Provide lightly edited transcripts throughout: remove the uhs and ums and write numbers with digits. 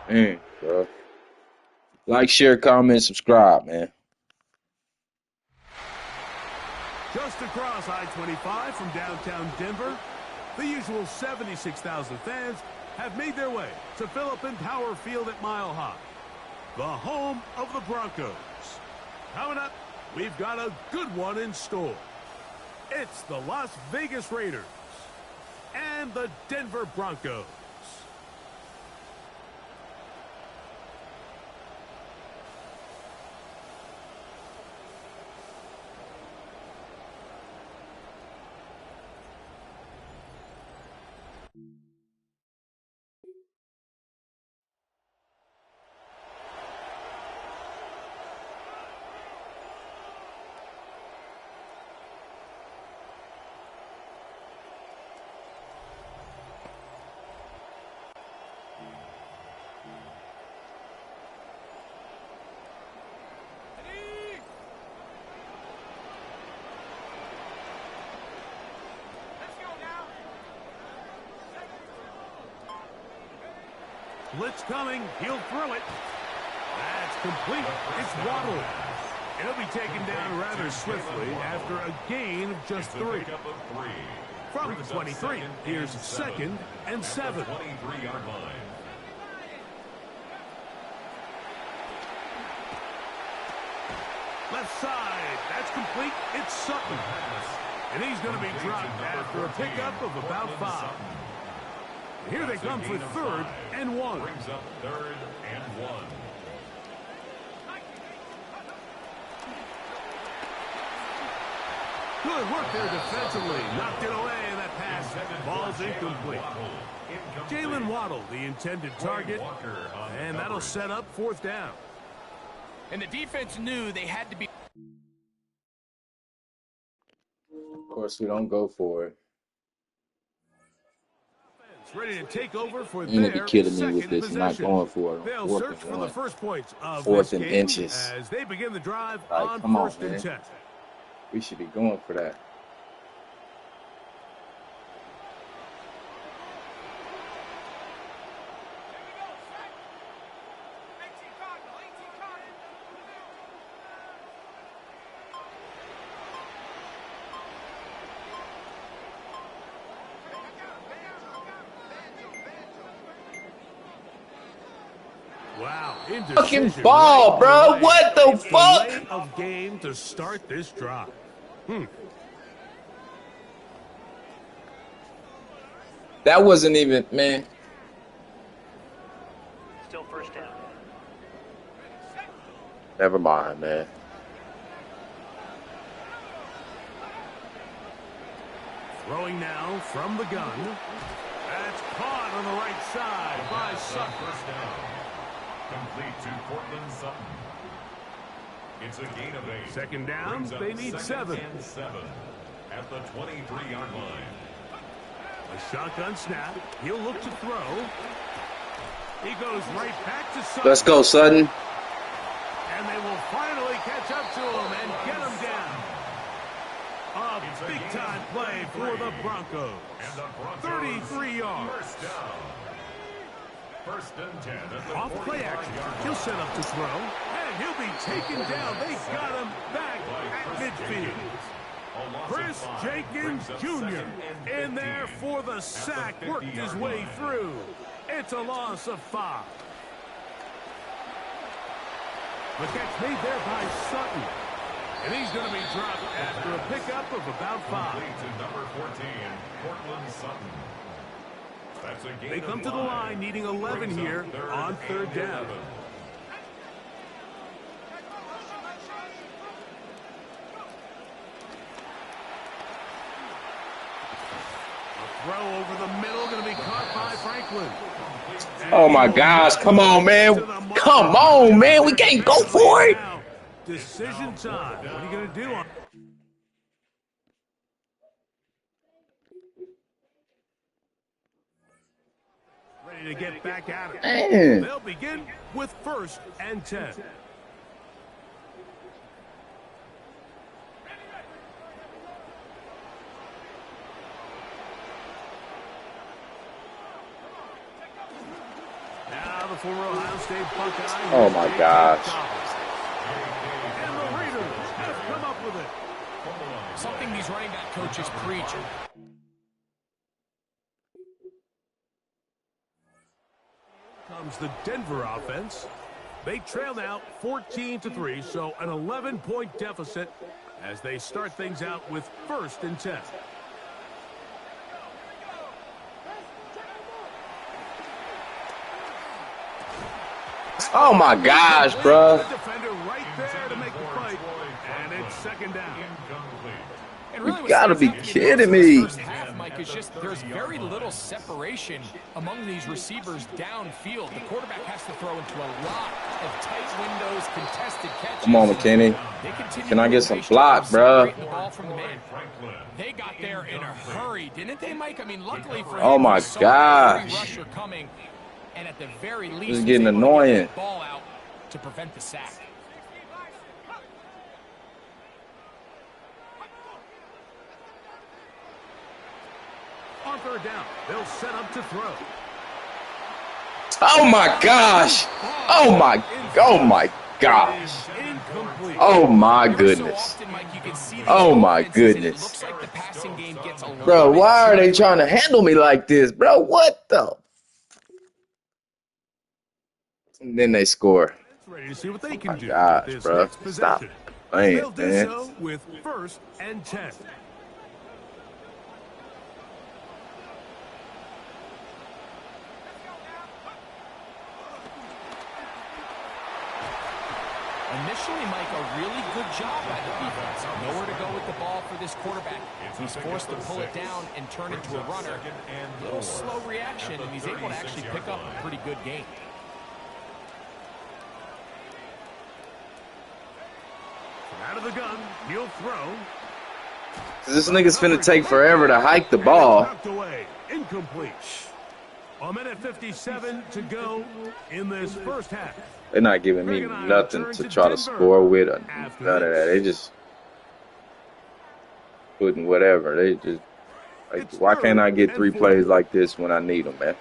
Man, bro. Like, share, comment, subscribe, man. Just across I-25 from downtown Denver, the usual 76,000 fans have made their way to Philip Power Field at Mile High, the home of the Broncos. Coming up, we've got a good one in store. It's the Las Vegas Raiders and the Denver Broncos. Blitz coming. He'll throw it. That's complete. It's Waddle. He'll be taken down rather swiftly after a gain of just 3. From the 23, here's 2nd and 7. Left side. That's complete. It's Sutton. And he's going to be dropped after a pickup of about 5. Here they come for 3rd and 1. Brings up 3rd and 1. Good work there defensively. Knocked it away, and that pass. Ball's incomplete. Jalen Waddle, the intended target, and that'll set up 4th down. And the defense knew they had to be. Of course, we don't go for it. Ready to take over for You need to their be kidding me second with this. possession. Not going for it. They'll 4th search and for the 1. first points of 4th this and game inches. as they begin the drive Like, on come on, 1st and man. 10. We should be going for that. Wow, Fucking ball, bro. What the fuck? Delay of game to start this drive. That wasn't even, man. Still 1st down. Never mind, man. Throwing now from the gun. That's caught on the right side by Sutton. 1st down. Complete to Cortland Sutton. It's a gain of 8. 2nd down, they need 7. 2nd and 7 at the 23-yard line. A shotgun snap. He'll look to throw. He goes right back to Sutton. Let's go, Sutton. And they will finally catch up to him and get him down. A big-time play for the Broncos. And the Broncos 33 yards. 1st down. 1st and 10 at the Off play action. He'll set up to throw. And he'll be taken down. They got him back at midfield. Chris Jenkins Jr. in there for the sack. Worked his way through. It's a loss of 5. The catch made there by Sutton. And he's going to be dropped after a pickup of about 5. To number 14, Cortland Sutton. That's a gain They come of to the 9. line needing 11 here on 3rd down. A throw over the middle going to be caught by Franklin. Oh my gosh, come on, man. Come on, man. We can't go for it. Decision time. What are you going to do on get back at it. Man. They'll begin with 1st and 10. Now the former Ohio State Buckeye. Oh my gosh. And the Raiders have come up with it. Something these running back coaches preach. Comes the Denver offense. They trail now 14-3, so an 11-point deficit as they start things out with 1st and 10. Oh my gosh, bro. Defender right there to make the fight, and it's 2nd down. You gotta be kidding me. First half, Mike, is just there's very little separation among these receivers downfield. The quarterback has to throw into a lot of tight windows, contested catches. Come on, McKinney. Can I get some block, bro? They got there in a hurry, didn't they, Mike? I mean, luckily for him, Oh my gosh. rusher coming, and at the very least, This is getting annoying. Ball out to prevent the sack. On 3rd down, they'll set up to throw. Oh my gosh. Oh my gosh. Incomplete. Oh my goodness. Oh my goodness. Bro, why are they trying to handle me like this, bro? What the? And then they score. Ready to see what they can do. Gosh, with this bro. next Stop possession. playing, They'll do man. so with 1st and 10. Initially, Mike, a really good job by the defense. Nowhere to go with the ball for this quarterback. He's forced to pull it down and turn into a runner. A little slow reaction, and he's able to actually pick up a pretty good gain. Out of the gun, he'll throw. This nigga's finna take forever to hike the ball. Knocked away. Incomplete. A minute 57 to go in this first half. They're not giving me nothing to try to score with or none of that. They just putting whatever. They just like, why can't I get 3 plays like this when I need them, man?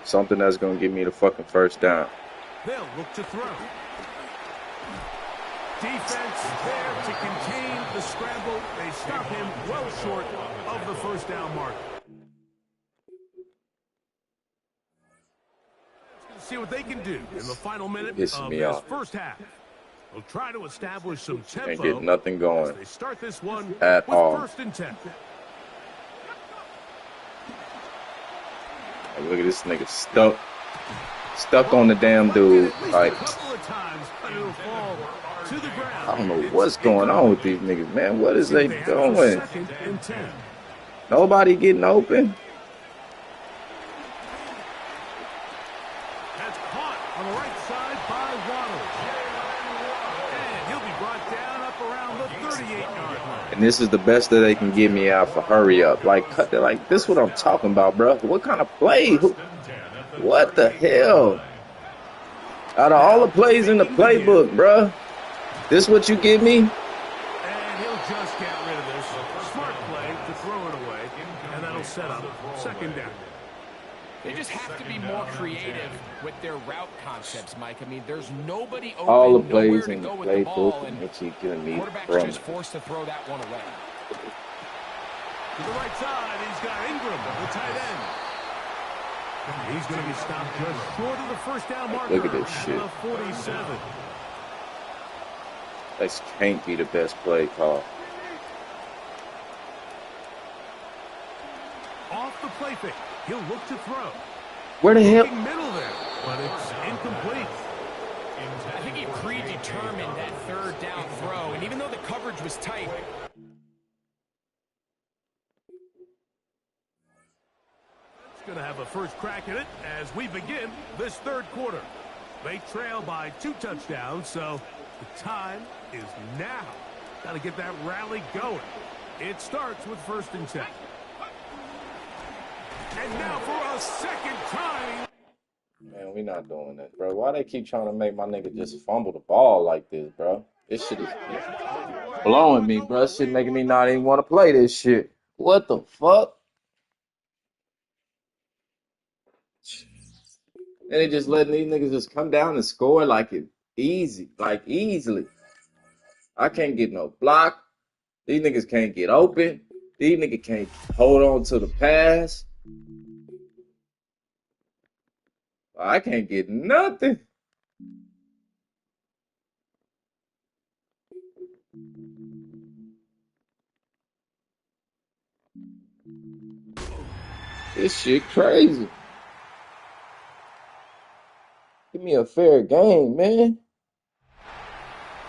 Something that's gonna give me the fucking first down. They'll look to throw. Defense there to contain the scramble. They stop him well short of the first down mark. Let's see what they can do in the final minute of this first half. They'll try to establish some tempo. Can't get nothing going They start this one at with all. 1st and 10. Like, look at this nigga stuck on the damn dude. Like, I don't know what's going on with these niggas, man. What is they doing? Nobody getting open. That's caught on the right side by Waddle. And he'll be brought down up around the 38-yard line. And this is the best that they can get me out for hurry up. Like, this is what I'm talking about, bro. What kind of play? What the hell? Out of all the plays in the playbook, bro, this what you give me? And he'll just get rid of this. Smart play to throw it away. And that'll set up 2nd down. They just have to be more creative with their route concepts, Mike. I mean, there's nobody open, All the nowhere plays to in the go with the ball, playbook and and what you giving me quarterback's from just forced to throw that one away. To the right side, he's got Ingram, the tight end. He's going to be stopped just short of the first down marker. Look at this shit. 47. This can't be the best play call. Off the play fake. He'll look to throw. Where the hell? Looking middle there, but it's incomplete. I think he predetermined that 3rd down throw, and even though the coverage was tight, Going to have a first crack at it as we begin this 3rd quarter. They trail by 2 touchdowns, so the time is now. Got to get that rally going. It starts with 1st and 10. And now for a second time. Man, we not doing that, bro. Why they keep trying to make my nigga just fumble the ball like this, bro? This shit is blowing me, bro. This shit making me not even want to play this shit. What the fuck? And they just letting these niggas just come down and score like it easy, like easily. I can't get no block. These niggas can't get open. These niggas can't hold on to the pass. I can't get nothing. This shit crazy. Give me a fair game, man.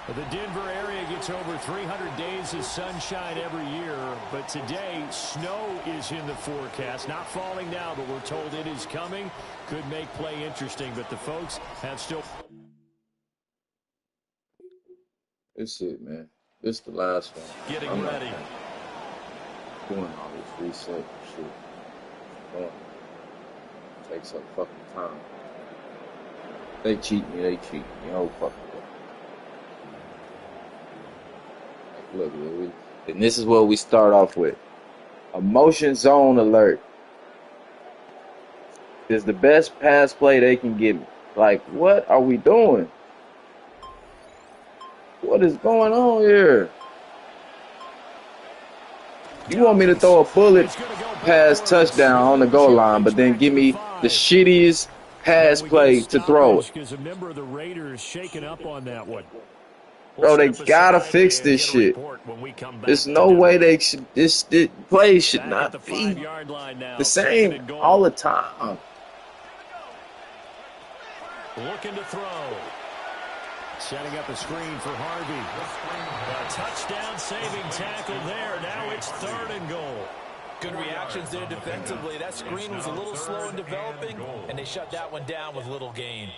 The Denver area gets over 300 days of sunshine every year, but today snow is in the forecast. Not falling now, but we're told it is coming. Could make play interesting, but the folks have still... This shit, man. This the last one. Getting ready. Doing all this reset shit. Takes up fucking time. They cheat me, they cheat me. Oh, fuck it. Look, and this is what we start off with. A motion zone alert is the best pass play they can give me. Like, what are we doing? What is going on here? You want me to throw a bullet pass touchdown on the goal line, but then give me the shittiest pass play to throw. Because a member of the Raiders shaking up on that one. Bro, they gotta fix this shit. There's no way they should. This play should not be the same all the time. Looking to throw. Setting up a screen for Harvey. A touchdown saving tackle there. Now it's 3rd and goal. Good reactions there defensively. That screen was a little slow in developing, and they shut that one down with little gain.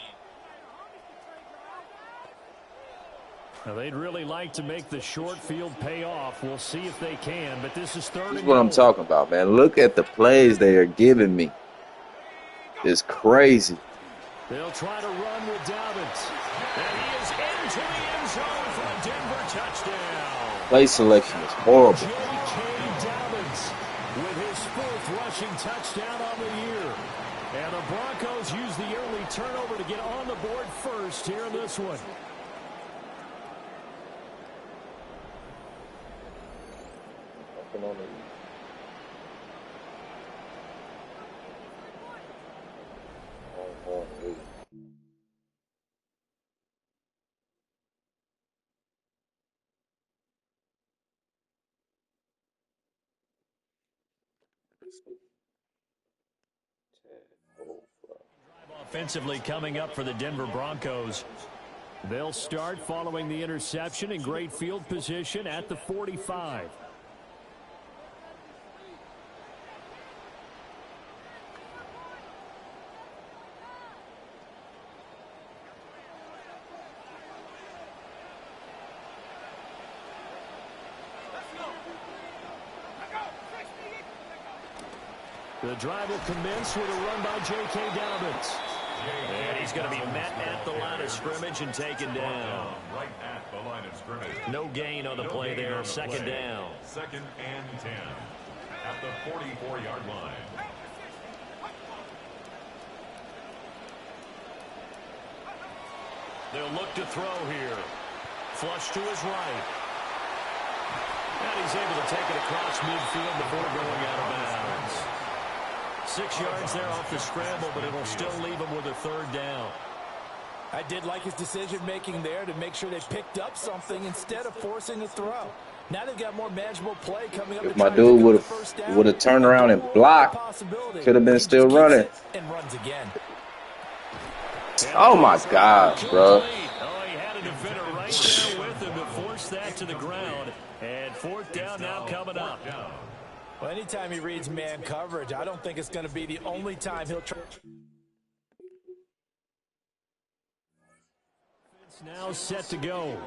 Now they'd really like to make the short field pay off. We'll see if they can, but this is 3rd and goal. This is what I'm talking about, man. Look at the plays they are giving me. It's crazy. They'll try to run with Dobbins. And he is into the end zone for a Denver touchdown. Play selection is horrible. J.K. Dobbins with his 4th rushing touchdown on the year. And the Broncos use the early turnover to get on the board first here in this one. Offensively coming up for the Denver Broncos. They'll start following the interception in great field position at the 45. The drive will commence with a run by J.K. Dobbins. And he's going to be met at the line of scrimmage and taken down. Right at the line of scrimmage. No gain on the play there. Second down. 2nd and 10 at the 44-yard line. They'll look to throw here. Flush to his right. And he's able to take it across midfield before going out of bounds. 6 yards there off the scramble, but it'll still leave him with a 3rd down. I did like his decision-making there to make sure they picked up something instead of forcing a throw. Now they've got more manageable play coming up. If my dude would have turned around and blocked, could have been still running. And runs again. Oh my gosh, bro. Oh, he had a defender right there with him to force that to the ground. And 4th down now coming up. Well, anytime he reads man coverage, I don't think it's going to be the only time he'll try. It's now set to go.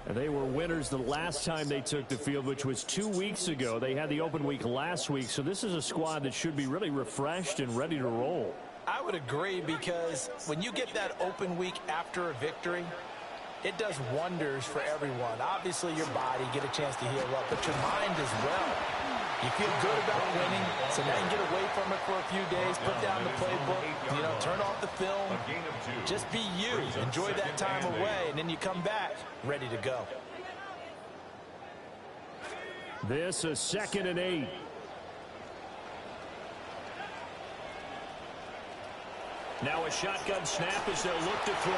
And they were winners the last time they took the field, which was 2 weeks ago. They had the open week last week, so this is a squad that should be really refreshed and ready to roll. I would agree, because when you get that open week after a victory, it does wonders for everyone. Obviously, your body, get a chance to heal up, but your mind as well. You feel good about winning, so now you can get away from it for a few days, put down the playbook, turn off the film, just be you. Enjoy that time away, and then you come back ready to go. This is 2nd and 8. Now a shotgun snap as they'll look to throw.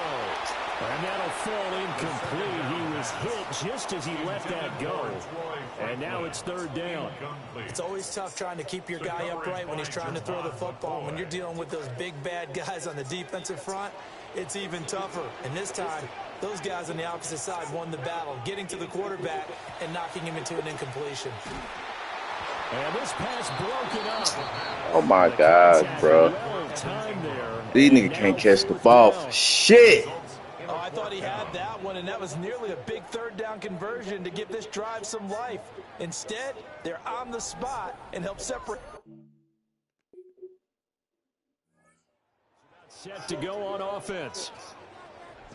And that'll fall incomplete. He was hit just as he let that go. And now it's 3rd down. It's always tough trying to keep your guy upright when he's trying to throw the football. When you're dealing with those big, bad guys on the defensive front, it's even tougher. And this time, those guys on the opposite side won the battle, getting to the quarterback and knocking him into an incompletion. And this pass broken up. Oh, my God, bro. These niggas can't catch the ball for shit. Oh, I thought he had that one, and that was nearly a big 3rd down conversion to give this drive some life. Instead, they're on the spot and help separate. Set to go on offense.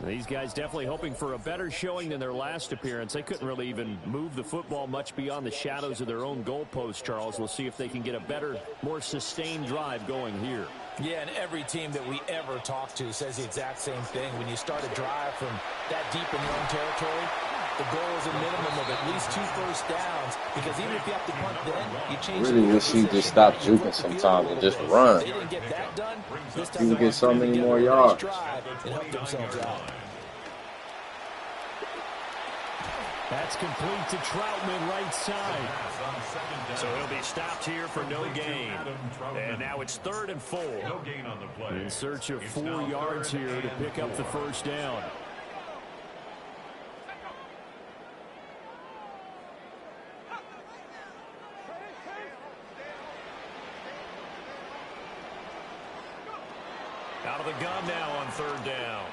These guys definitely hoping for a better showing than their last appearance. They couldn't really even move the football much beyond the shadows of their own goalpost, Charles. We'll see if they can get a better, more sustained drive going here. Yeah, and every team that we ever talk to says the exact same thing. When you start a drive from that deep in your own territory, the goal is a minimum of at least 2 first downs, because even if you have to punt then, you change I really wish he just stopped juking sometimes and just run. They didn't get that done. This He would get so many more yards. And help themselves out. That's complete to Troutman, right side. So he'll be stopped here for no gain. And now it's 3rd and 4. In search of 4 yards here to pick up the first down. Out of the gun now on 3rd down.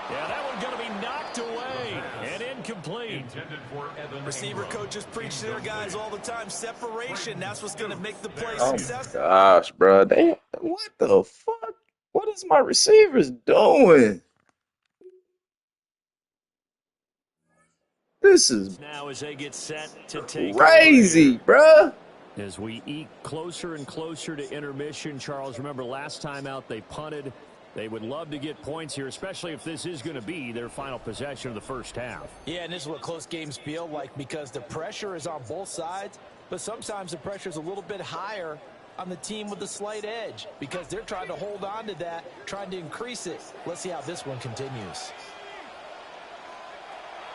Yeah, that one's going to be knocked away and incomplete. Receiver coaches preach to their guys all the time. Separation, that's what's going to make the play Oh, successful. my gosh, bro. What the fuck? What is my receivers doing? This is now as they get set to take crazy, bro. As we eke closer and closer to intermission, Charles, remember last time out they punted. They would love to get points here, especially if this is going to be their final possession of the first half. Yeah, and this is what close games feel like, because the pressure is on both sides, but sometimes the pressure is a little bit higher on the team with the slight edge, because they're trying to hold on to that, trying to increase it. Let's see how this one continues.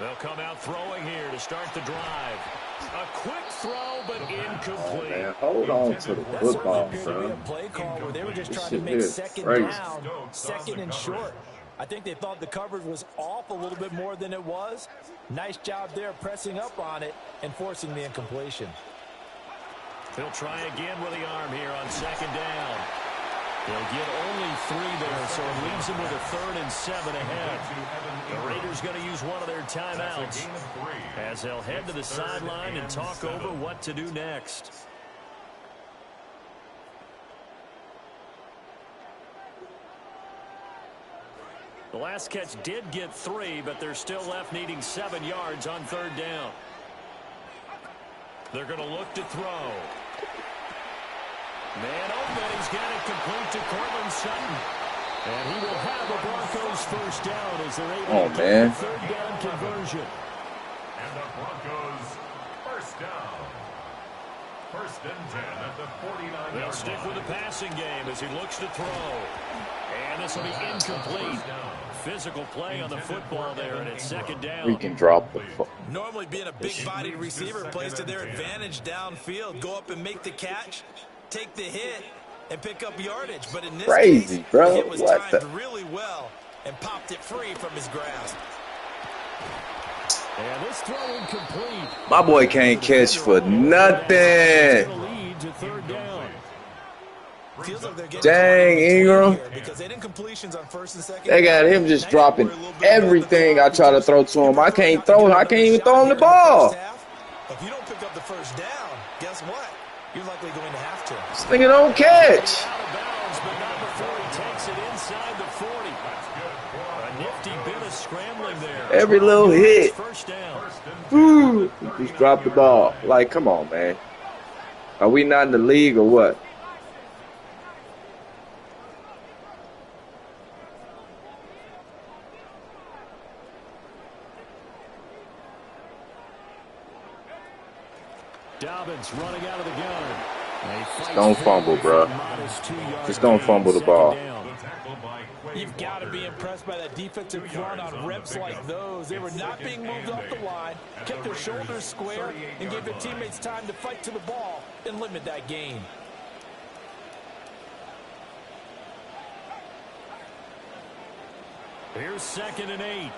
They'll come out throwing here to start the drive. A quick throw, but incomplete. Oh, man, hold on to the football, bro. A play call where they were just trying to make 2nd down, 2nd and short. I think they thought the coverage was off a little bit more than it was. Nice job there pressing up on it and forcing the incompletion. He'll try again with the arm here on 2nd down. They'll get only 3 there, so it leaves them with a 3rd and 7 ahead. The Raiders going to use one of their timeouts as they'll head to the sideline and talk over what to do next. The last catch did get 3, but they're still left needing 7 yards on 3rd down. They're going to look to throw. Man open, he's got it complete to Cortland Sutton. And he will have the Broncos first down as they're able to get the 3rd down conversion. And the Broncos first down. 1st and 10 at the 49-yard line. They'll stick with the passing game as he looks to throw. And this will be incomplete. Physical play on the football there, and it's 2nd down. We can drop the football. Normally being a big-bodied receiver plays to their advantage downfield. Go up and make the catch, take the hit, and pick up yardage. But in this case, bro. the hit was timed really well and popped it free from his grasp. And this throw incomplete. My boy can't catch for nothing. Lead to 3rd down. Dang, Ingram. They got him just dropping everything I try to throw to him. I can't even throw him the ball. If you don't pick up the 1st down, guess what? You're likely going to have to. This nigga don't catch. Out of bounds, but not before he takes it inside the 40. A nifty bit of scrambling there. Every little hit. First down. Ooh, just dropped the ball. Like, come on, man. Are we not in the league or what? Dobbins running out of the gun. Just don't fumble, bro. Just don't fumble the ball. You've got to be impressed by that defensive front on reps like those. They were not being moved off the line, kept their shoulders square, and gave their teammates time to fight to the ball and limit that gain. Here's 2nd and 8.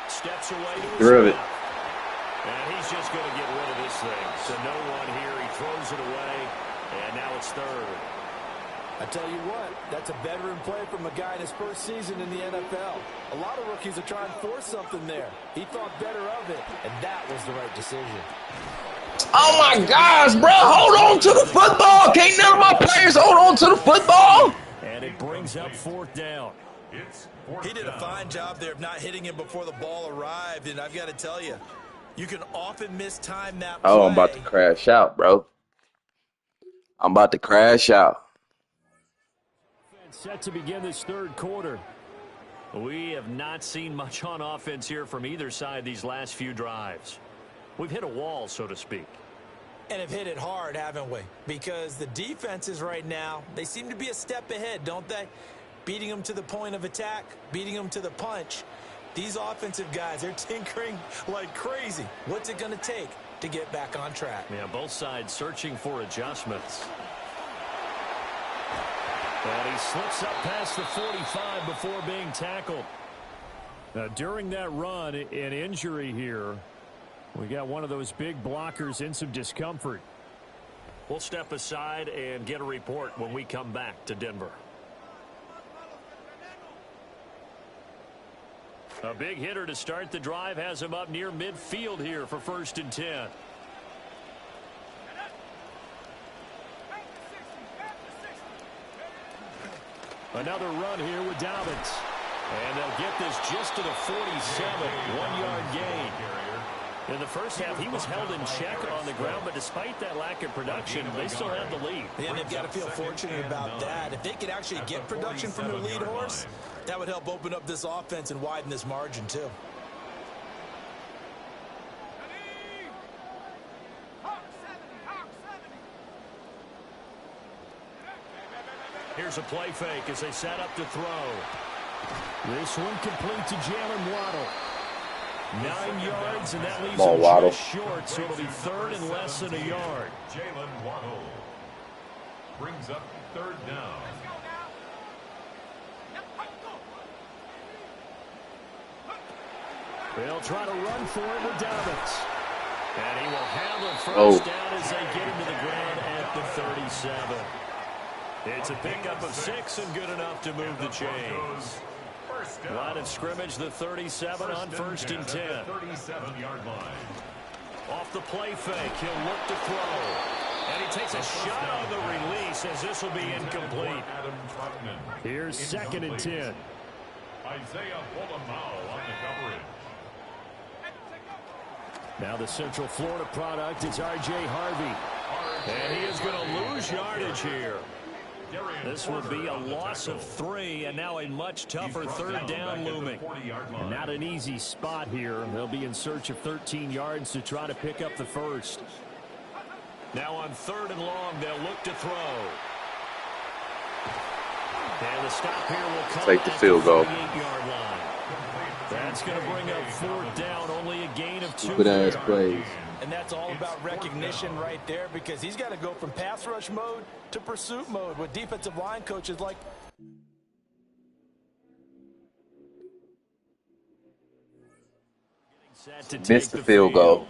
Steps away to his Throw it. And he's just going to get rid of this thing. So no one here. He throws it away, and now it's 3rd. I tell you what, that's a veteran play from a guy in his first season in the NFL. A lot of rookies are trying to force something there. He thought better of it, and that was the right decision. Oh my gosh, bro. Hold on to the football. Can't none of my players hold on to the football? And it brings up 4th down. He did a fine job there of not hitting him before the ball arrived, and I've got to tell you, you can often mistime that play. Oh, I'm about to crash out, bro. I'm about to crash out. Set to begin this 3rd quarter. We have not seen much on offense here from either side these last few drives. We've hit a wall, so to speak. And have hit it hard, haven't we? Because the defenses right now, they seem to be a step ahead, don't they? Beating them to the point of attack, beating them to the punch. These offensive guys, they're tinkering like crazy. What's it going to take to get back on track? Yeah, both sides searching for adjustments. And he slips up past the 45 before being tackled. Now, during that run, an injury here. We got one of those big blockers in some discomfort. We'll step aside and get a report when we come back to Denver. A big hitter to start the drive has him up near midfield here for 1st and 10. Another run here with Dobbins. And they'll get this just to the 47, 1-yard gain. In the first half, he was held in check on the ground, but despite that lack of production, they still have the lead. And they've got to feel fortunate about that. If they could actually get production from their lead horse, that would help open up this offense and widen this margin, too. Here's a play fake as they set up to throw. This one complete to Jalen Waddle. 9 yards, and that leaves him Waddle. just short, so it'll be 3rd and less than a yard. Jalen Waddle brings up 3rd down. They'll try to run for it with Dobbins. And he will handle 1st down as they get him to the ground at the 37. It's a pickup of 6 and good enough to move the chains. Line of scrimmage, the 37 on 1st and 10. 37-yard line. Off the play fake, he'll look to throw. And he takes a shot on the release as this will be incomplete. Here's 2nd and 10. Isaiah Polamau on the coverage. Now the Central Florida product is R.J. Harvey. And he is going to lose yardage here. This will be a loss of 3, and now a much tougher 3rd down looming. And not an easy spot here. They'll be in search of 13 yards to try to pick up the 1st. Now on 3rd and long, they'll look to throw. And the stop here will come Take the field goal. 38-yard line. That's going to bring up 4th down, only a gain of 2. Good ass plays. And that's all about recognition right there, because he's got to go from pass rush mode to pursuit mode with defensive line coaches like. Missed the field goal.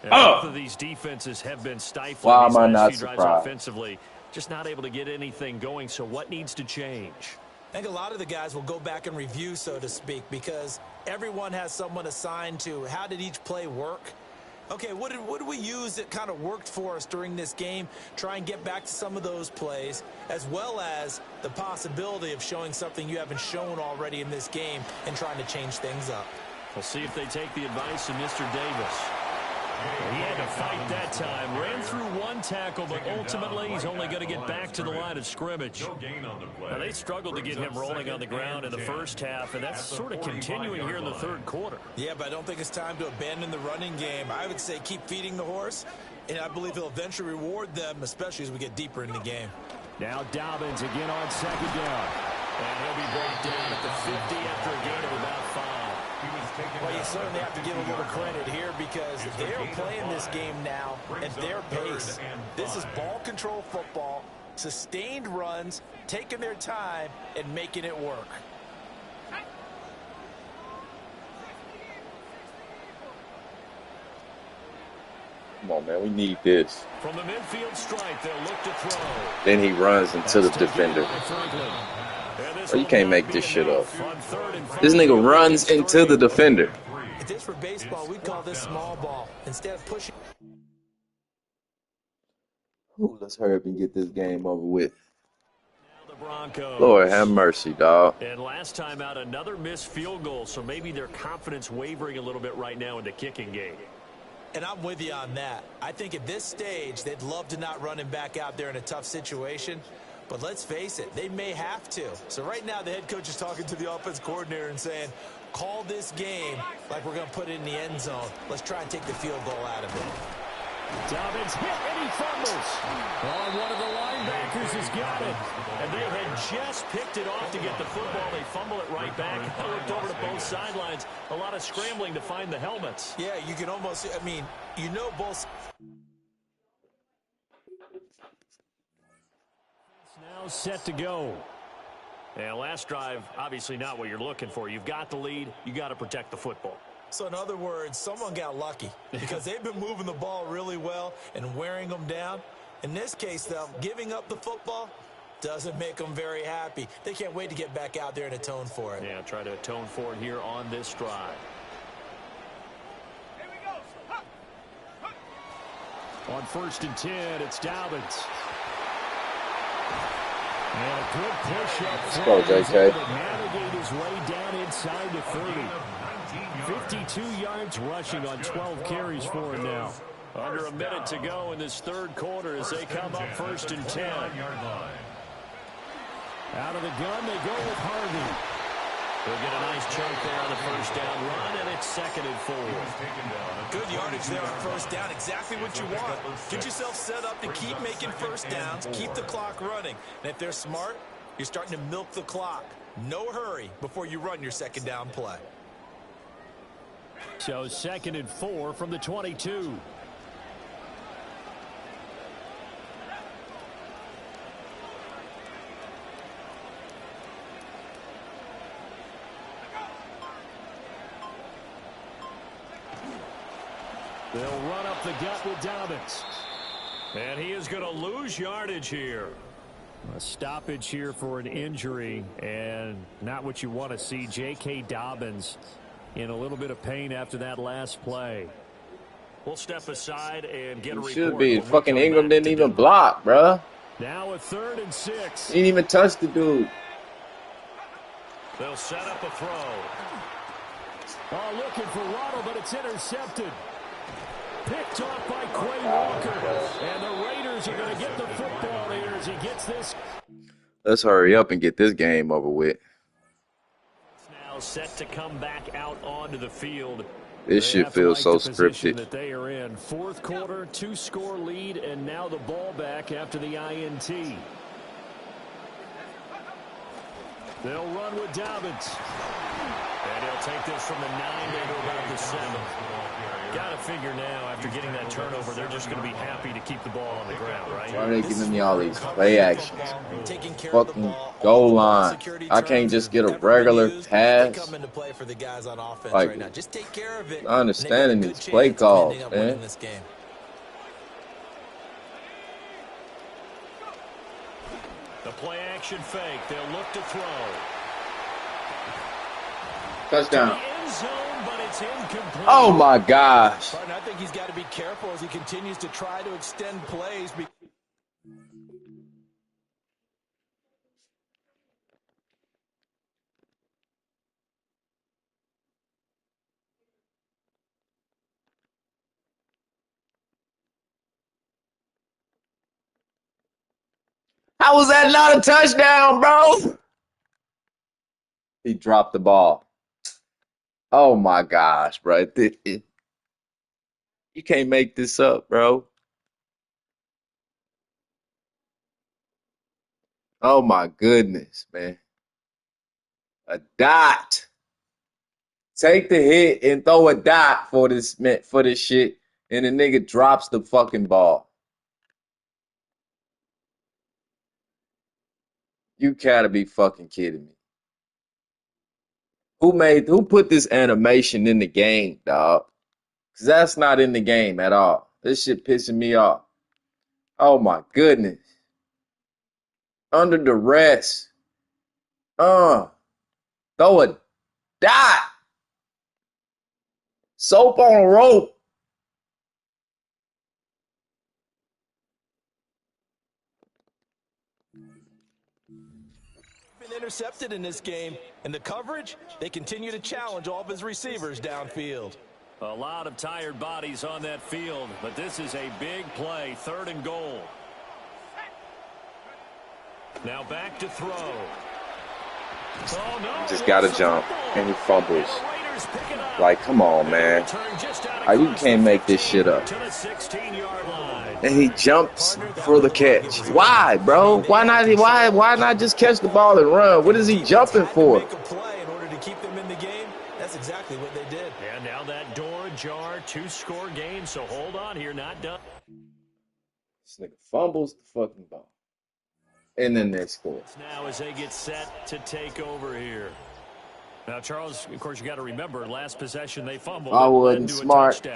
Both of these defenses have been stifling. Why these am I last not few drives surprised? offensively, just not able to get anything going. So what needs to change? I think a lot of the guys will go back and review, so to speak, because everyone has someone assigned to how did each play work. Okay, what did we use that kind of worked for us during this game? Try and get back to some of those plays, as well as the possibility of showing something you haven't shown already in this game and trying to change things up. We'll see if they take the advice of Mr. Davis. He had to fight that time. Ran through one tackle, but ultimately he's only going to get back to the line of scrimmage. Now, they struggled to get him rolling on the ground in the first half, and that's sort of continuing here in the third quarter. Yeah, but I don't think it's time to abandon the running game. I would say keep feeding the horse, and I believe he'll eventually reward them, especially as we get deeper in the game. Now Dobbins again on second down. And he'll be brought down at the 50 after a gain of about 5. Well, you certainly have to give a little credit here because they're playing this game now at their pace. This is ball control football, sustained runs, taking their time, and making it work. Come on, man. We need this. From the midfield stripe, they'll look to throw. Then he runs into the defender. Bro, you can't make this shit up. This nigga runs into the defender. If this were baseball, we'd call this small ball. Instead of pushing. Ooh, let's hurry up and get this game over with. Now the Broncos. Lord have mercy, dog. And last time out, another missed field goal, so maybe their confidence wavering a little bit right now in the kicking game. And I'm with you on that. I think at this stage, they'd love to not run him back out there in a tough situation. But let's face it, they may have to. So right now, the head coach is talking to the offense coordinator and saying, call this game like we're going to put it in the end zone. Let's try and take the field goal out of it. Dobbins hit and he fumbles. Oh, one of the linebackers has got it. And they had just picked it off to get the football. They fumble it right back. I looked over to both sidelines. A lot of scrambling to find the helmets. Yeah, you can almost, I mean, you know both. Now set to go. And last drive, obviously not what you're looking for. You've got the lead. You got to protect the football. So in other words, someone got lucky because they've been moving the ball really well and wearing them down. In this case, though, giving up the football doesn't make them very happy. They can't wait to get back out there and atone for it. Yeah, try to atone for it here on this drive. Here we go. On 1st and 10, it's Dobbins. And a good push up. Let's go, JK. Navigate his way down inside the 30. 52 yards rushing on 12 carries for him now. Under a minute to go in this third quarter as they come up 1st and 10. Out of the gun, they go with Harvey. They'll get a nice chunk there on the first down run, and it's 2nd and 4. Good yardage there on first down. Exactly what you want. Get yourself set up to keep making first downs, keep the clock running. And if they're smart, you're starting to milk the clock. No hurry before you run your second down play. So 2nd and 4 from the 22. They'll run up the gut with Dobbins. And he is going to lose yardage here. A stoppage here for an injury, and not what you want to see. J.K. Dobbins in a little bit of pain after that last play. We'll step aside and get a report. Should be. Fucking Ingram didn't even block, bruh. Now a 3rd and 6. He didn't even touch the dude. They'll set up a throw. Oh, looking for Waddle, but it's intercepted. Picked off by Quay Walker. And the Raiders are going to get the football here as he gets this. Let's hurry up and get this game over with. Now set to come back out onto the field. This shit feels so scripted. That they are in 4th quarter, 2-score lead, and now the ball back after the INT. They'll run with Dobbins. And he'll take this from the 9 to about the 7. Got to figure now, after getting that turnover, they're just going to be happy to keep the ball on the ground, right? Why are they giving me all these play actions? Fucking goal line. I can't just get a regular pass. Like, I'm understanding these play calls, man. The play action fake. They'll look to throw. Touchdown. end zone, but it's incomplete. Oh, my gosh. Partner, I think he's got to be careful as he continues to try to extend plays. How was that not a touchdown, bro? He dropped the ball. Oh, my gosh, bro. You can't make this up, bro. Oh, my goodness, man. A dot. Take the hit and throw a dot for this shit, and the nigga drops the fucking ball. You gotta be fucking kidding me. Who put this animation in the game, dog? Cause that's not in the game at all. This shit pissing me off. Oh my goodness. Under duress. Throw a dot. Soap on a rope. Been intercepted in this game, and the coverage, they continue to challenge all of his receivers downfield. A lot of tired bodies on that field, but this is a big play, 3rd and goal. Now back to throw. Oh, no. Just gotta jump, and he fumbles. Like, come on, man. You can't make this shit up. And he jumps for the catch. Why, bro? Why not just catch the ball and run? What is he jumping for? Make a play in order to keep them in the game. That's exactly what they did. And now that door ajar, 2-score game, so hold on here, not done. This nigga fumbles the fucking ball. And then they score. Now as they get set to take over here. Now, Charles, of course, you got to remember, last possession they fumbled. I wasn't smart.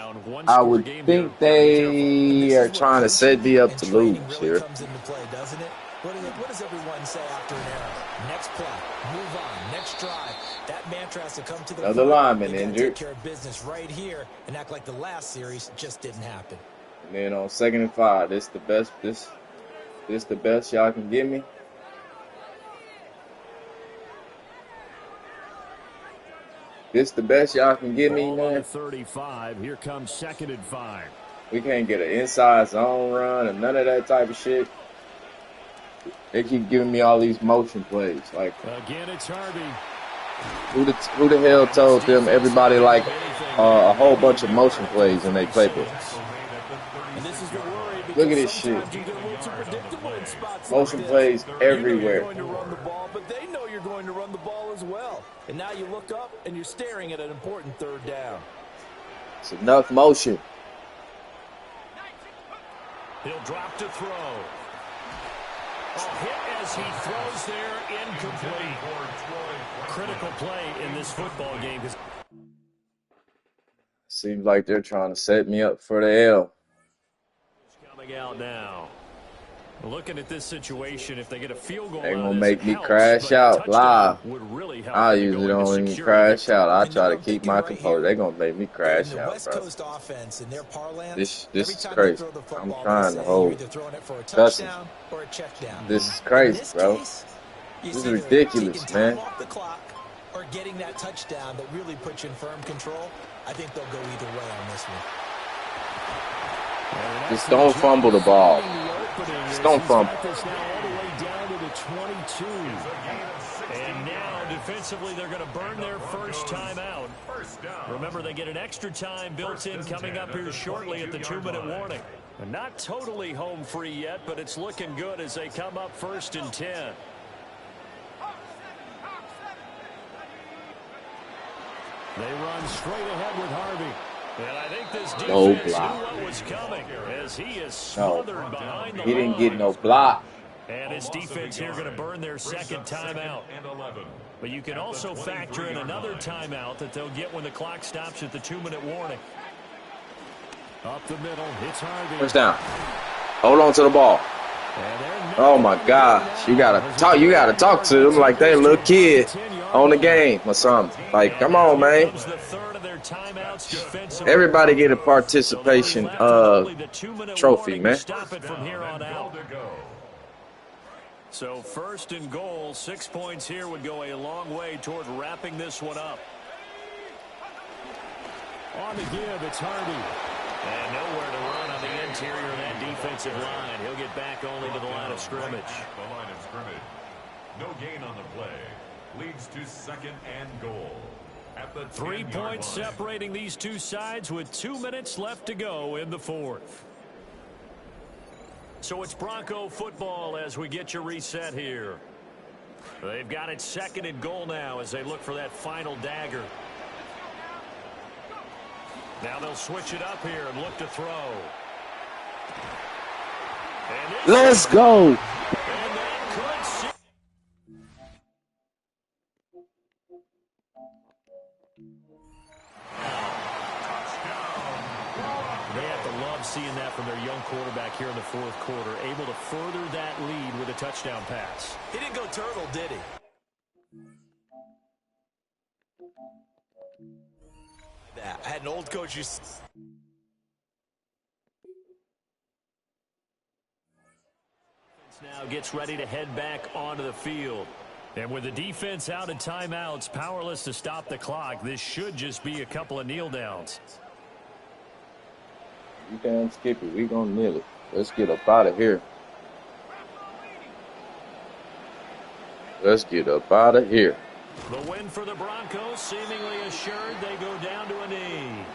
I would think they are trying to set me up to lose here. Comes into play, doesn't it? What does everyone say after an error? Next play, move on, next drive. That mantra has to come to the Another lineman injured. Take care of business right here and act like the last series just didn't happen. And then on 2nd and 5, this the best. This the best y'all can give me. This the best y'all can give me, man. 35. Here comes 2nd and 5. We can't get an inside zone run and none of that type of shit. They keep giving me all these motion plays. Like, again, it's Harvey. Who the hell told them everybody like a whole bunch of motion plays in their playbook? Look at this shit. Motion plays everywhere. But they know you're going to run the ball as well. And now you look up and you're staring at an important 3rd down. It's enough motion. He'll drop to throw. A hit as he throws there, incomplete. Critical play in this football game. Seems like they're trying to set me up for the L. Coming out now. Looking at this situation, if they get a field goal, they're going to make me crash out live. Really I usually don't even crash out. I try to keep my composure. They're going to make me crash out, bro. This is crazy. I'm trying to hold. This is crazy, bro. This is ridiculous, man. Or getting that touchdown that really puts you in firm control. I think they'll go either way on this one. Just don't fumble the ball. Just don't fumble. And now, defensively, they're going to burn their first timeout. Remember, they get an extra time built in coming up here shortly at the 2-minute warning. Not totally home free yet, but it's looking good as they come up 1st and 10. They run straight ahead with Harvey. And I think this defense knew what was coming as he is smothered behind the line. He didn't get no block. And his defense here going to burn their 2nd timeout. But you can also factor in another timeout that they'll get when the clock stops at the 2-minute warning. Up the middle, it's Harvey. First down. Hold on to the ball. Oh my gosh. You gotta talk to them like they a little kid. on the game or something. Like, come on, man. Comes the third of their timeouts defensively. Everybody get a So participation they'll be left with only the 2-minute trophy, warning man. to stop it from here on out. So first and goal, 6 points here would go a long way toward wrapping this one up. On the give, it's Hardy. And nowhere to run on the interior of that defensive line. He'll get back only to the line of scrimmage. The line of scrimmage. No gain on the play. Leads to second and goal. At the 3 points separating these two sides with 2 minutes left to go in the fourth. So it's Bronco football as we get you reset here. They've got it second and goal now as they look for that final dagger. Now they'll switch it up here and look to throw. Let's go. And that could see. They have to love seeing that from their young quarterback here in the fourth quarter, able to further that lead with a touchdown pass. He didn't go turtle, did he? I had an old coach who... Now gets ready to head back onto the field. And with the defense out in timeouts, powerless to stop the clock, this should just be a couple of kneel downs. You damn Skippy, we gonna kneel it. Let's get up out of here. Let's get up out of here. The win for the Broncos, seemingly assured they go down to a knee.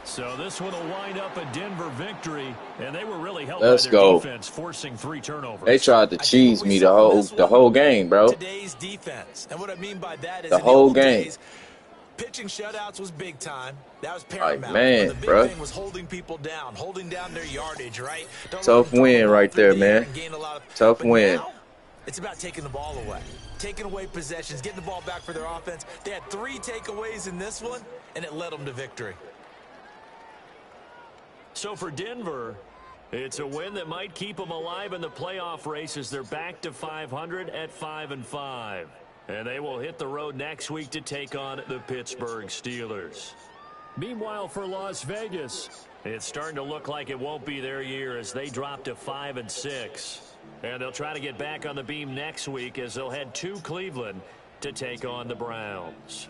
So this one will wind up a Denver victory, and they were really helped by their defense, forcing 3 turnovers. They tried to cheese me the whole game, bro. Today's defense, and what I mean by that is the whole game. Days, pitching shutouts was big time. That was paramount. Like, man, the big bro. thing was holding people down, holding down their yardage, right? Tough win right there, man. Tough win. Now, it's about taking the ball away. Taking away possessions, getting the ball back for their offense. They had 3 takeaways in this one, and it led them to victory. So for Denver, it's a win that might keep them alive in the playoff race as they're back to 500 at 5-5. And they will hit the road next week to take on the Pittsburgh Steelers. Meanwhile, for Las Vegas, it's starting to look like it won't be their year as they drop to 5-6. And they'll try to get back on the beam next week as they'll head to Cleveland to take on the Browns.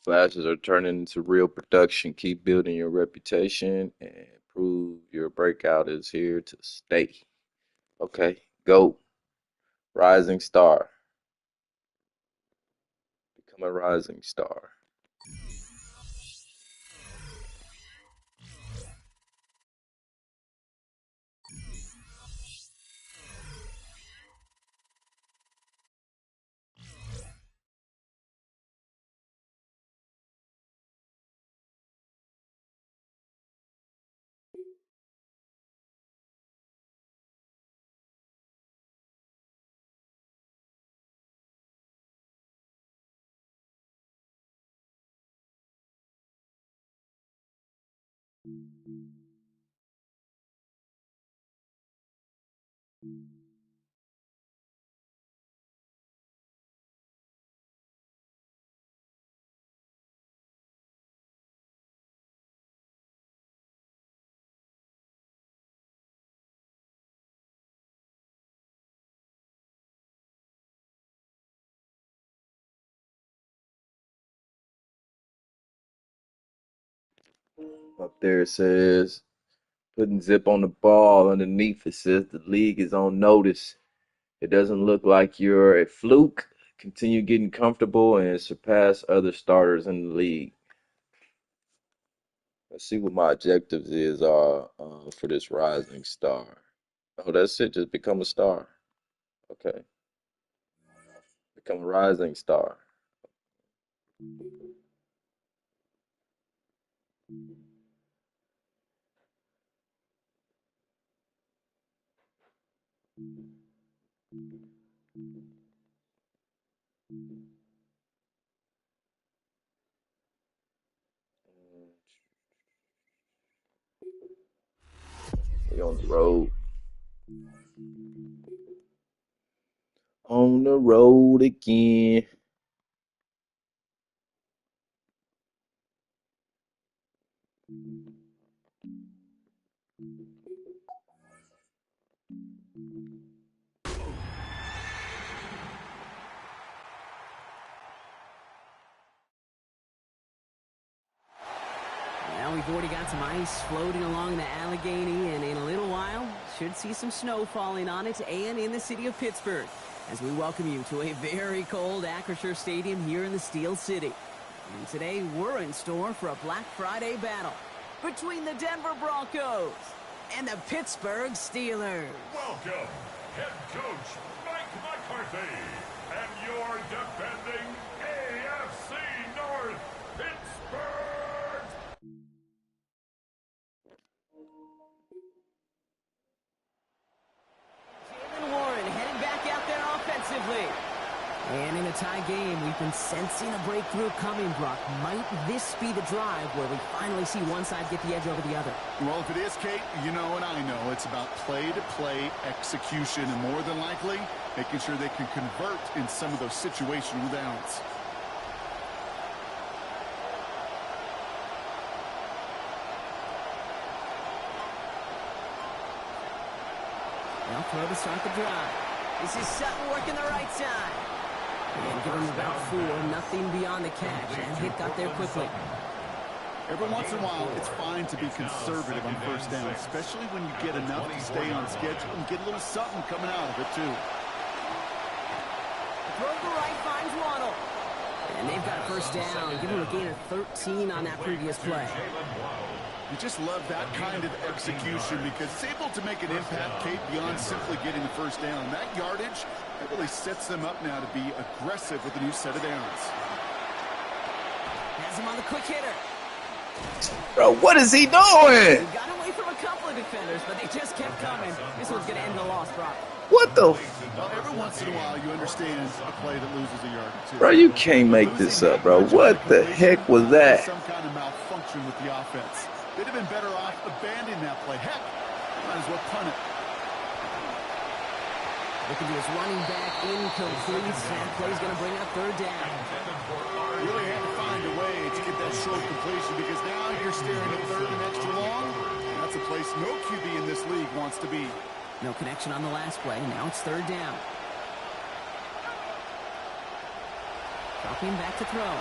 Flashes are turning into real production. Keep building your reputation and prove your breakout is here to stay. Okay, go. Rising star. Become a rising star. Up there it says, putting zip on the ball. Underneath it says the league is on notice. It doesn't look like you're a fluke. Continue getting comfortable and surpass other starters in the league. Let's see what my objectives is for this rising star. Oh, that's it. Just become a star. Okay. Become a rising star. We on the road. On the road again. Well, we've already got some ice floating along the Allegheny, and in a little while, should see some snow falling on it and in the city of Pittsburgh as we welcome you to a very cold Acrisure Stadium here in the Steel City. And today, we're in store for a Black Friday battle between the Denver Broncos and the Pittsburgh Steelers. Welcome, head coach Mike McCarthy, and your defending AFC North Pittsburgh. Jalen Warren heading back out there offensively. And in a tie game, we've been sensing a breakthrough coming, Brock. Might this be the drive where we finally see one side get the edge over the other? Well, if it is, Kate, you know and I know it's about play-to-play execution, and more than likely, making sure they can convert in some of those situational downs. Now throw to start the drive. This is Sutton working the right side. And give him about 4, nothing beyond the catch. And hit got there quickly. Every once in a while, it's fine to be conservative on first down, especially when you get enough to stay on schedule and get a little something coming out of it, too. Throw to the right finds Waddle. And they've got a first down. Give him a gain of 13 on that previous play. You just love that kind of execution because it's able to make an impact, Kate, beyond simply getting the first down. That yardage, that really sets them up now to be aggressive with a new set of downs. Has him on the quick hitter. Bro, what is he doing? He got away from a couple of defenders, but they just kept coming. This one's going to end in a loss, Brock. What the? Well, every once in a while, you understand a play that loses a yard or two. Bro, you can't make this up, bro. What the heck was that? Some kind of malfunction with the offense. They'd have been better off abandoning that play. Heck, might as well punt it. Looking to his running back, incomplete. That play's going to bring up third down. Really had to find a way to get that short completion because now you're staring at third and extra long. That's a place no QB in this league wants to be. No connection on the last play. Now it's third down. Dropping back to throw.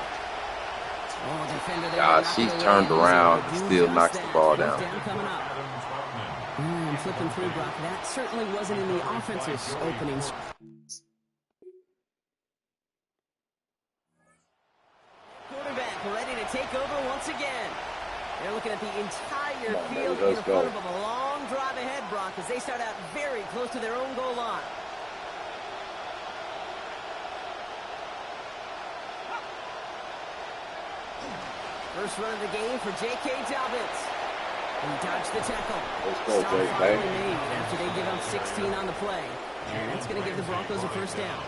Oh, defender there. Gosh, he's turned around and still knocks the ball down. Coming up. Flipping through, Brock. That certainly wasn't in the offense's openings. Quarterback ready to take over once again. They're looking at the entire field in front of them. A long drive ahead, Brock, as they start out very close to their own goal line. First run of the game for J.K. Dobbins. He dodged the tackle. Let's go, Stop finally made after they give up 16 on the play. And that's going to give the Broncos a first down.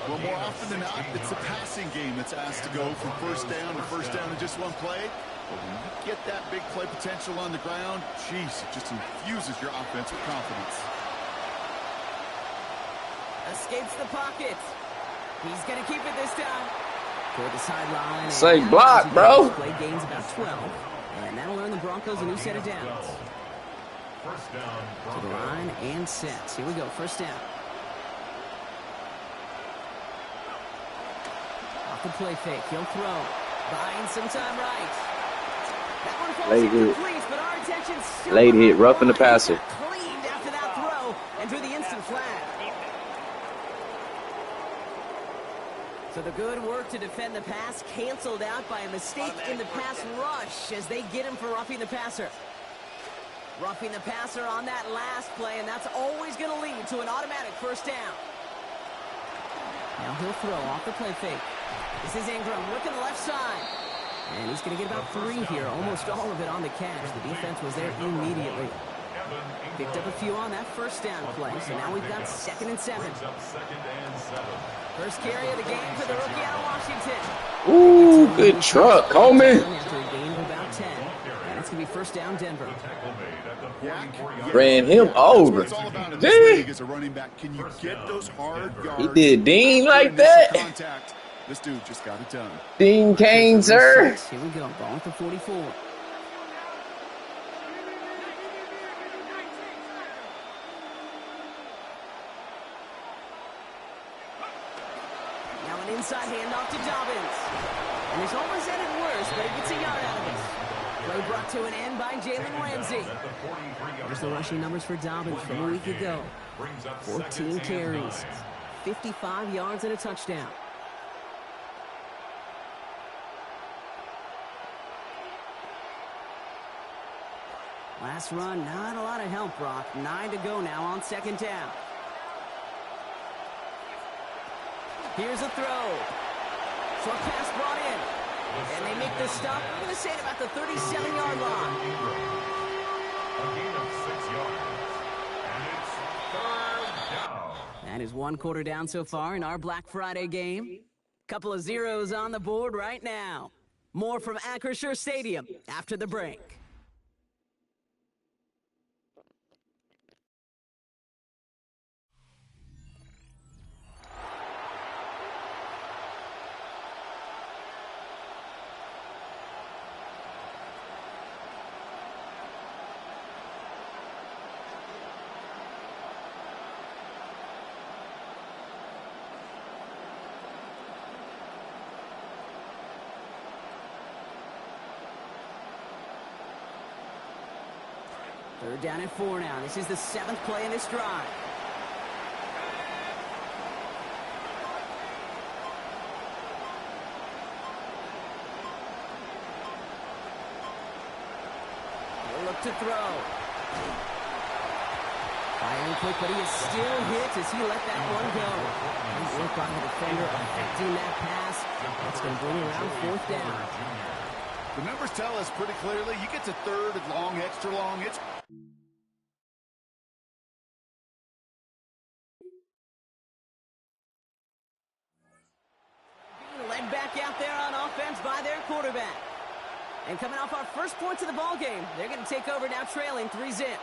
Well, more often than not, it's the passing game that's asked to go from first down in just one play. But when you get that big play potential on the ground, geez, it just infuses your offense with confidence. Escapes the pocket. He's going to keep it this time. Toward the sideline. Say block, bro. Play gains about 12. And that'll earn the Broncos a new set of downs. First down, To the line and set. Here we go. First down. Off the play fake. He'll throw. Buying some time right. That one falls Late hit. incomplete, but our attention's still Late hit, behind roughing the line. passer. Cleaned after that throw and drew the instant flag. So the good work to defend the pass canceled out by a mistake in the pass rush as they get him for roughing the passer. Roughing the passer on that last play, and that's always going to lead to an automatic first down. Now he'll throw off the play fake. This is Ingram looking left side. And he's going to get about 3 here, almost all of it on the catch. The defense was there immediately. Picked up a few on that first down play, so now we've got 2nd and 7. First carry of the game for the rookie out of Washington. Ooh, good truck, Coleman. After a gain of about 10. And it's going to be first down, Denver. Ran him over. It's all about in this league as a running back. Can you get those hard yards? He did Dean after like initial that. Contact? This dude just got it done. Dean Kane, sir. Here we go, ball at the 44. Now an inside handoff to Dobbins. And he's almost at it worse, but he gets a yard out of it. Play brought to an end by Jalen Ramsey. Here's the rushing numbers for Dobbins from a week ago. 14 carries, 55 yards and a touchdown. Last run, not a lot of help, Brock. 9 to go now on 2nd down. Here's a throw. Short pass brought in. And they make the stop. I'm going to say it about the 37-yard line. A gain of 6 yards. And it's 3rd down. That is 1 quarter down so far in our Black Friday game. Couple of zeros on the board right now. More from Acrisure Stadium after the break. Third down and 4 now. This is the 7th play in this drive. He'll look to throw. Firing quick, but he is still hit as he let that one go. Nice work by the defender affecting that pass. That's going to bring around 4th down. The numbers tell us pretty clearly, you get to 3rd and long, extra long, it's... Being led back out there on offense by their quarterback. And coming off our first points of the ball game, they're going to take over now trailing 3-zip.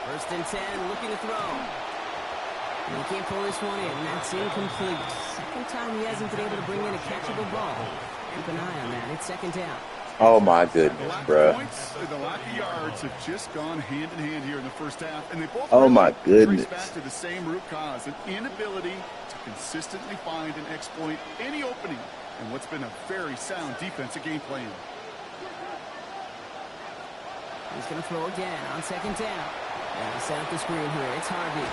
First and 10, looking to throw. And he can't pull this one in, and that's incomplete. Second time he hasn't been able to bring in a catchable ball. Keep an eye on that. It's 2nd down. Oh, my goodness, bruh. Points and the lack of yards have just gone hand in hand here in the first half, and they both Oh, my trace goodness. back to the same root cause, an inability to consistently find and exploit any opening in what's been a very sound defensive game plan. He's going to throw again on 2nd down. And set up the screen here. It's Harvey.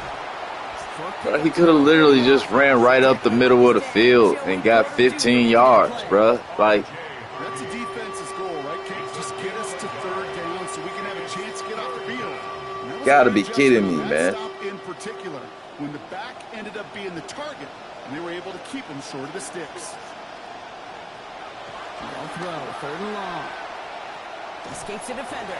Bro, he could have literally just ran right up the middle of the field and got 15 yards, bro. Like, That's a defense's goal, right, Kate? Just get us to 3rd down so we can have a chance to get off the field. And that was Gotta a be good kidding adjustment me, on that man. stop in particular, when the back ended up being the target, and they were able to keep him short of the sticks. No throw. 3rd and long. Escapes the defender.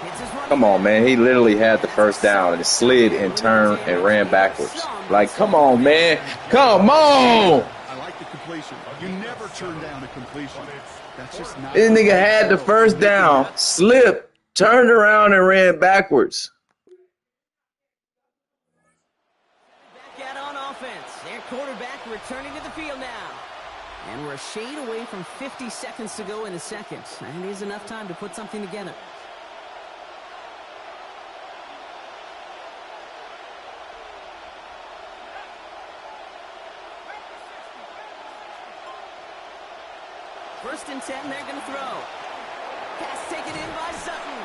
Hits his running come on, back. man. He literally had the first down and slid and turned and ran backwards. Like, come on, man. Come on. I like the completion. You never turn down a completion. That's just not... This nigga had the first down, slipped, turned around and ran backwards. Back out on offense. Their quarterback returning to the field now. And we're a shade away from 50 seconds to go in the second. That is enough time to put something together. First and 10, they're going to throw. Pass taken in by Sutton.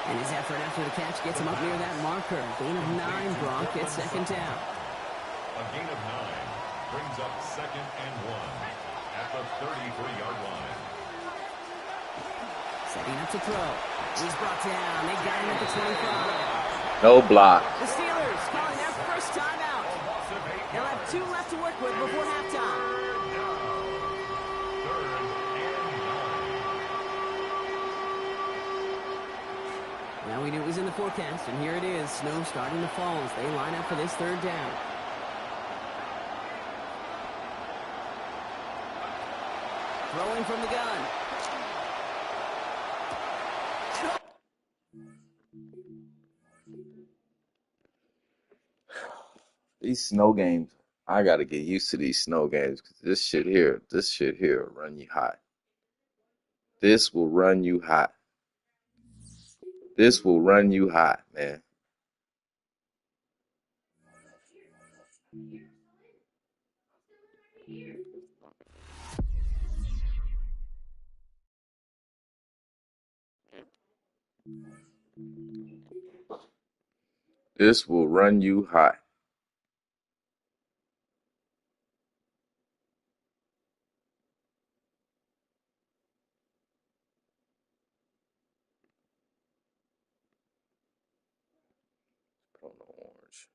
And his effort after the catch gets him up near that marker. Gain of 9, Gronk gets second down. A gain of 9 brings up 2nd and 1 at the 33-yard line. Setting up to throw. He's brought down. They got him at the 25. No block. The Steelers calling their first timeout. They'll have 2 left to work with before halftime. Now we knew it was in the forecast, and here it is. Snow starting to fall as they line up for this 3rd down. Throwing from the gun. These snow games, I got to get used to these snow games because this shit here will run you hot. This will run you hot. This will run you hot, man. This will run you hot. Put on the orange.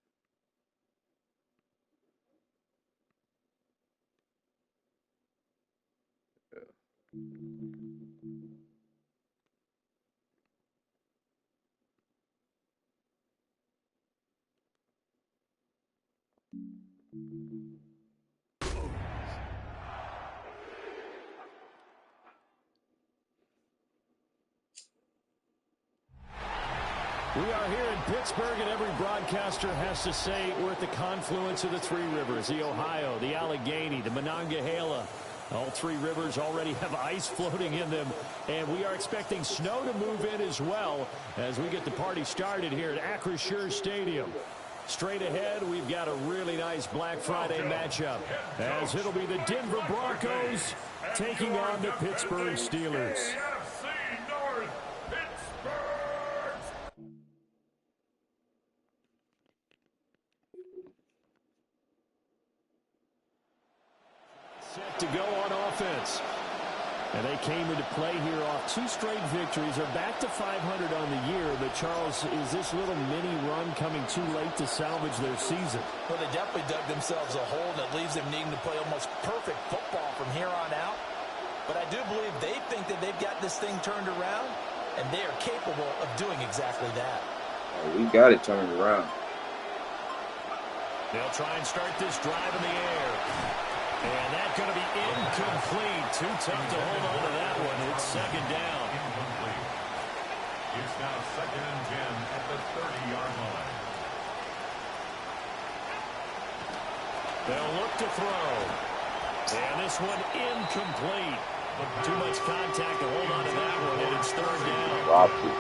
We are here in Pittsburgh, and every broadcaster has to say we're at the confluence of the 3 rivers, the Ohio, the Allegheny, the Monongahela. All 3 rivers already have ice floating in them, and we are expecting snow to move in as well as we get the party started here at Cashapp Stadium. Straight ahead, we've got a really nice Black Friday matchup, as it'll be the Denver Broncos taking on the Pittsburgh Steelers. Set to go on offense. And they came into play here off 2 straight victories. They're back to 500 on the year. But, Charles, is this little mini run coming too late to salvage their season? Well, they definitely dug themselves a hole that leaves them needing to play almost perfect football from here on out. But I do believe they think that they've got this thing turned around, and they are capable of doing exactly that. Oh, we got it turned around. They'll try and start this drive in the air. And that's going to be incomplete. Too tough to hold on to that one. It's 2nd down. Incomplete. It's now 2nd and 10 at the 30-yard line. They'll look to throw. And this one incomplete. Too much contact to hold on to that one, and it's 3rd down. Dropped it.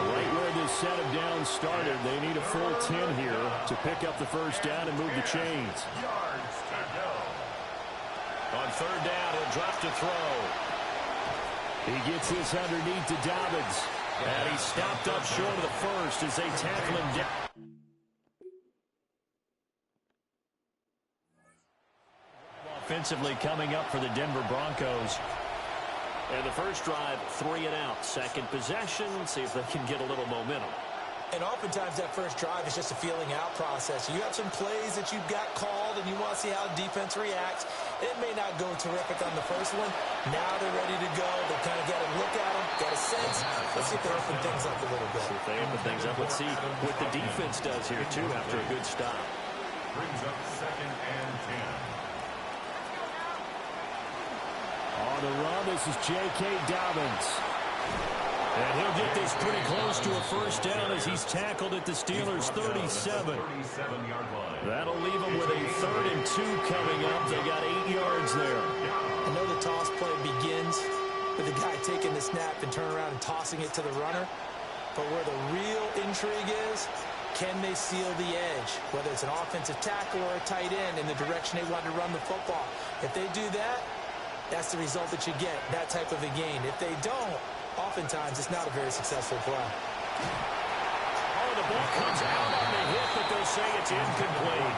Right where this set of downs started, they need a full 10 here to pick up the 1st down and move the chains. Yards to go. On 3rd down, he'll drop to throw. He gets this underneath to Dobbins. And he stopped up short of the 1st as they tackle him down. Offensively coming up for the Denver Broncos. And the first drive, 3 and out. Second possession, see if they can get a little momentum. And oftentimes that first drive is just a feeling out process. You have some plays that you've got called and you want to see how the defense reacts. It may not go terrific on the first one. Now they're ready to go. They kind of got a look at them, got a sense. Let's see if they open things up a little bit. See if they open things up. Let's see what the defense does here, too, after a good stop. Brings up 2nd and 10. On the run, this is J.K. Dobbins. And he'll get this pretty close to a first down as he's tackled at the Steelers' 37. That'll leave him with a 3rd and 2 coming up. They got 8 yards there. I know the toss play begins with the guy taking the snap and turning around and tossing it to the runner. But where the real intrigue is, can they seal the edge? Whether it's an offensive tackle or a tight end in the direction they want to run the football. If they do that, that's the result that you get, that type of a gain. If they don't, oftentimes it's not a very successful play. Oh, the ball comes out on the hit, but they'll say it's incomplete.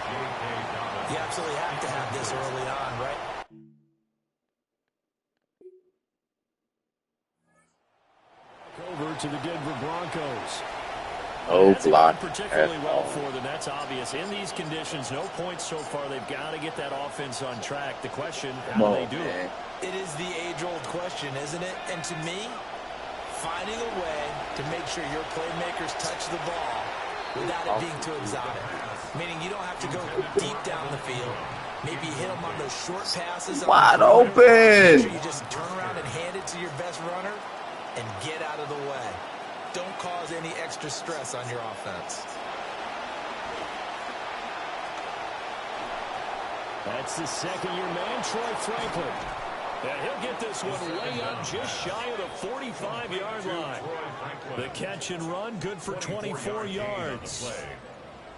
You absolutely have to have this early on, right? Over to the Denver Broncos. Oh, block. Particularly well for them. That's obvious. In these conditions, no points so far. They've got to get that offense on track. The question, how do they do it? It is the age-old question, isn't it? And to me, finding a way to make sure your playmakers touch the ball without it being too exotic. Meaning you don't have to go deep down the field. Maybe hit them on those short passes. Wide open. Make sure you just turn around and hand it to your best runner and get out of the way. Don't cause any extra stress on your offense. That's the second-year man, Troy Franklin. And he'll get this one way up just shy of the 45-yard line. The catch and run, good for 24 yards.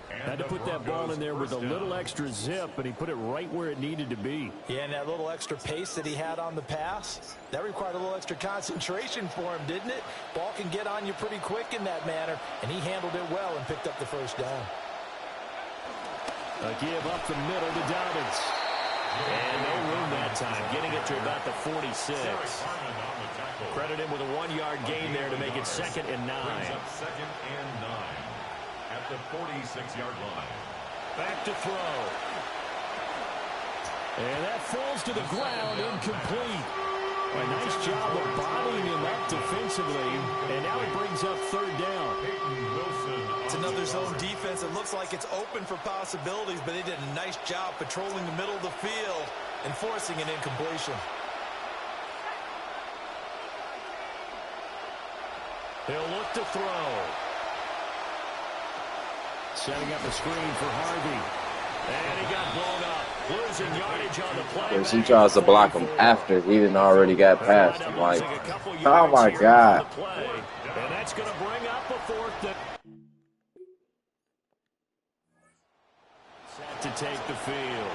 Had to put that ball in there with a little extra zip, and he put it right where it needed to be. Yeah, and that little extra pace that he had on the pass, that required a little extra concentration for him, didn't it? Ball can get on you pretty quick in that manner, and he handled it well and picked up the first down. A give up the middle to Dobbins. And no room that time, getting it to about the 46. Credit him with a 1-yard gain there to make it 2nd and 9. Second and 9 at the 46-yard line. Back to throw. And that falls to the ground, incomplete. A nice job of bodying him up defensively, and now it brings up 3rd down. It's another zone defense. It looks like it's open for possibilities, but they did a nice job patrolling the middle of the field and forcing an incompletion. He'll look to throw. Setting up a screen for Harvey. And he got blown up. Losing yardage on the play. Because he tries to block him after he didn't already got past him. Like, oh my God. And that's going to bring up a 4th down. Set to take the field.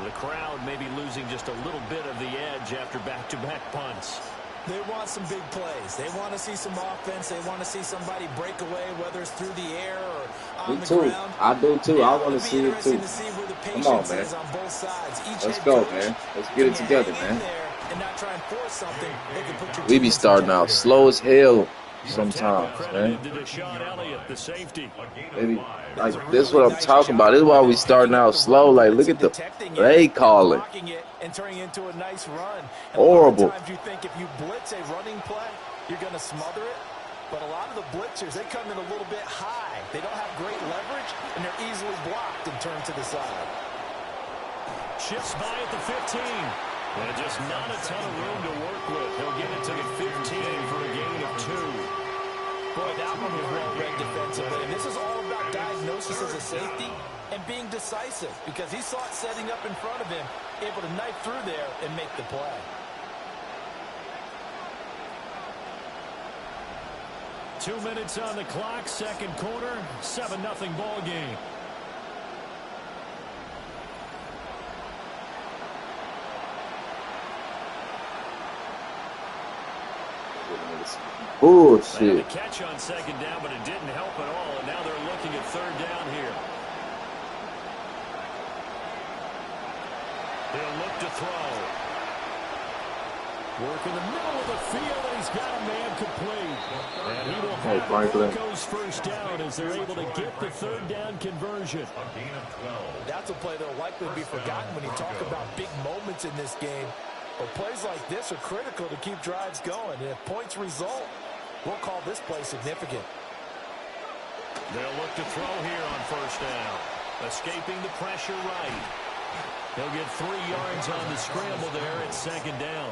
The crowd may be losing just a little bit of the edge after back-to-back punts. They want some big plays. They want to see some offense. They want to see somebody break away, whether it's through the air or on the ground. I do too. I want to see it too. Come on, man. On both sides. Let's go, man. Let's get it together, man. And not try and force something. They can put your We be starting out slow as hell sometimes, man. Maybe, like, this is what I'm talking about. This is why we starting out slow. Like, look at the play calling. And turning into a nice run. Horrible. Sometimes you think if you blitz a running play, you're going to smother it. But a lot of the blitzers, they come in a little bit high. They don't have great leverage, and they're easily blocked and turned to the side. Shifts by at the 15. And just not a ton of room to work with. He'll get it to the 15 for a gain of 2. Boy, that one was well read defensively. And this is all about diagnosis as a safety and being decisive, because he saw it setting up in front of him, able to knife through there and make the play. Two minutes on the clock, second quarter, 7-0 ball game. Bullshit. The catch on 2nd down, but it didn't help at all, and now they're looking at 3rd down here. He'll look to throw. Work in the middle of the field, and he's got a man complete. And he will have Broncos first down as they're able to get the 3rd down conversion. That's a play that will likely be forgotten when you talk about big moments in this game. But plays like this are critical to keep drives going. And if points result, we'll call this play significant. They'll look to throw here on 1st down. Escaping the pressure right. He'll get 3 yards on the scramble there at second down.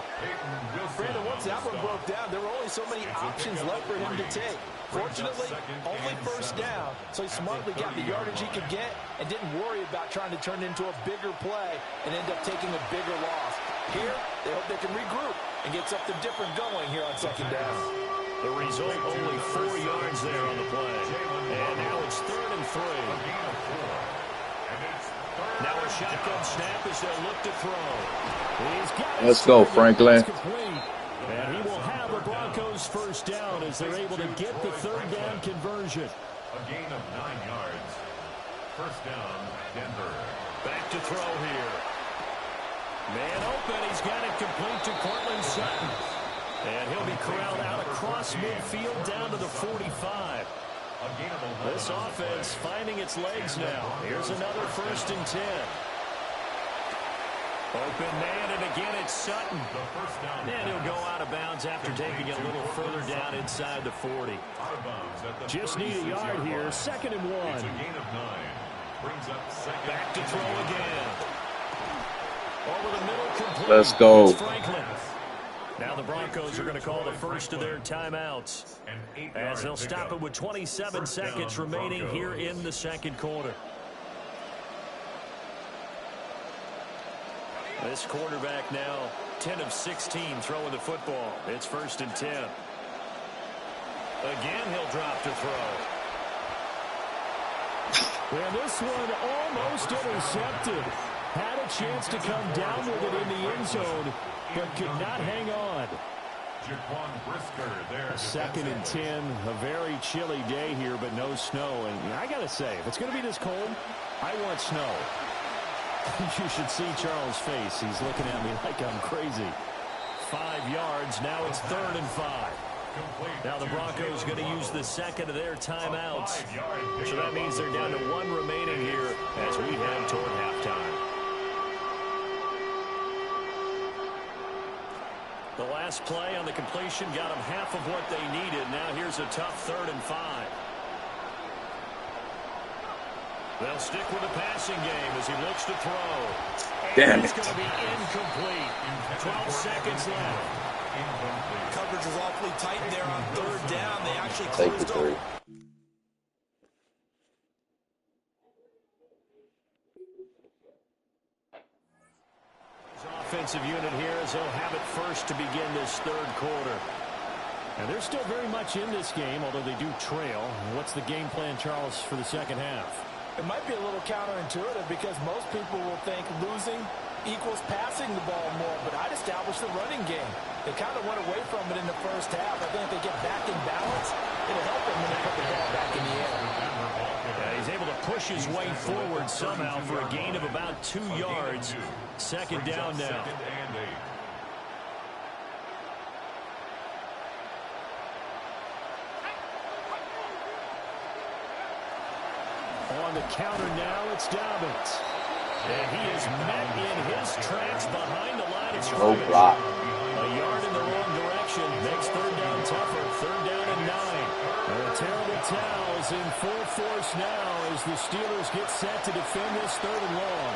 Brandon, once that one broke down, there were only so many options left for him to take. Fortunately, only first down, so he smartly got the yardage he could get and didn't worry about trying to turn it into a bigger play and end up taking a bigger loss. Here, they hope they can regroup and get something different going here on second down. The result, only 4 yards there on the play. And now it's 3rd and 3. Now a shotgun snap as they'll look to throw. Let's go, Franklin. And he will have a Broncos first down as they're able to get the 3rd down conversion. A gain of 9 yards. First down, Denver. Back to throw here. Man open. He's got it complete to Cortland Sutton. And he'll be corralled out across midfield down to the 45. This offense finding its legs now. Here's another 1st and 10. Open man, and again it's Sutton. And he'll go out of bounds after taking it a little further down inside the 40. Just need a yard here. 2nd and 1. Back to throw again. Over the middle, complete. Let's go. Now the Broncos are going to call the first of their timeouts as they'll stop it with 27 seconds remaining here in the 2nd quarter. This quarterback now 10 of 16 throwing the football. It's 1st and 10. Again, he'll drop to throw. And this one almost intercepted. Had a chance to come down with it in the end zone, but could not hang on. 2nd and 10, a very chilly day here, but no snow. And I got to say, if it's going to be this cold, I want snow. You should see Charles' face. He's looking at me like I'm crazy. 5 yards. Now it's 3rd and 5. Now the Broncos going to use the 2nd of their timeouts. So that means they're down to 1 remaining here as we head toward halftime. The last play on the completion got them half of what they needed. Now here's a tough 3rd and 5. They'll stick with the passing game as he looks to throw. Damn it. It's going to be incomplete. 12 seconds left. Coverage was awfully tight there on 3rd down. They actually Take the closed 3. over. Offensive unit here as they'll have it first to begin this 3rd quarter. And they're still very much in this game, although they do trail. What's the game plan, Charles, for the 2nd half? It might be a little counterintuitive because most people will think losing equals passing the ball more, but I'd establish the running game. They kind of went away from it in the 1st half. I think if they get back in balance, it'll help them when they put the ball back in the air. He's able to push his way forward somehow for a gain of about 2 yards. 2nd down now. On the counter now, it's Dobbins. And he is met in his tracks behind the line of No scrimmage. block. A yard in the wrong direction makes 3rd down tougher. 3rd down and 9. And a terrible towels in full force now as the Steelers get set to defend this 3rd and long.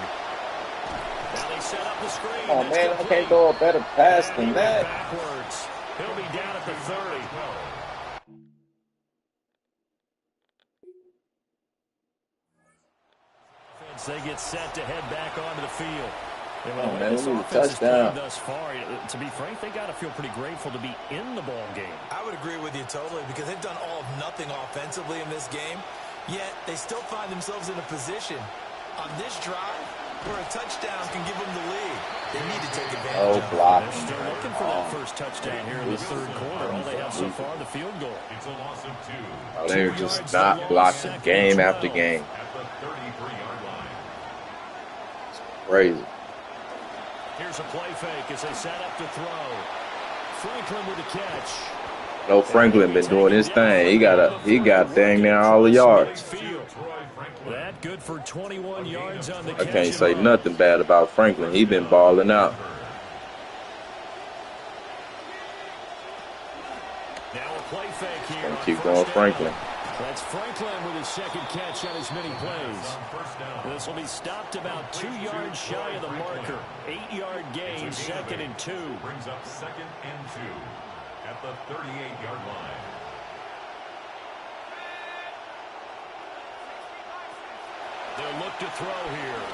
Now they set up the screen. Oh, That's man, I complete. can't throw a better pass And than he went that. backwards. He'll be down at the 30. They get set to head back onto the field. And Oh, when man, this we need a offense is touchdown. playing thus far, to be frank, they got to feel pretty grateful to be in the ball game. I would agree with you totally because they've done all of nothing offensively in this game, yet they still find themselves in a position on this drive where a touchdown can give them the lead. They need to take advantage Oh, of it. block. They're still looking for that first touchdown here in the 3rd quarter. All they have so far, the field goal. It's a loss of 2 Oh, they're just not blocking game after game. at the 33-yard line. Crazy. Here's a play fake as they set up to throw. Franklin with the catch. No, Franklin been doing his thing. He got dang near all the yards. That good for 21 yards on the I catch. can't say nothing bad about Franklin. He been balling out. Now a play fake here. Gonna on keep 1st going, down. Franklin. That's Franklin with his second catch on as many plays. This will be stopped about 2 yards shy of the marker. 8-yard gain, 2nd and 2. Brings up 2nd and 2 at the 38-yard line. They'll look to throw here.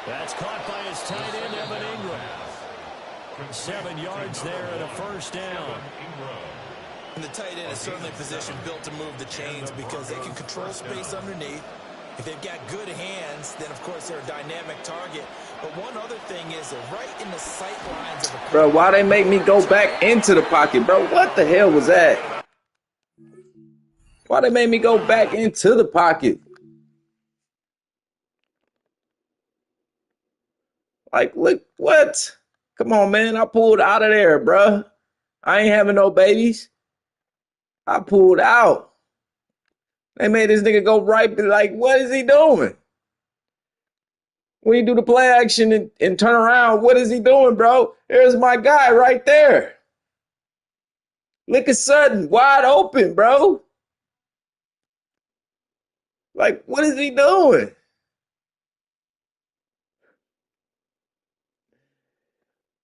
That's caught by his tight end, Evan Ingram. 7 yards there and a first down. And the tight end is certainly a position built to move the chains because they can control space underneath. If they've got good hands, then of course they're a dynamic target. But one other thing is they're right in the sight lines of the... Bro, why they make me go back into the pocket, bro? What the hell was that? Why they made me go back into the pocket? Like, look, what? Come on, man. I pulled out of there, bro. I ain't having no babies. I pulled out. They made this nigga go right. Like, what is he doing? When you do the play action and turn around, what is he doing, bro? There's my guy right there. Look at Sutton, wide open, bro. Like, what is he doing?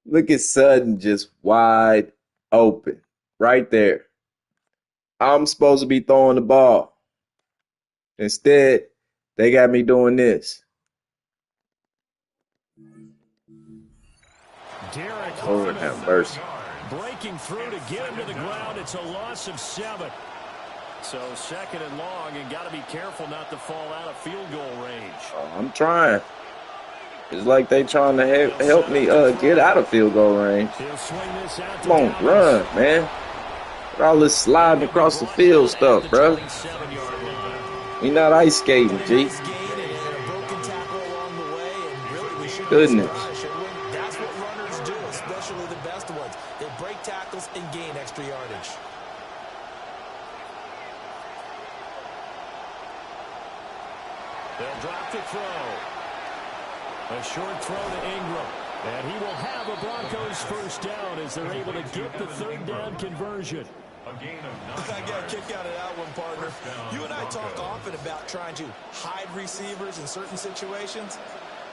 Look at Sutton just wide open right there. I'm supposed to be throwing the ball. Instead, they got me doing this. Lord have mercy. Breaking through to get him to the ground. It's a loss of 7. So 2nd and long, and got to be careful not to fall out of field goal range. I'm trying. It's like they trying to help me get out of field goal range. Come on, run, man. All this sliding across the field stuff, bro. We not ice skating, G. Goodness. That's what runners do, especially the best ones. They break tackles and gain extra yardage. They'll drop the throw. A short throw to Ingram. And he will have a Broncos first down as they're able to get the 3rd down conversion. I got a kick out of that one, partner. You and I talk often about trying to hide receivers in certain situations,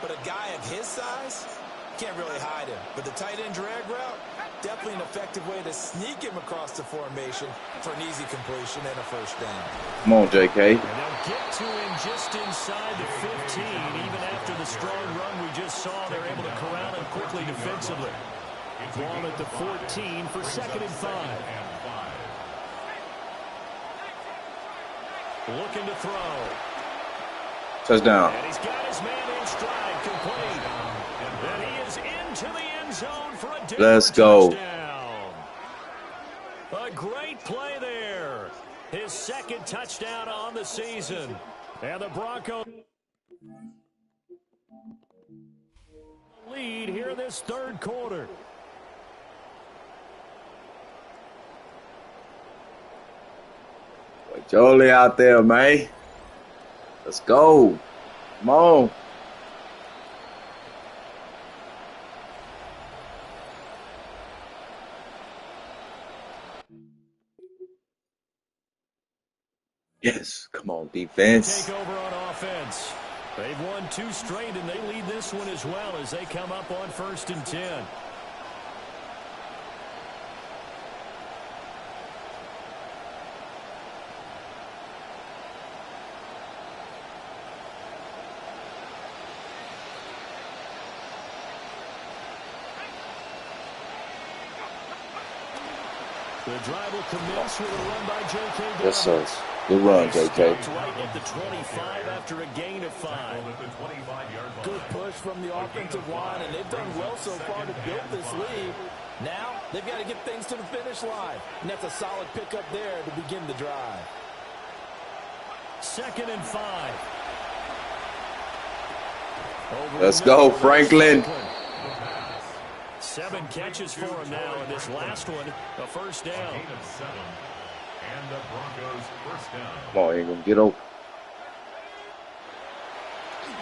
but a guy of his size can't really hide him. But the tight end drag route, definitely an effective way to sneak him across the formation for an easy completion and a first down. Come on, JK. And they'll get to him just inside the 15. Even after the strong run we just saw, they're able to corral him quickly defensively. Ball at the 14 for 2nd and 5. Looking to throw. Touchdown. And he's got his man in stride, complete. And he is into the end zone for a Let's go. touchdown. A great play there. His 2nd touchdown on the season. And the Broncos lead here in this 3rd quarter. Jolie out there, man. Let's go. Come on. Yes. Come on, defense. Take over on offense. They've won 2 straight, and they lead this one as well as they come up on 1st and 10. The drive will commence with a run by J.K. Yes, sir. Good run, J.K. Right at the 25 after a gain of 5. Good push from the offensive line, and they've done well so far to build this lead. Now, they've got to get things to the finish line, and that's a solid pickup there to begin the drive. 2nd and 5. Let's go, Franklin. 7 catches for him now, and this last one, a first down. And the Broncos first down. Come on, Ingram, get over.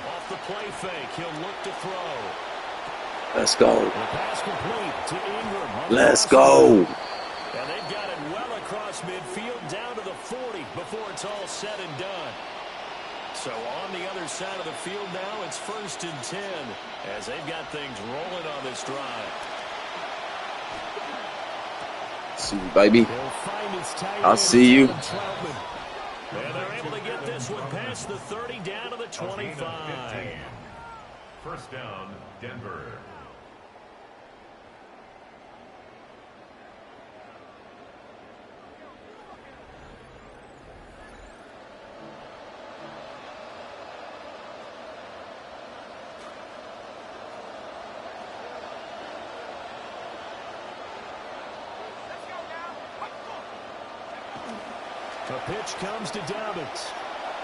Off the play fake, he'll look to throw. Let's go. The pass complete to Ingram. Let's go. And they've got it well across midfield down to the 40 before it's all said and done. So on the other side of the field now, it's 1st and 10 as they've got things rolling on this drive. See you, baby. I'll see you. And they're able to get this one past the 30 down to the 25. First down, Denver. A pitch comes to Dobbins.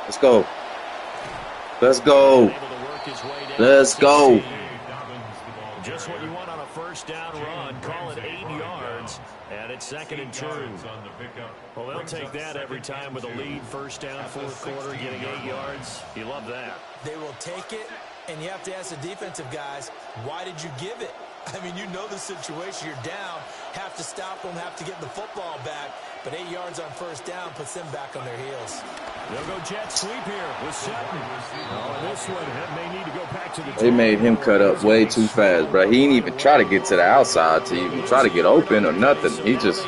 Let's go. Let's go. Let's go. Just what you want on a first down run. Call it 8 yards. And it's 2nd and 2. Well, they'll take that every time with a lead. First down, 4th quarter, getting 8 yards. You love that. They will take it, and you have to ask the defensive guys, why did you give it? I mean, you know the situation. You're down, have to stop them, have to get the football back. But 8 yards on first down puts them back on their heels. They'll go jet sweep here with Sutton. Oh, this one may need to go back to the They made him cut up way too fast, bro. He didn't even try to get to the outside to even try to get open or nothing. He just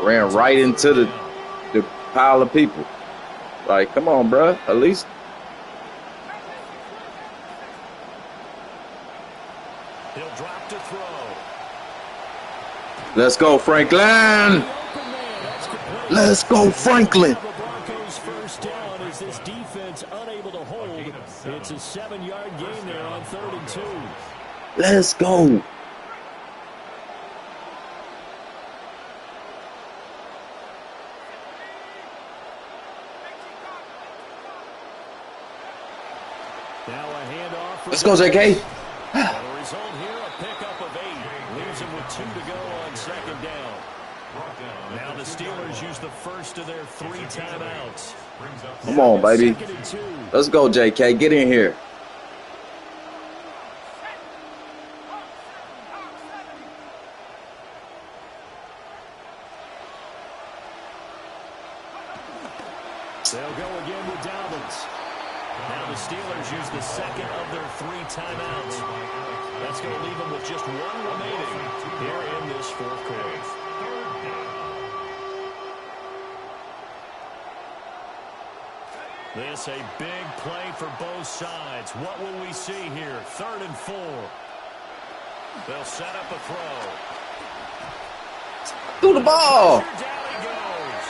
ran right into the pile of people. Like, come on, bro. At least. He'll drop to throw. Let's go, Franklin. Let's go, Franklin. The Broncos first down is this defense unable to hold. It's a 7-yard gain there on 3rd and 2. Let's go. Now a handoff. Let's go, JK. The result here, a pickup of 8. Leaves him with 2 to go on 2nd down. Now the Steelers use the first of their 3 timeouts. Come on, baby. Let's go, JK. Get in here. They'll go again with Dobbins. Now the Steelers use the 2nd of their 3 timeouts. That's going to leave them with just 1 remaining here in this 4th quarter. This a big play for both sides. What will we see here? 3rd and 4. They'll set up a throw. Through the ball. Down he goes.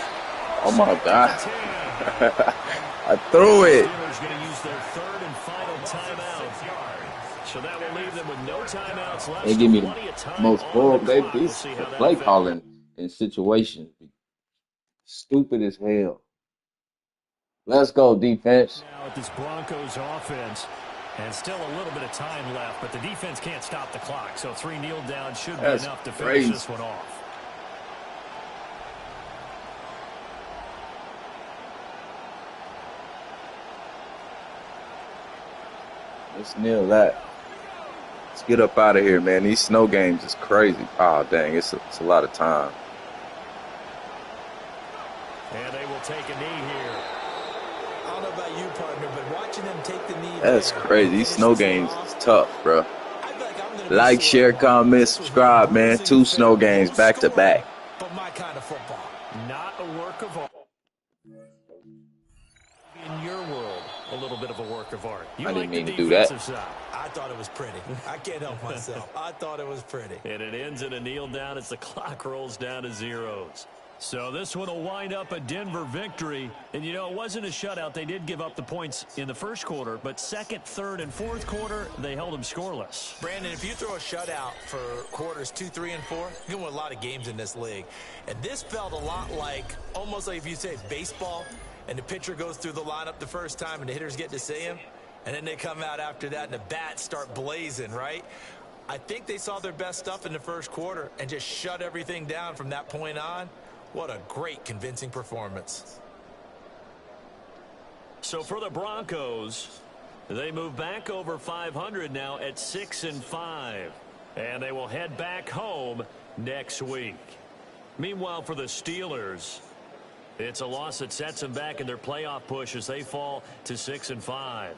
Oh, my God. I threw it. Steelers going to use their 3rd and final timeout. So that will leave them with no timeouts left. They give me the most on ball, the baby. clock. We'll These see how that play affects. calling in situations. Stupid as hell. Let's go, defense. Now at this Broncos offense, and still a little bit of time left, but the defense can't stop the clock. So 3 kneel downs should be That's enough to crazy. finish this one off. Let's kneel that. Let's get up out of here, man. These snow games is crazy. Oh, dang. It's a lot of time. And they will take a knee here. I don't know about you, partner, but watching them take the knee. That's crazy. These snow games is tough, bro. I feel like I'm gonna be Like, share, comment, subscribe, man. 2 snow games back to back. But my kind of football. Not a work of art. In your world, a little bit of a work of art. You I like didn't mean the to do that. defensive side. I thought it was pretty. I can't help myself. I thought it was pretty. And it ends in a kneel down as the clock rolls down to zeros. So this one will wind up a Denver victory. And, you know, it wasn't a shutout. They did give up the points in the first quarter. But 2nd, 3rd, and 4th quarter, they held them scoreless. Brandon, if you throw a shutout for quarters 2, 3, and 4, you can win a lot of games in this league. And this felt a lot like, almost like if you say baseball, and the pitcher goes through the lineup the first time and the hitters get to see him, and then they come out after that and the bats start blazing, right? I think they saw their best stuff in the first quarter and just shut everything down from that point on. What a great, convincing performance. So for the Broncos, they move back over 500 now at 6-5. And they will head back home next week. Meanwhile, for the Steelers, it's a loss that sets them back in their playoff push as they fall to 6-5.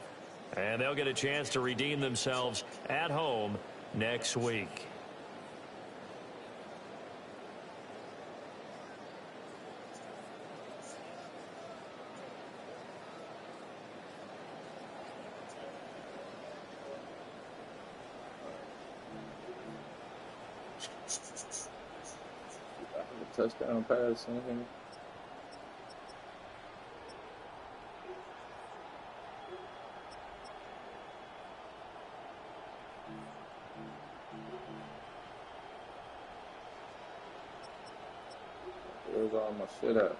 And they'll get a chance to redeem themselves at home next week. Touchdown pass. Where's all my shit at?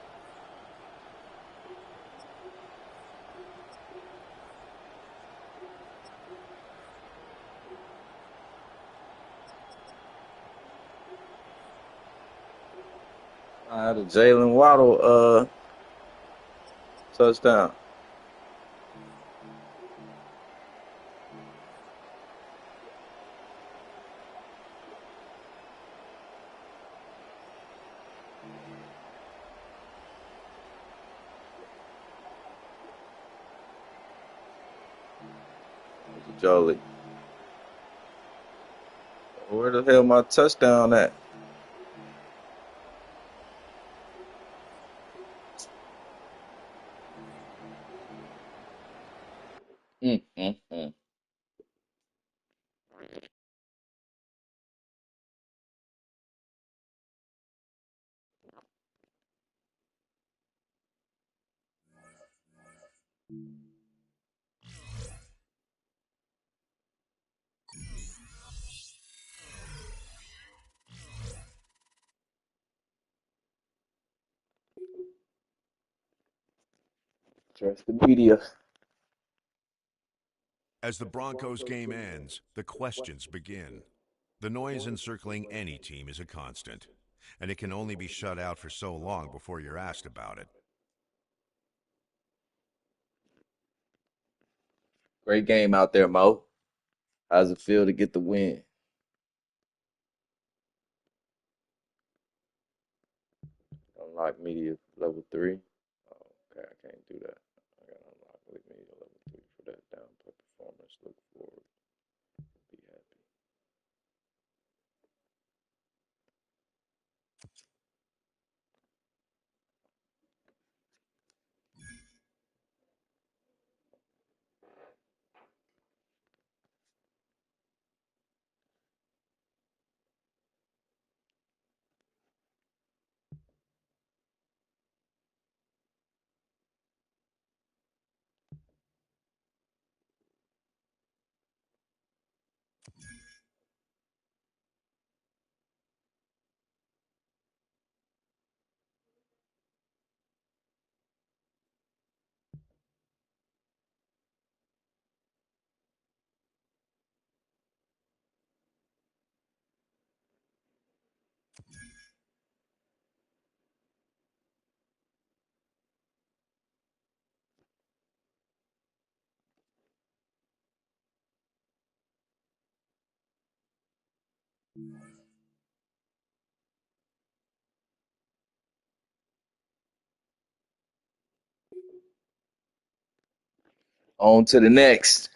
I had a Jalen Waddle touchdown. Jolie. Where the hell my touchdown at? Mm. Trust the media. As the Broncos game ends, the questions begin. The noise encircling any team is a constant, and it can only be shut out for so long before you're asked about it. Great game out there, Mo. How's it feel to get the win? Unlock media level 3. Oh, okay, I can't do that. I gotta unlock media level 3 for that downplay performance. Look forward. Be happy. On to the next.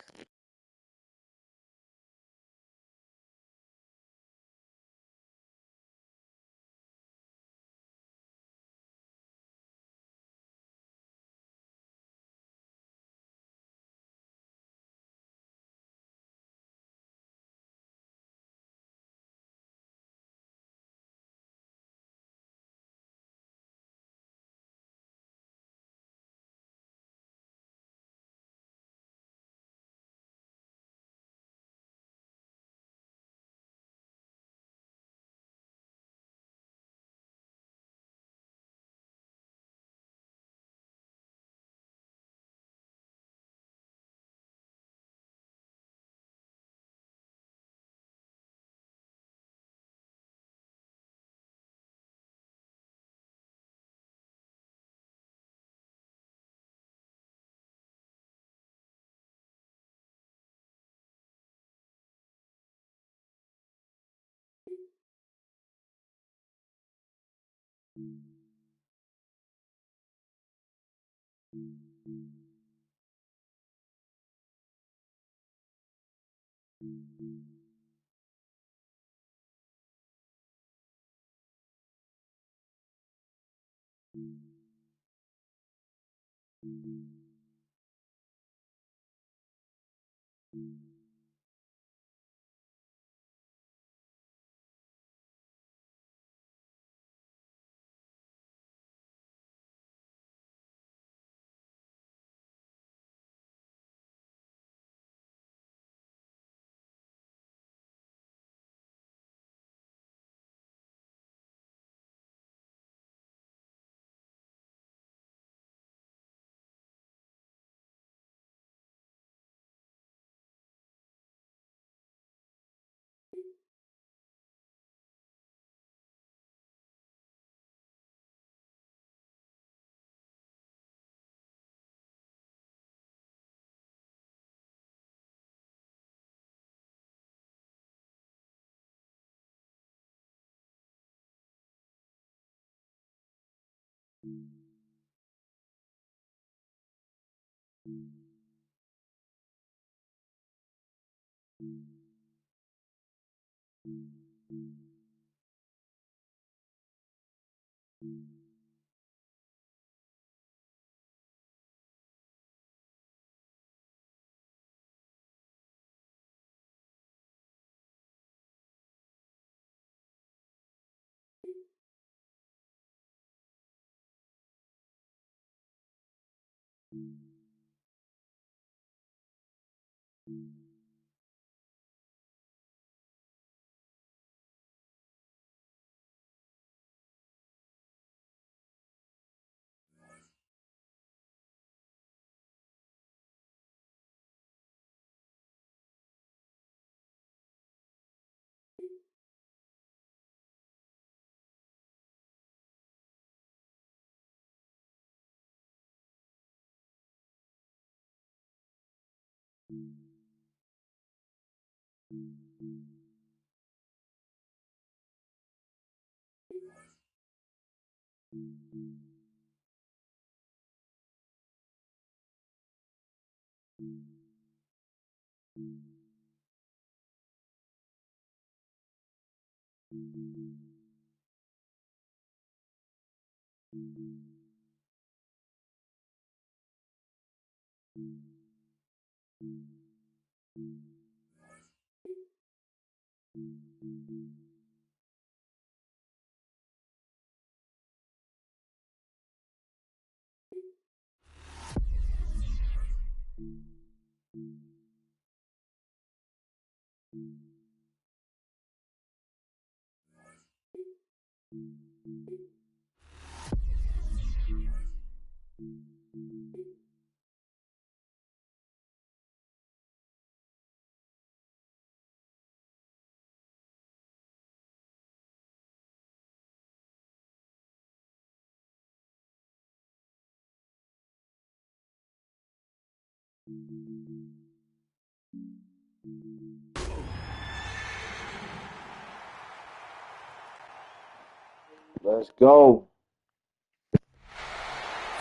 Let's go.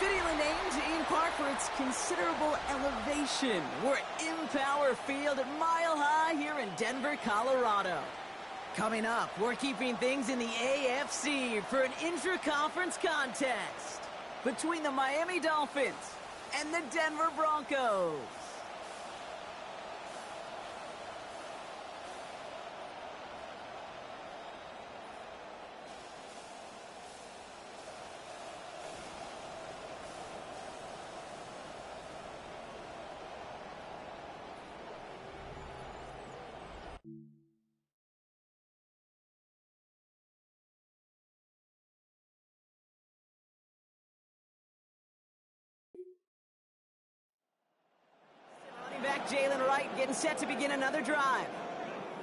Fittingly named in part for its considerable elevation. We're in Power Field at Mile High here in Denver, Colorado. Coming up, we're keeping things in the AFC for an intra-conference contest between the Miami Dolphins and the Denver Broncos. Running back Jalen Wright getting set to begin another drive.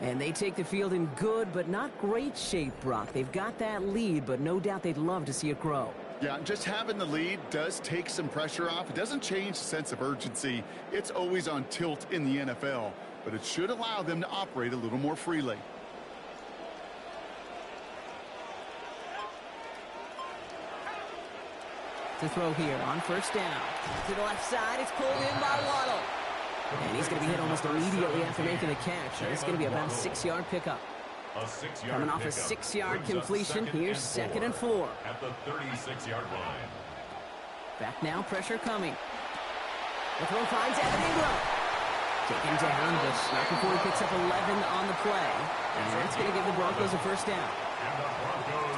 And they take the field in good but not great shape, Brock. They've got that lead, but no doubt they'd love to see it grow. Yeah, just having the lead does take some pressure off. It doesn't change the sense of urgency. It's always on tilt in the NFL, but it should allow them to operate a little more freely. To throw here on first down. To the left side, it's pulled in by Waddle. And he's going to be hit almost immediately after making the catch. It's going to be about a 6-yard pickup. Coming off a 6-yard completion, here's 2nd and 4. At the 36-yard line. Back now, pressure coming. The throw finds Evan Ingram. Taken down, but not before he picks up 11 on the play. And that's going to give the Broncos a first down.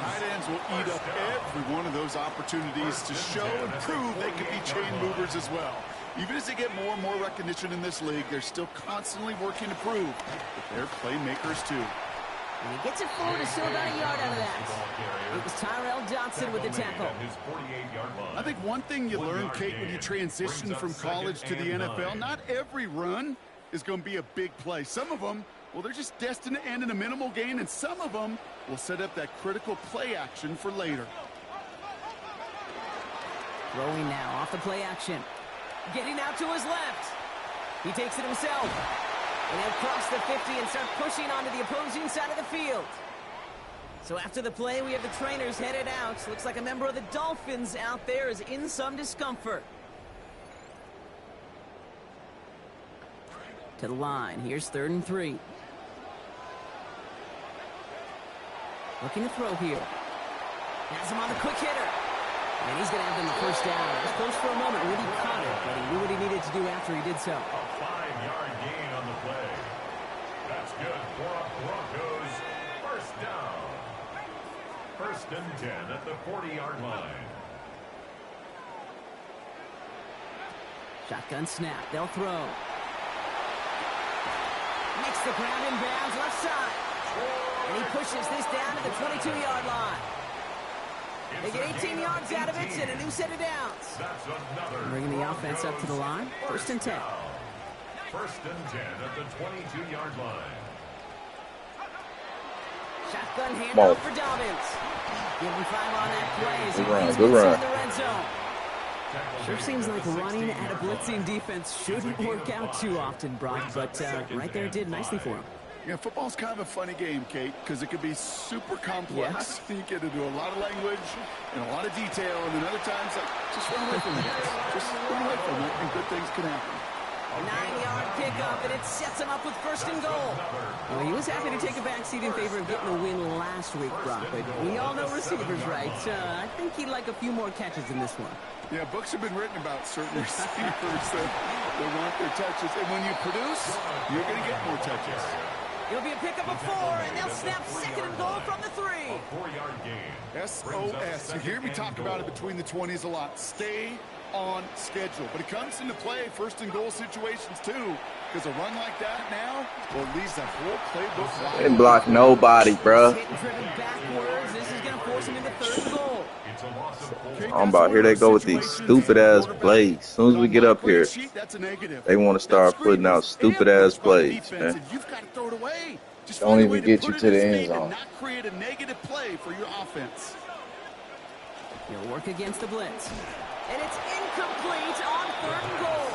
Tight ends will eat up every one of those opportunities to show and prove they can be chain movers as well. Even as they get more and more recognition in this league, they're still constantly working to prove that they're playmakers too. And he gets it forward, is still about a yard out of that. It was Tyrell Dodson with the tackle. I think one thing you learn, Kate, when you transition from college to the NFL, not every run is going to be a big play. Some of them, well, they're just destined to end in a minimal gain, and some of them will set up that critical play action for later. Throwing now off the play action. Getting out to his left. He takes it himself. And he'll cross the 50 and start pushing onto the opposing side of the field. So after the play, we have the trainers headed out. Looks like a member of the Dolphins out there is in some discomfort. To the line. Here's 3rd and 3. Looking to throw here. Has him on the quick hitter. And he's going to have them the first down. It was close for a moment when he caught it, but he knew what he needed to do after he did so. A 5-yard gain on the play. That's good for a Broncos first down. 1st and 10 at the 40-yard line. Shotgun snap. They'll throw. Makes the grab in bounds left side. And he pushes this down to the 22-yard line. They get 18 yards out of it and a new set of downs. Bringing the offense up to the line. 1st and 10. 1st and 10 at the 22-yard line. Shotgun handoff for Dobbins. Give him 5 on that play as he runs good run. in the red zone. Sure seems like running at a blitzing defense shouldn't work out too often, Brock, but right there it did nicely for him. Yeah, football's kind of a funny game, Kate, because it can be super complex. Yeah. You get into a lot of language and a lot of detail, and then other times, like, just run away from it. Just run away from it, and good things can happen. 9-yard pickup, and it sets him up with 1st and goal. Well, he was happy to take a backseat in favor of getting a win last week, Brock, but we all know receivers, right? I think he'd like a few more catches in this one. Yeah, books have been written about certain receivers that want their touches, and when you produce, you're going to get more touches. It'll be a pickup of 4, and they'll snap 2nd and goal from the 3. A 4-yard gain. SOS. You hear me talk about it between the 20s a lot. Stay on schedule. But it comes into play 1st and goal situations too. Because a run like that now will leave that whole playbook wide. Didn't block nobody, bro. Driven backwards. This is going to force him into 3rd and goal. I'm about here they go with these stupid ass plays. As soon as we get up here, they want to start putting out stupid ass plays, man. Don't even get you to the end zone. Not create a negative play for your offense. He'll work against the blitz. And it's incomplete on 3rd and goal.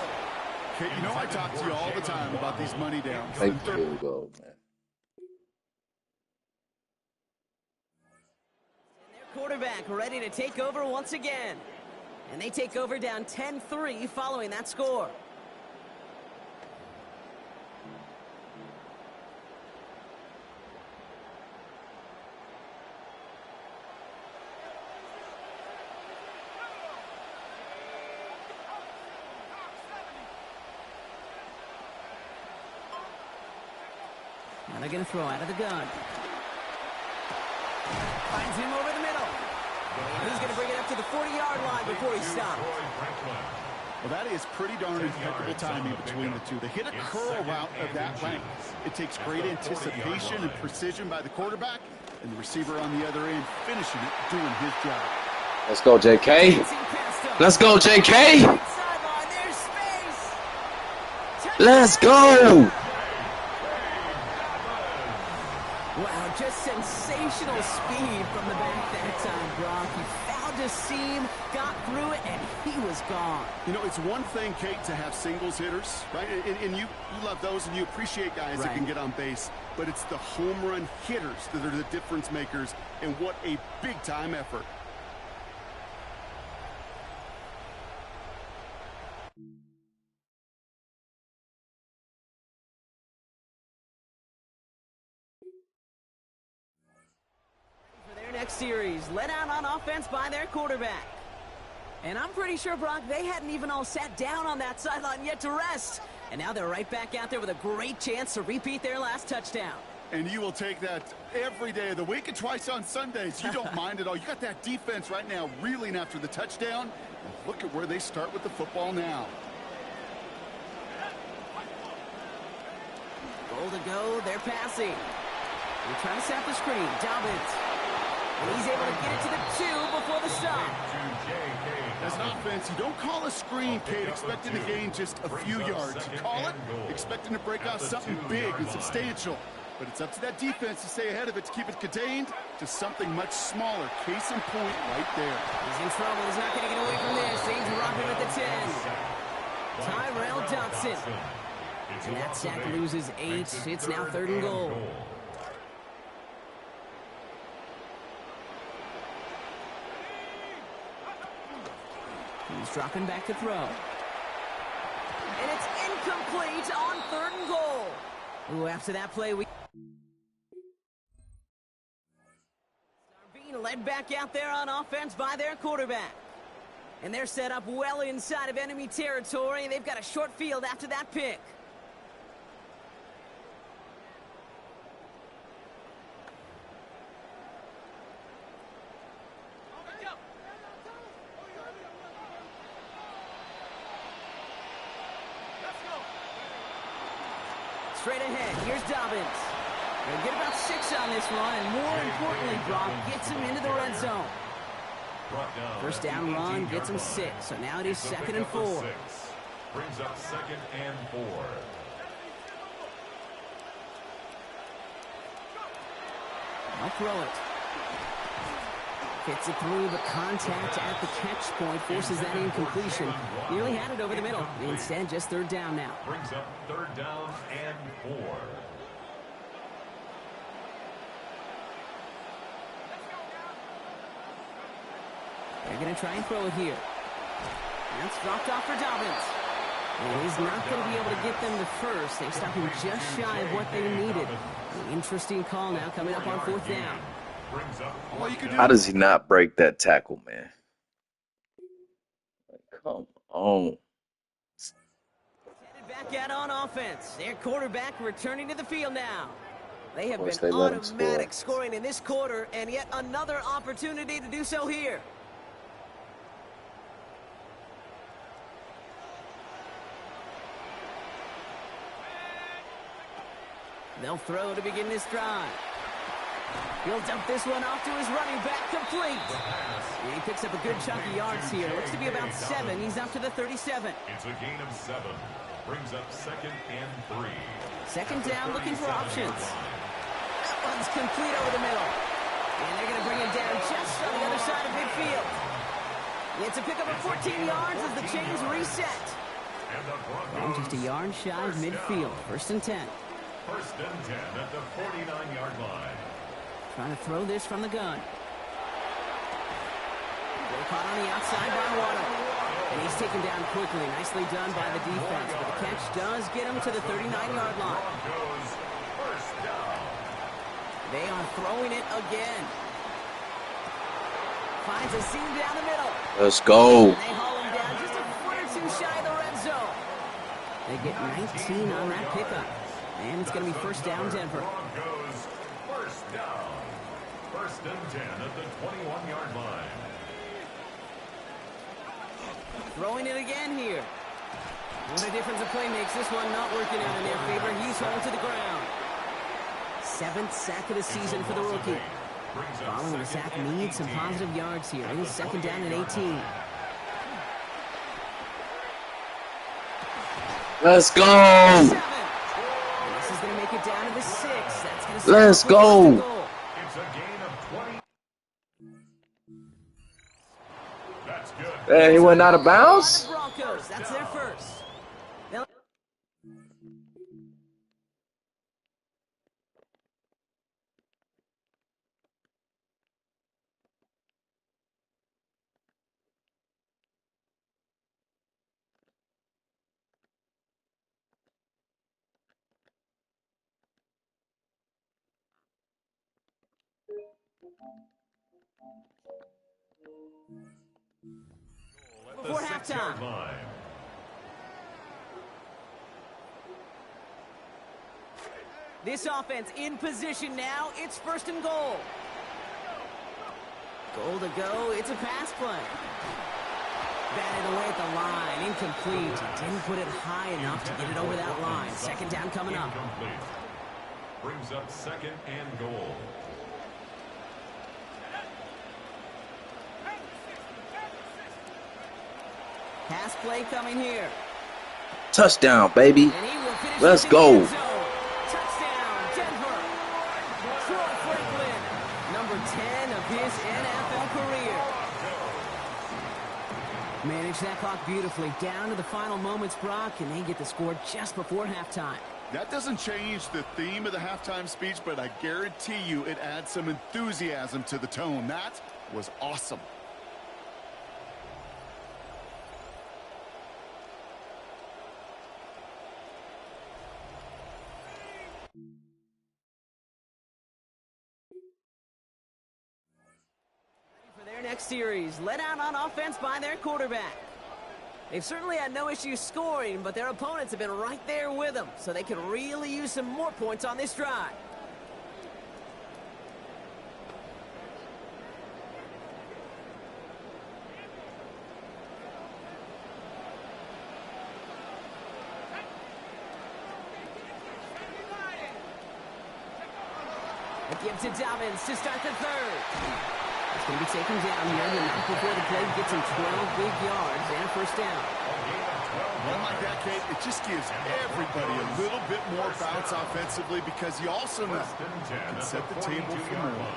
Okay, you know I talk to you all the time about these money downs. Take the field goal, man. Quarterback ready to take over once again. And they take over down 10-3 following that score. Now they're going to throw out of the gun. Finds him over the middle. He's going to bring it up to the 40-yard line before he stops. Well, that is pretty darn impeccable timing between the two. They hit a curl route of that length. It takes great anticipation and precision by the quarterback, and the receiver on the other end finishing it, doing his job. Let's go, JK. Let's go, JK. Let's go. Wow, just sensational speed from the back that time, Brock. He found a seam, got through it, and he was gone. You know, it's one thing, Kate, to have singles hitters, right? And you love those, and you appreciate guys that can get on base. But it's the home run hitters that are the difference makers, and what a big-time effort. next series, led out on offense by their quarterback. And I'm pretty sure, Brock, they hadn't even all sat down on that sideline yet to rest. And now they're right back out there with a great chance to repeat their last touchdown. And you will take that every day of the week and twice on Sundays. You don't mind at all. You got that defense right now reeling after the touchdown. And look at where they start with the football now. Goal to go. They're passing. They're trying to set the screen. Dobbins. And he's able to get it to the 2 before the stop. As an offense, you don't call a screen, Kate, expecting to gain just a few yards. You call it expecting to break out something big and substantial. But it's up to that defense to stay ahead of it, to keep it contained to something much smaller. Case in point right there. He's in trouble. He's not going to get away from this. They drop him at the 10. Tyrell Dodson. And that sack loses 8. It's now 3rd and goal. He's dropping back to throw. And it's incomplete on 3rd and goal. Ooh, after that play, we are being led back out there on offense by their quarterback. And they're set up well inside of enemy territory, and they've got a short field after that pick. Straight ahead, here's Dobbins. They'll get about 6 on this run, and more importantly, Brock gets him into the red zone. First down run gets him 6, so now it is 2nd and 4. Brings up 2nd and 4. I'll throw it. Gets it through, but contact at the catch point forces that incompletion. Nearly had it over the middle. Instead, just 3rd down now. Brings up 3rd down and 4. They're going to try and throw it here. That's dropped off for Dobbins. And he's not going to be able to get them to first. They stopped him just shy of what they needed. An interesting call now coming up on 4th down. How does he not break that tackle, man? Like, come on. Headed back out on offense. Their quarterback returning to the field now. They have Once been they let him automatic score. scoring in this quarter, and yet another opportunity to do so here. They'll throw to begin this drive. He'll dump this one off to his running back, complete. And he picks up a good chunk of yards here. Looks to be about 7. He's up to the 37. It's a gain of 7. Brings up 2nd and 3. 2nd down, looking for options. That one's complete over the middle. And they're going to bring him down just on the other side of midfield. It's a pickup of 14 yards as the chains reset. And just a yard shy of midfield. 1st and 10. 1st and 10 at the 49-yard line. Trying to throw this from the gun. They're caught on the outside by Waddle. And he's taken down quickly. Nicely done by the defense. But the catch does get him to the 39-yard line. They are throwing it again. Finds a seam down the middle. Let's go. And they haul him down just a foot or 2 shy of the red zone. They get 19 on that pickup. And it's going to be 1st down, Denver. Broncos 1st down. 1st and 10 at the 21-yard line. Throwing it again here. What a difference a play makes. This one not working out in their favor. He's hauled to the ground. 7th sack of the season for the rookie. Following the sack needs some positive yards here. It is 2nd down and 18. Let's go. 7. This is going to make it down to the 6. That's going to Let's go. It's a gain of 20. That's good. Hey, he went out of bounds? Broncos, that's their first. Now, Before halftime. This offense in position now. It's 1st and goal. Goal to go. It's a pass play. Batted away at the line. Incomplete. Didn't put it high enough to get it over that line. 2nd down coming up. Brings up 2nd and goal. Pass play coming here. Touchdown, baby. Let's go. Touchdown, Denver. Troy Franklin, number 10 of his NFL career. Managed that clock beautifully. Down to the final moments, Brock, and they get the score just before halftime. That doesn't change the theme of the halftime speech, but I guarantee you it adds some enthusiasm to the tone. That was awesome. Next series, led out on offense by their quarterback. They've certainly had no issues scoring, but their opponents have been right there with them, so they can really use some more points on this drive. It gives to Dobbins to start the 3rd. It's going to be taken down here, and not before the play gets him 12 big yards and a 1st down. One like that, Kate, it just gives everybody a little bit more bounce offensively because you also know you can set the table for more.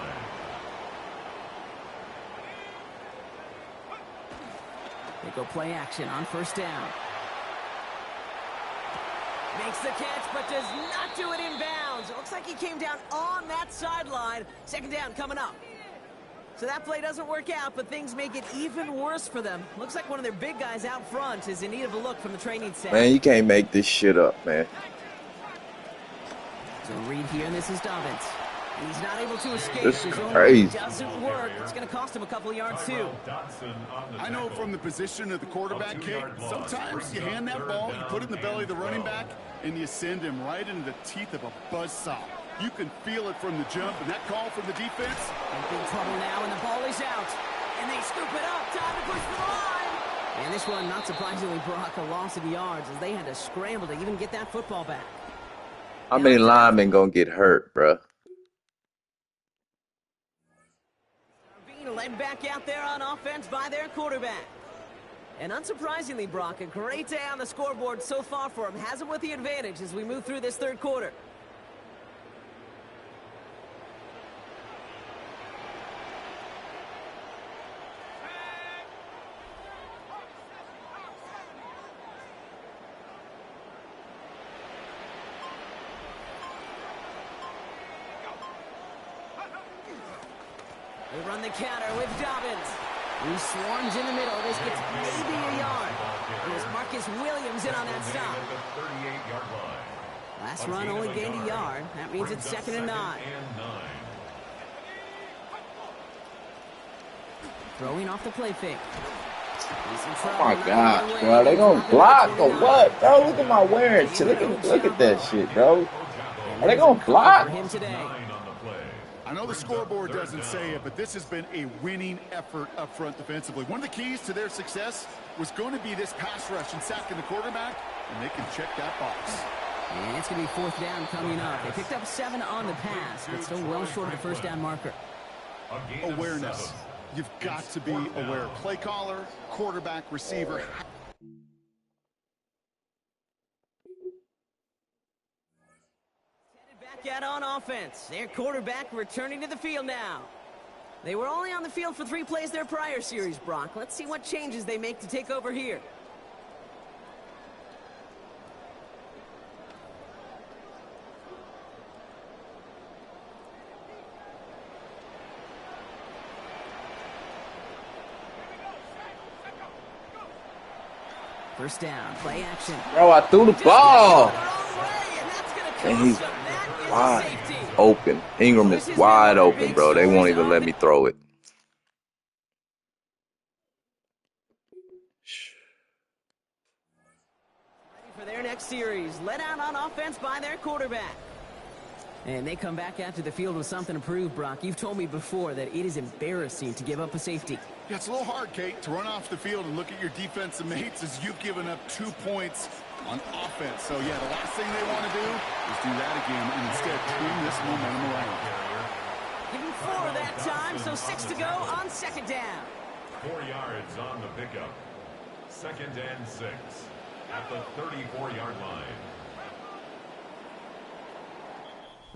They go play action on 1st down. Makes the catch, but does not do it in bounds. It looks like he came down on that sideline. 2nd down coming up. So that play doesn't work out, but things make it even worse for them. Looks like one of their big guys out front is in need of a look from the training staff. Man, you can't make this shit up, man. So read here, and this is Dobbins. And he's not able to escape. This is crazy. Doesn't work. It's going to cost him a couple of yards, too. I know from the position of the quarterback, Kate, sometimes you hand that ball, you put it in the belly of the running back, and you send him right into the teeth of a buzzsaw. You can feel it from the jump, and that call from the defense. In big trouble now, and the ball is out. And they scoop it up. Time to push for the line. And this one, not surprisingly, Brock, a loss of yards as they had to scramble to even get that football back. How many linemen gonna get hurt, bruh? Being led back out there on offense by their quarterback. And unsurprisingly, Brock, a great day on the scoreboard so far for him. Has him with the advantage as we move through this 3rd quarter. They run the counter with Dobbins. He swarms in the middle. This gets maybe a yard. It was Marcus Williams in on that stop. Last run only gained a yard. That means it's 2nd and 9. Throwing off the play fake. Oh my gosh, bro. They gonna block or what? Bro, look at my wearing. Look at that shit, bro. Are they gonna block? For him today. I know the scoreboard doesn't say it, but this has been a winning effort up front defensively. One of the keys to their success was going to be this pass rush and sacking the quarterback, and they can check that box. And it's going to be 4th down coming up. They picked up 7 on the pass, but still well short of the 1st down marker. Awareness. You've got to be aware. Play caller, quarterback, receiver. Back out on offense. Their quarterback returning to the field now. They were only on the field for 3 plays their prior series, Brock. Let's see what changes they make to take over here. First down, play action. Bro, I threw the ball. And he's wide open. Ingram is wide open, bro. They won't even let me throw it. last series, let out on offense by their quarterback. And they come back out to the field with something to prove, Brock. You've told me before that it is embarrassing to give up a safety. Yeah, it's a little hard, Kate, to run off the field and look at your defensive mates as you've given up 2 points on offense. So, yeah, the last thing they want to do is do that again and instead turn this momentum around. Give him 4 that time, so 6 to go on second down. 4 yards on the pickup. 2nd and 6 at the 34-yard line.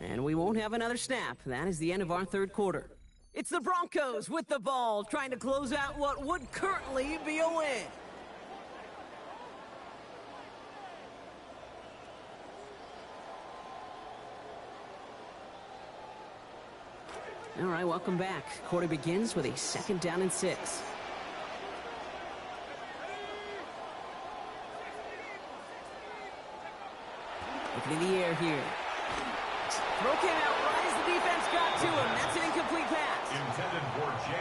And we won't have another snap. That is the end of our third quarter. It's the Broncos with the ball, trying to close out what would currently be a win. All right, welcome back. Quarter begins with a 2nd down and 6. Looking in the air here. Throw came out right as the defense got to him. That's an incomplete pass.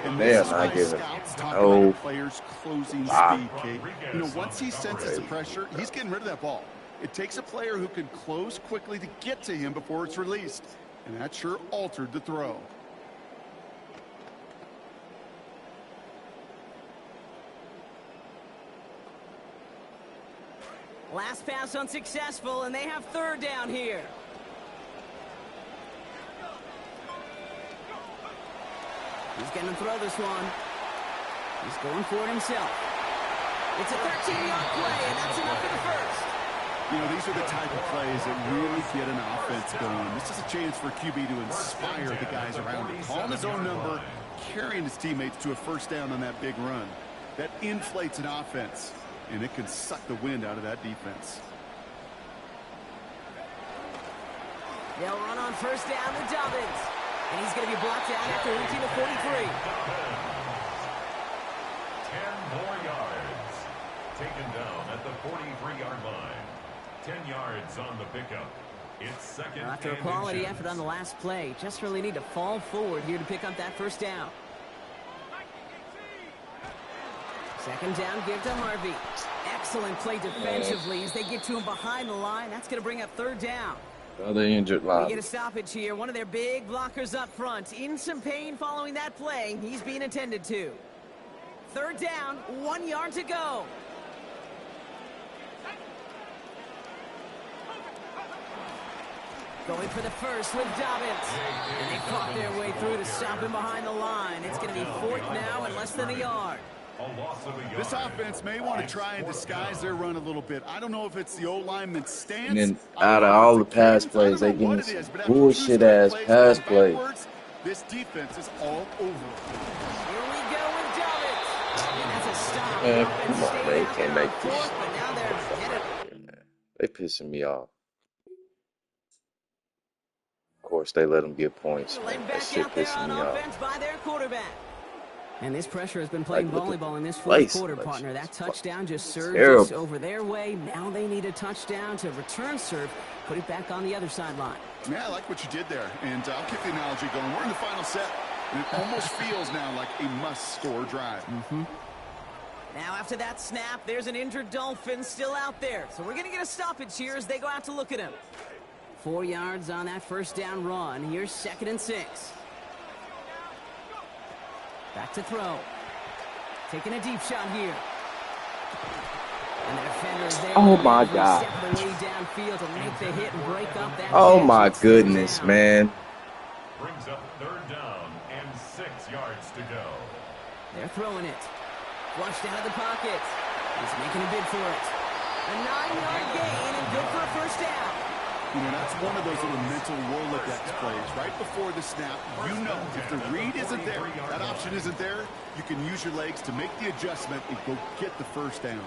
And They are this is not why giving scouts talk no about players' closing speed, Kate. You know, once he senses the pressure, he's getting rid of that ball. It takes a player who can close quickly to get to him before it's released. And that sure altered the throw. Last pass unsuccessful, and they have 3rd down here. He's going to throw this one. He's going for it himself. It's a 13-yard play, and that's enough for the first. You know, these are the type of plays that really get an offense going. This is a chance for QB to inspire the guys around him. Calling his own number, carrying his teammates to a 1st down on that big run. That inflates an offense, and it can suck the wind out of that defense. They'll run on 1st down to Dobbins. And he's going to be blocked out after reaching the 43. 10 more yards. Taken down at the 43-yard line. 10 yards on the pickup. It's 2nd After a and quality inches. effort on the last play, just really need to fall forward here to pick up that 1st down. 2nd down, give to Harvey. Excellent play defensively as they get to him behind the line. That's going to bring up 3rd down. Other injured We line. get a stoppage here. One of their big blockers up front. In some pain following that play. He's being attended to. 3rd down, 1 yard to go. Going for the first with Dobbins. And they fought their way through to stop him behind the line. It's going to be 4th now and less than a yard. This offense may want to try and disguise their run a little bit. I don't know if it's the O-lineman's stance. And then out of all the pass plays, they give me some bullshit-ass pass plays. This defense is all over. Here we go with Dobbins. And that's a stop. Man, come on, man. You can't make this. But now they're headed. They pissing me off. Of course, they let them get points. Laid That back shit out there pissing on me off. offense by their quarterback. And this pressure has been playing Like, look at volleyball in this the 4th place. quarter, Like, partner. That touchdown just served terrible. us over their way. Now they need a touchdown to return serve, put it back on the other sideline. Yeah, I like what you did there. And I'll keep the analogy going. We're in the final set. And it almost feels now like a must-score drive. Now after that snap, there's an injured Dolphin still out there. So we're going to get a stoppage here as they go out to look at him. 4 yards on that 1st down run. Here's 2nd and 6. Back to throw. Taking a deep shot here. And the defender is there. Oh, my God. Step away downfield to make the hit and break up that Oh, catch. my It's goodness, down. man. Brings up 3rd down and 6 yards to go. They're throwing it. Flushed out of the pocket. He's making a bid for it. A 9-yard gain and good for a 1st down. You know, that's one of those little mental Rolodex plays. Right before the snap, you know if the read isn't there, that option isn't there, you can use your legs to make the adjustment and go get the 1st down.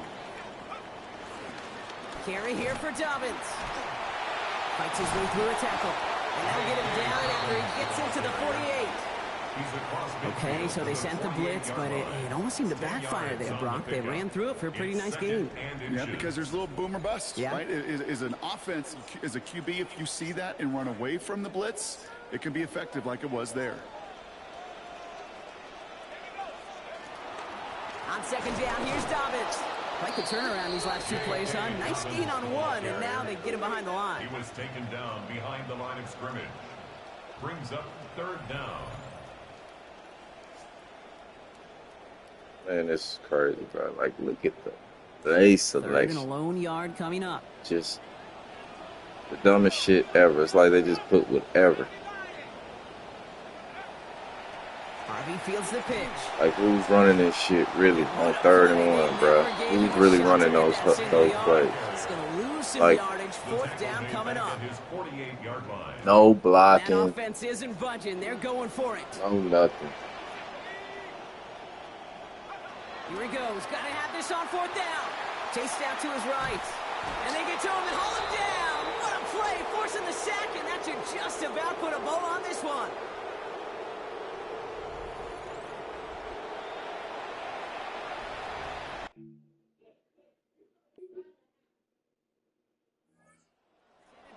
Carry here for Dobbins. Fights his way through a tackle. And that'll get him down after he gets into the 48. Okay, so they sent the blitz, but it almost seemed to backfire there, Brock. They ran through it for a pretty nice game. Yeah, because there's a little boomer bust, Yeah. right? Is an offense, as a QB, if you see that and run away from the blitz, it can be effective like it was there. On 2nd down, here's Dobbins. Quite the turnaround these last 2 plays, huh? Nice gain on one, and now they get him behind the line. He was taken down behind the line of scrimmage. Brings up 3rd down. Man, this is crazy, bro. Like, look at the play 3rd and selection. a lone yard coming up. Just the dumbest shit ever. It's like they just put whatever. Harvey fields the pitch. Like, who's running this shit really on 3rd and 1, bro? Who's really running those plays? He's going to lose some Like, yardage. 4th down coming up. His 48-yard line. no That blocking. offense isn't budging. They're going for it. No nothing. Here he goes. Got to have this on 4th down. Chased out to his right. And they get to him and haul him down. What a play. Forcing the sack, and that should just about put a bow on this one.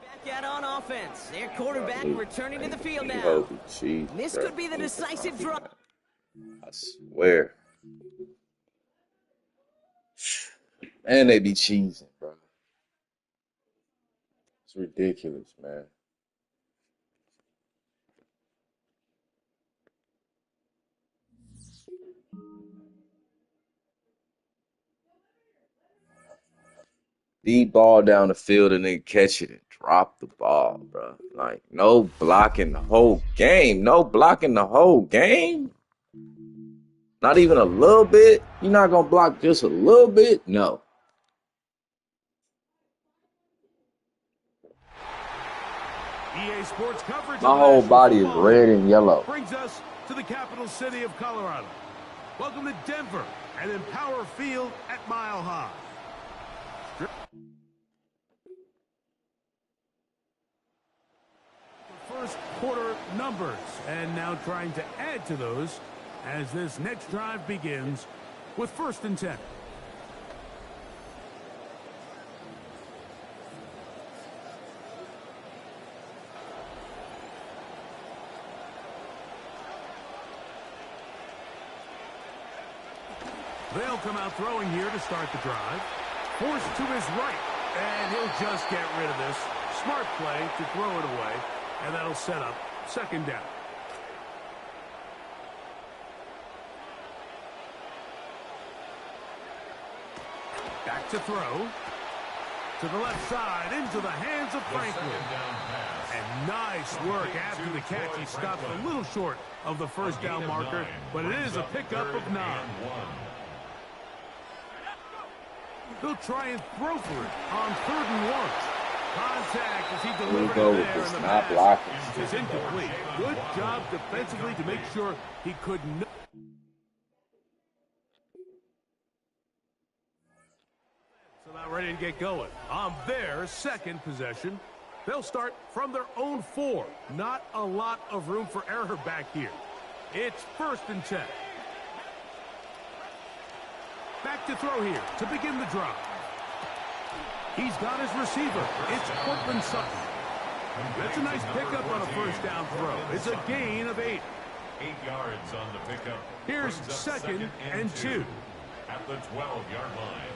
Back out on offense. Their quarterback returning to the field now. This could be the decisive draw. I swear. Man, they be cheesing, bro. It's ridiculous, man. Deep ball down the field and then catch it and drop the ball, bro. Like, no blocking the whole game. No blocking the whole game. Not even a little bit. You're not going to block just a little bit? No. EA Sports coverage. My whole body is red and yellow. Brings us to the capital city of Colorado. Welcome to Denver and Empower Field at Mile High. First quarter numbers, and now trying to add to those as this next drive begins with 1st and 10. They'll come out throwing here to start the drive. Forced to his right, and he'll just get rid of this. Smart play to throw it away, and that'll set up 2nd down. Back to throw. To the left side, into the hands of Franklin. And nice work after the catch. He stopped a little short of the 1st down marker, but it is a pickup of 9. They'll try and throw for it on 3rd and 1. Contact as he delivered it there, and the pass is incomplete. Good job defensively to make sure he could not. So now ready to get going. On their 2nd possession, they'll start from their own 4. Not a lot of room for error back here. It's 1st and 10. Back to throw here to begin the drive. He's got his receiver. It's Cortland Sutton. That's a nice pickup on a 1st down throw. It's a gain of 8. 8 yards on the pickup. Here's 2nd and 2. At the 12-yard line.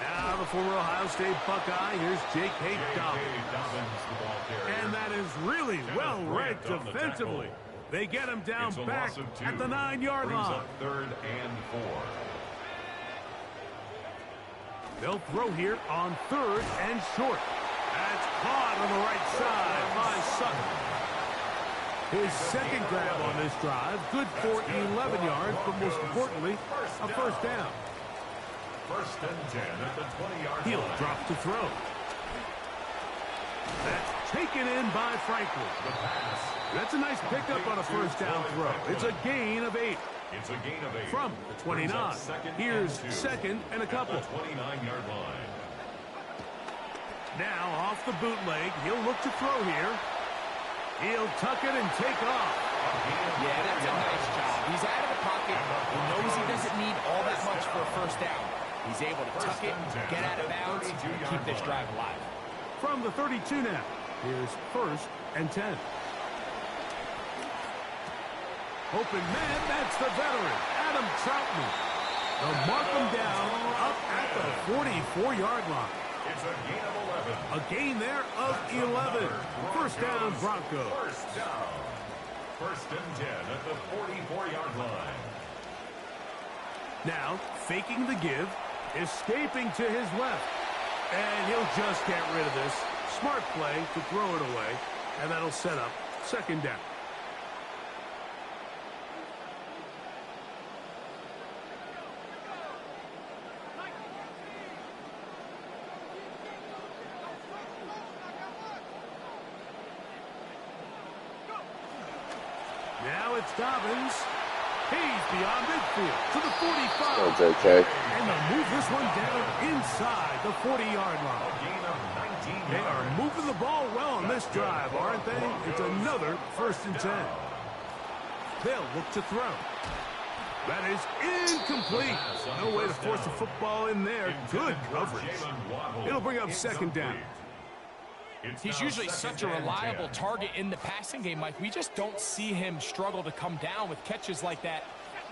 Now the former Ohio State Buckeye. Here's Jake Dobbins. And that is really well read defensively. They get him down back at the 9-yard line. 3rd and 4. They'll throw here on 3rd and short. That's caught on the right side by Sutton. His 2nd grab on this drive. Good for 11 yards, but most importantly, a 1st down. 1st and 10 at the 20-yard line. He'll drop to throw. That's taken in by Franklin. The pass. That's a nice pickup on a 1st down throw. It's a gain of 8. It's a gain of 8. From the 29. Here's 2nd and a couple. At the 29-yard line. Now off the bootleg. He'll look to throw here. He'll tuck it and take off. Yeah, that's a nice job. He's out of the pocket. He knows he doesn't need all that much for a 1st down. He's able to tuck it, get out of bounds, and keep this drive alive. From the 32 now. Here's 1st and 10. Open man, that's the veteran, Adam Troutman. They'll mark him down up at the 44-yard line. It's a gain of 11. A gain there of 11. First down, Broncos. First down. First and 10 at the 44-yard line. Now, faking the give, escaping to his left. And he'll just get rid of this. Smart play to throw it away. And that'll set up second down. Now it's Dobbins. He's beyond midfield to the 45. That's okay. And they'll move this one down inside the 40-yard line. Gain of 19 They are yards. moving the ball well on this drive, aren't they? It's another first and 10. They'll look to throw. That is incomplete. No way to force the football in there. Good coverage. It'll bring up second down. He's usually such a reliable target in the passing game, Mike. We just don't see him struggle to come down with catches like that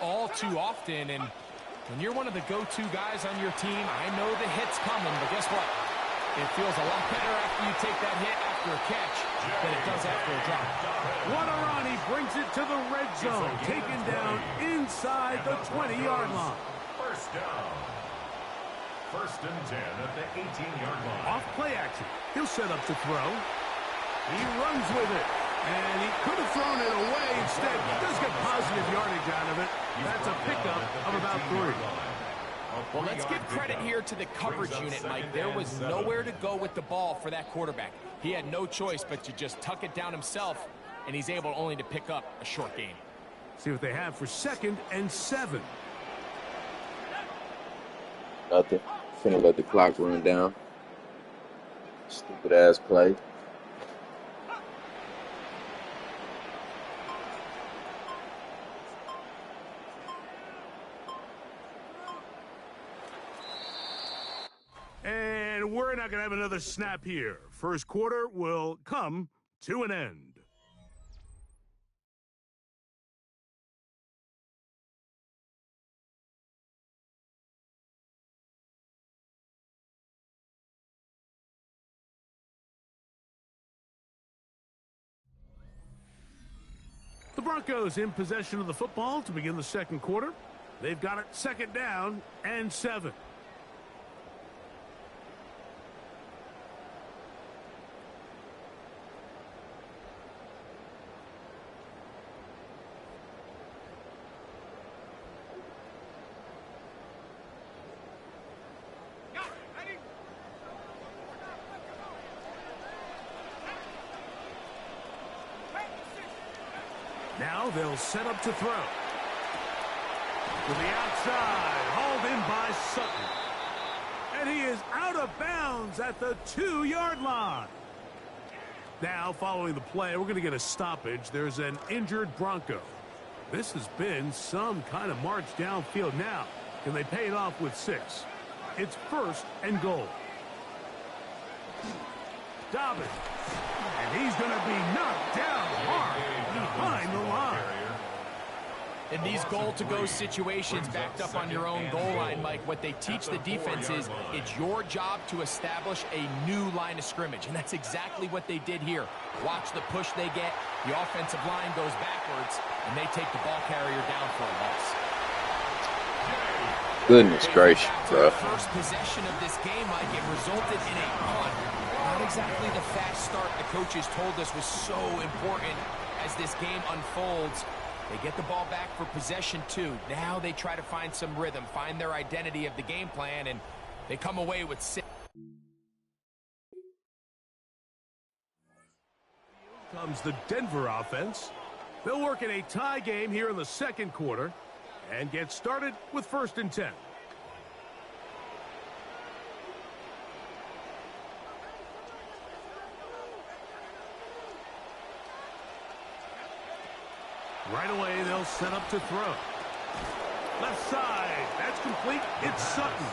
all too often. And when you're one of the go-to guys on your team, I know the hit's coming, but guess what? It feels a lot better after you take that hit after a catch than it does after a drop. Waterani brings it to the red zone, taken down inside the 20-yard line. First down. First and 10 at the 18-yard line. Off play action. He'll set up to throw. He runs with it. And he could have thrown it away. Instead, he does get positive yardage out of it. That's a pickup of about 3. Well, let's give credit here to the coverage unit, Mike. There was nowhere to go with the ball for that quarterback. He had no choice but to just tuck it down himself, and he's able only to pick up a short gain. See what they have for second and 7. Nothing. Finna let the clock run down. Stupid ass play. And we're not going to have another snap here. First quarter will come to an end. The Broncos in possession of the football to begin the second quarter. They've got it second down and 7. Now they'll set up to throw. To the outside, hauled in by Sutton. And he is out of bounds at the 2-yard line. Now, following the play, we're going to get a stoppage. There's an injured Bronco. This has been some kind of march downfield now. Can they pay it off with 6? It's first and goal. Dobbins. And he's going to be knocked down hard behind the line. In these goal-to-go situations, backed up on your own goal line, Mike, what they teach the defense is it's your job to establish a new line of scrimmage, and that's exactly what they did here. Watch the push they get. The offensive line goes backwards, and they take the ball carrier down for a loss. Goodness gracious, bro. First possession of this game, Mike, it resulted in a punt. Not exactly the fast start the coaches told us was so important as this game unfolds. They get the ball back for possession 2. Now they try to find some rhythm, find their identity of the game plan, and they come away with 6. Comes the Denver offense. They'll work in a tie game here in the second quarter and get started with first and 10. Right away, they'll set up to throw. Left side, that's complete. It's Sutton.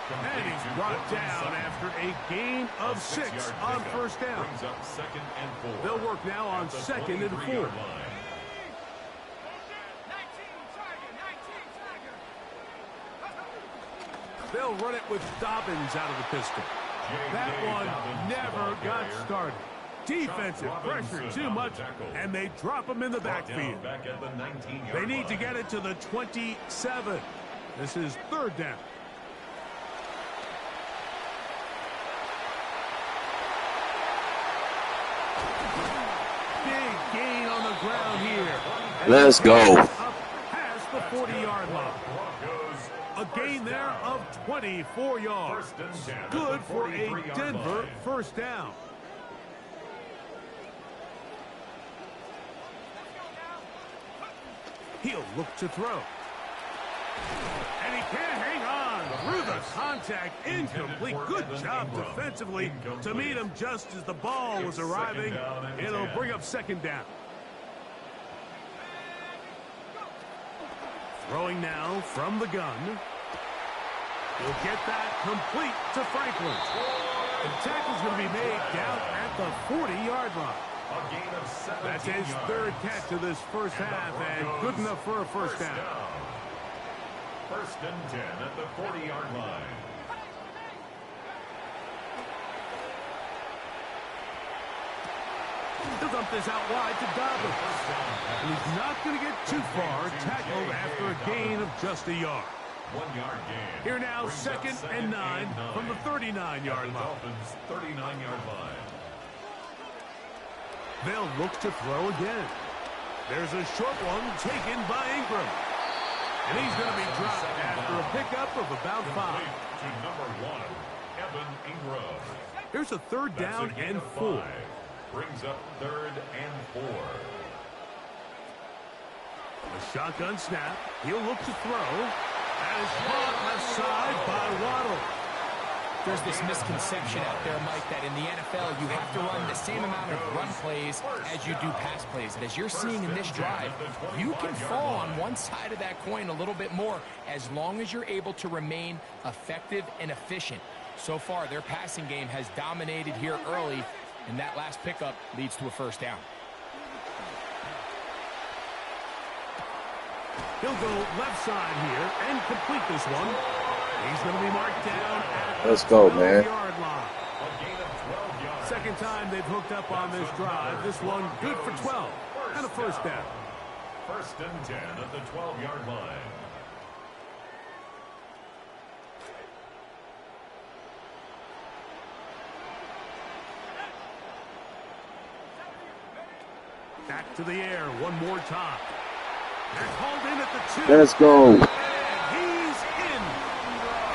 And he's brought down after a gain of 6 on first down. They'll work now on 2nd and 4. They'll run it with Dobbins out of the pistol. That one never got started. Defensive pressure too much, and they drop him in the backfield. They need to get it to the 27. This is 3rd down. Big gain on the ground here. Let's go. Up past the 40-yard line. A gain there of 24 yards. Good for a Denver first down. He'll look to throw. And he can't hang on through the contact. Incomplete. Good job defensively to meet him just as the ball was arriving. It'll bring up 2nd down. Throwing now from the gun. He'll get that complete to Franklin. The tackle's going to be made down at the 40-yard line. That's his 3rd catch of this first half, and good enough for a first down. 1st and 10 at the 40-yard line. He'll dump this out wide to Dobbins. And he's not going to get too far, tackled after a gain of just a yard. 1-yard gain. Here now, 2nd and 9 from the 39-yard line. 39-yard line. They'll look to throw again. There's a short one taken by Ingram. And he's going to be dropped after a pickup of about 5. To number 1, Evan Ingram. Here's a 3rd down and 4. Brings up 3rd and 4. A shotgun snap. He'll look to throw. That is caught left side by Waddle. There's this misconception out there, Mike, that in the NFL you have to run the same amount of run plays as you do pass plays. And as you're seeing in this drive, you can fall on one side of that coin a little bit more as long as you're able to remain effective and efficient. So far, their passing game has dominated here early, and that last pickup leads to a first down. He'll go left side here and complete this one. He's going to be marked down at the Let's go, man. 12-yard line. Second time they've hooked up on this drive. This one good for 12 and a first down. 1st and 10 at the 12-yard line. Back to the air one more time. They're called in at the 2. Let's go. And he's in.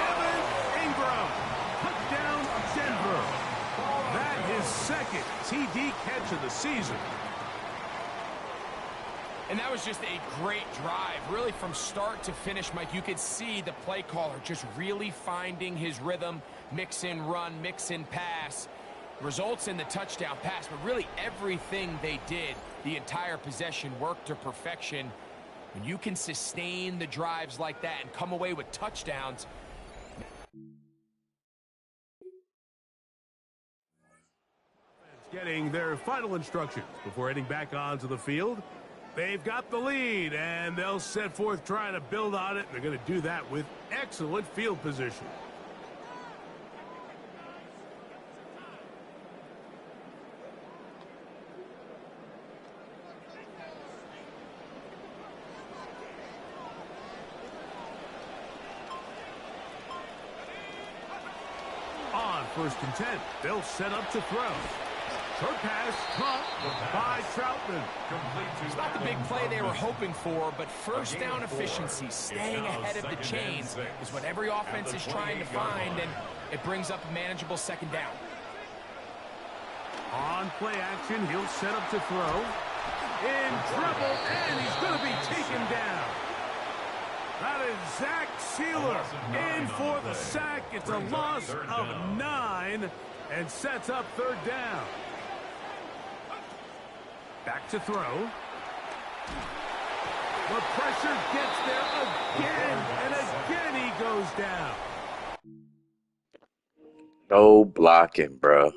Evan Ingram. Touchdown Denver. That is 2nd TD catch of the season. And that was just a great drive. Really from start to finish, Mike, you could see the play caller just really finding his rhythm. Mix in run, mix in pass. Results in the touchdown pass, but really everything they did, the entire possession worked to perfection. When you can sustain the drives like that and come away with touchdowns. Getting their final instructions before heading back onto the field. They've got the lead, and they'll set forth trying to build on it. They're going to do that with excellent field position. On 1st and 10, they'll set up to throw. Short pass caught by Troutman. It's not the big play they were hoping for, but first down efficiency, staying ahead of the chains, is what every offense is trying to find, and it brings up a manageable 2nd down. On play action, he'll set up to throw. In trouble, and he's going to be taken down. That is Zach Sealer in for the sack. It's a loss of 9 and sets up 3rd down. Back to throw. The pressure gets there again, and again he goes down. No blocking, bro.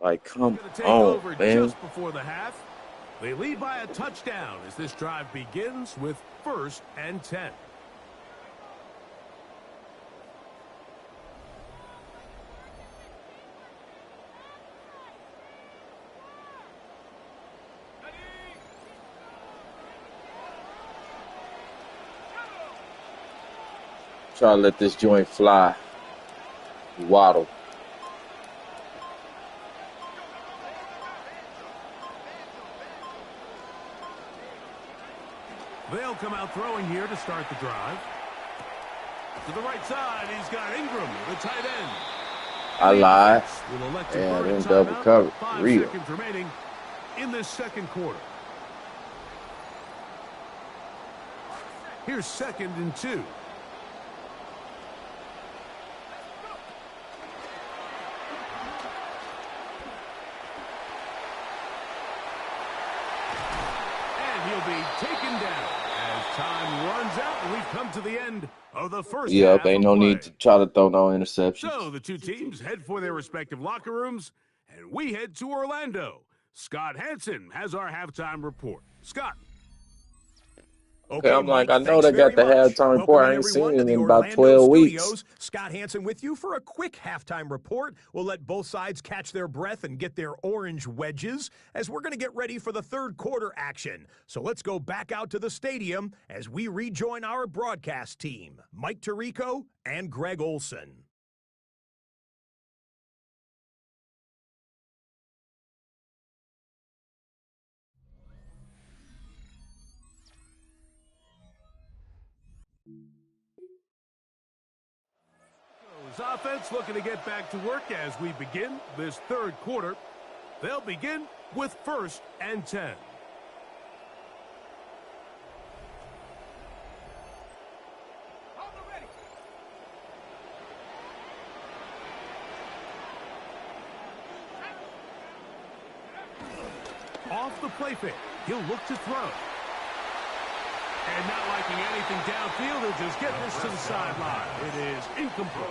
Like, come Going to take on, over man. just before the half. They lead by a touchdown as this drive begins with 1st and 10. Try to let this joint fly. Waddle. They'll come out throwing here to start the drive. To the right side, he's got Ingram, the tight end. I lied. Will elect to Yeah, burn a then double timeout. cover. 5 Real. seconds remaining in this second quarter. Here's 2nd and 2. Taken down as time runs out, and we've come to the end of the first half. Yep, ain't no need to try to throw no interceptions. So the two teams head for their respective locker rooms, and we head to Orlando. Scott Hansen has our halftime report. Scott. Okay, I'm like, I know they got the halftime report. I ain't seen it in about 12 weeks. Scott Hansen with you for a quick halftime report. We'll let both sides catch their breath and get their orange wedges as we're going to get ready for the third quarter action. So let's go back out to the stadium as we rejoin our broadcast team, Mike Tirico and Greg Olson. Offense looking to get back to work as we begin this third quarter. They'll begin with 1st and 10. Off the play fake, he'll look to throw. And not liking anything downfield, he'll just get this to the sideline. It is incomplete.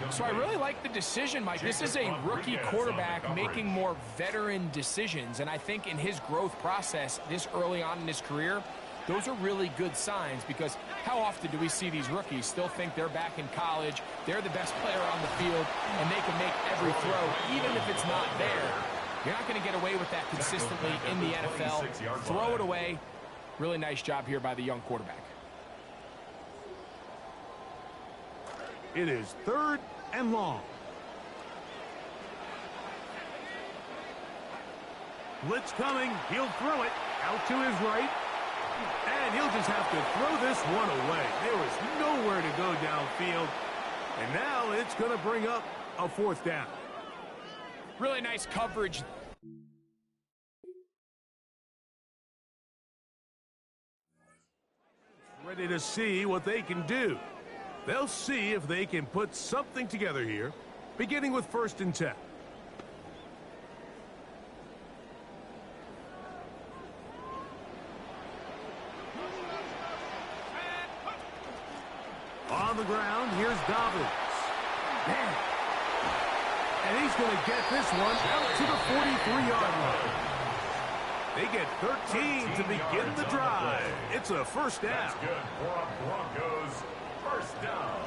So I really like the decision, Mike. This is a rookie quarterback making more veteran decisions, and I think in his growth process this early on in his career, those are really good signs because how often do we see these rookies still think they're back in college, they're the best player on the field, and they can make every throw, even if it's not there. You're not going to get away with that consistently in the NFL. Throw it away. Really nice job here by the young quarterback. It is 3rd and long. Blitz coming. He'll throw it out to his right. And he'll just have to throw this one away. There was nowhere to go downfield. And now it's going to bring up a 4th down. Really nice coverage. Ready to see what they can do. They'll see if they can put something together here, beginning with 1st and 10. On the ground, here's Dobbins. And he's going to get this one out to the 43-yard line. They get 13 to begin the drive. It's a 1st down. That's good for Broncos. 1st down.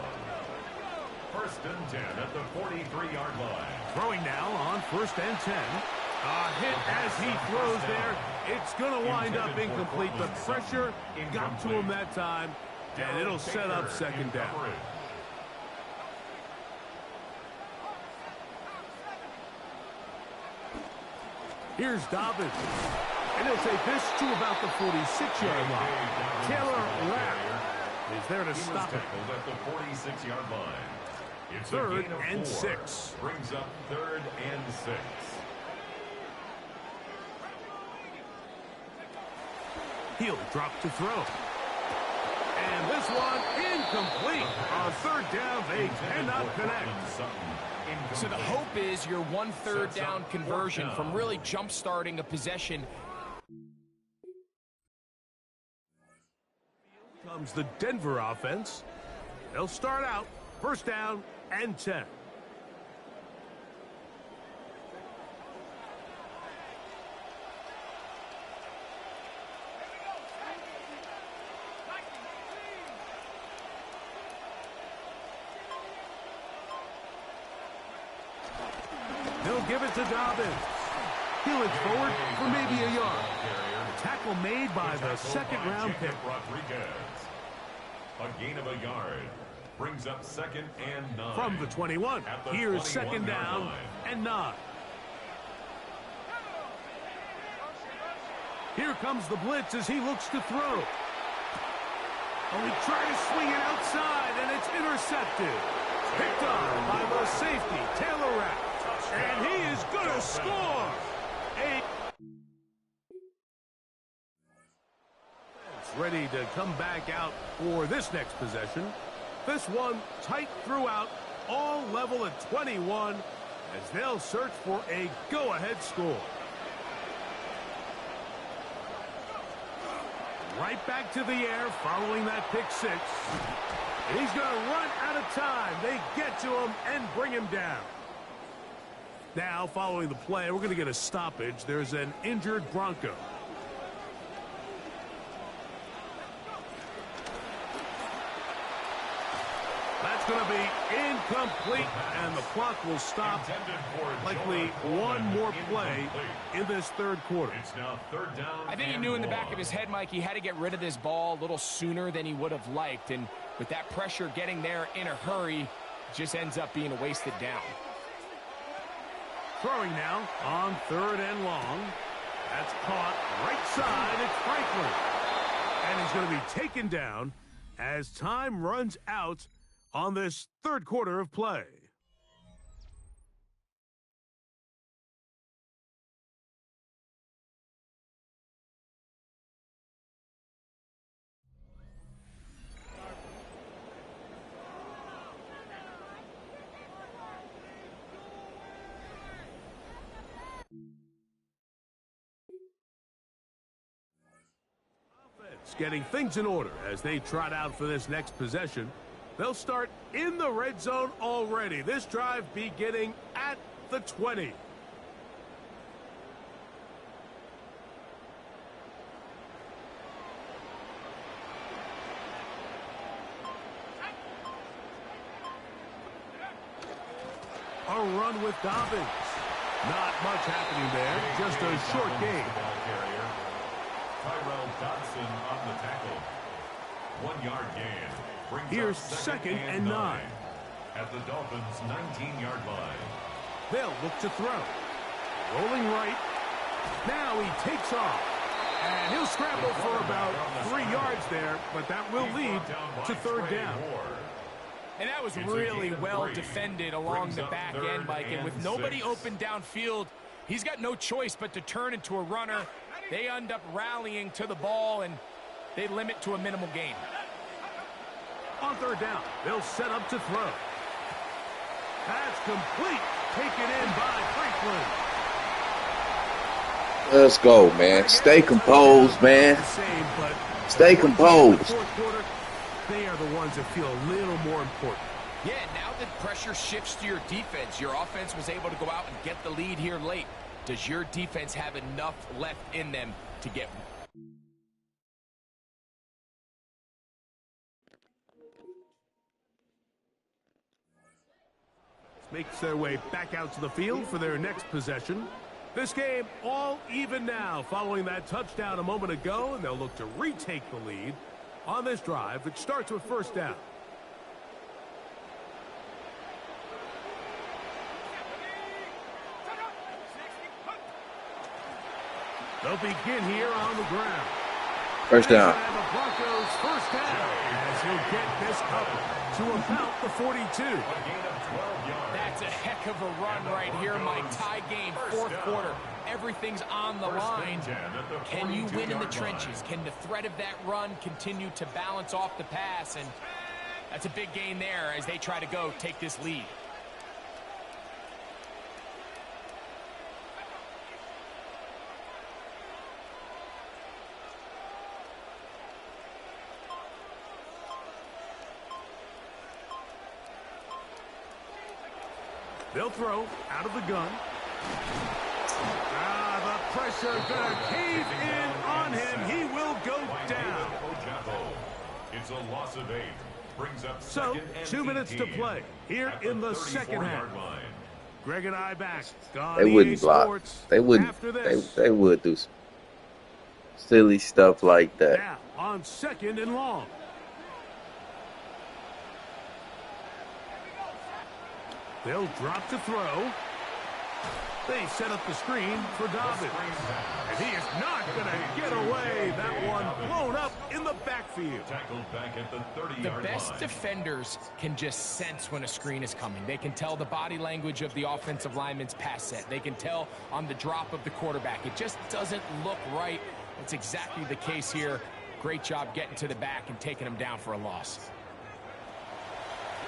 1st and 10 at the 43-yard line. Throwing now on 1st and 10. A hit as he throws there. It's going to wind up incomplete. The pressure got to him that time, and it'll set up 2nd down. Here's Dobbins. And he'll take this to about the 46-yard line. Taylor Rapp is there to stop it. At the 46-yard line. It's 3rd and 6. Brings up 3rd and 6. He'll drop to throw. And this one incomplete. On 3rd down, they cannot connect. So the hope is your 1/3 down conversion from really jump-starting a possession. Comes the Denver offense. They'll start out First down and 10. He'll give it to Dobbins. He looks forward for maybe a yard. Tackle made by the second-round pick. A gain of a yard. Brings up 2nd and 9. From the 21. Here's 2nd down and 9. Here comes the blitz as he looks to throw. Oh, he tried to swing it outside, and it's intercepted. Picked on by the safety, Taylor Rapp. And he is going to score. Ready to come back out for this next possession. This one tight throughout, all level at 21 as they'll search for a go-ahead score. Right back to the air following that pick 6. And he's going to run out of time. They get to him and bring him down. Now, following the play, we're going to get a stoppage. There's an injured Bronco. That's going to be incomplete, and the clock will stop. Likely one more play in this third quarter. It's now 3rd down. I think he knew in the back of his head, Mike, he had to get rid of this ball a little sooner than he would have liked. And with that pressure getting there in a hurry, it just ends up being a wasted down. Throwing now on 3rd and long. That's caught right side. It's Franklin. And he's going to be taken down as time runs out on this third quarter of play. Getting things in order as they trot out for this next possession. They'll start in the red zone already. This drive beginning at the 20. A run with Dobbins. Not much happening there. Just a short gain. Tyrell Dodson on the tackle. 1 yard gain. Brings Here's up 2nd and 9. At the Dolphins' 19-yard line. They'll look to throw. Rolling right. Now he takes off. And he'll scramble for about 3 yards there, but that will lead to 3rd down. And that was really well defended along the back end, Mike. And with nobody open downfield, he's got no choice but to turn into a runner. They end up rallying to the ball, and they limit to a minimal gain. On 3rd down, they'll set up to throw. That's complete. Taken in by Franklin. Let's go, man. Stay composed, man. Stay composed. They are the ones that feel a little more important. Yeah, now that pressure shifts to your defense, your offense was able to go out and get the lead here late. Does your defense have enough left in them to get? Makes their way back out to the field for their next possession. This game all even now following that touchdown a moment ago, and they'll look to retake the lead on this drive that starts with 1st down. They'll begin here on the ground. 1st down. And the Broncos 1st down as he'll get this up to about the 42. That's a heck of a run right here, Mike. Tie game, 4th quarter. Everything's on the line. Can you win in the trenches? Can the threat of that run continue to balance off the pass? And that's a big gain there as they try to go take this lead. They'll throw out of the gun. The pressure gonna cave in on him. He will go down. It's a loss of 8. Brings up So, 2 minutes to play here in the second half. Greg and I back. They wouldn't block. They wouldn't. They would do some silly stuff like that. Now on 2nd and long. They'll drop to throw. They set up the screen for Dobbins. And he is not going to get away. That one blown up in the backfield. The best defenders can just sense when a screen is coming. They can tell the body language of the offensive lineman's pass set. They can tell on the drop of the quarterback. It just doesn't look right. It's exactly the case here. Great job getting to the back and taking him down for a loss.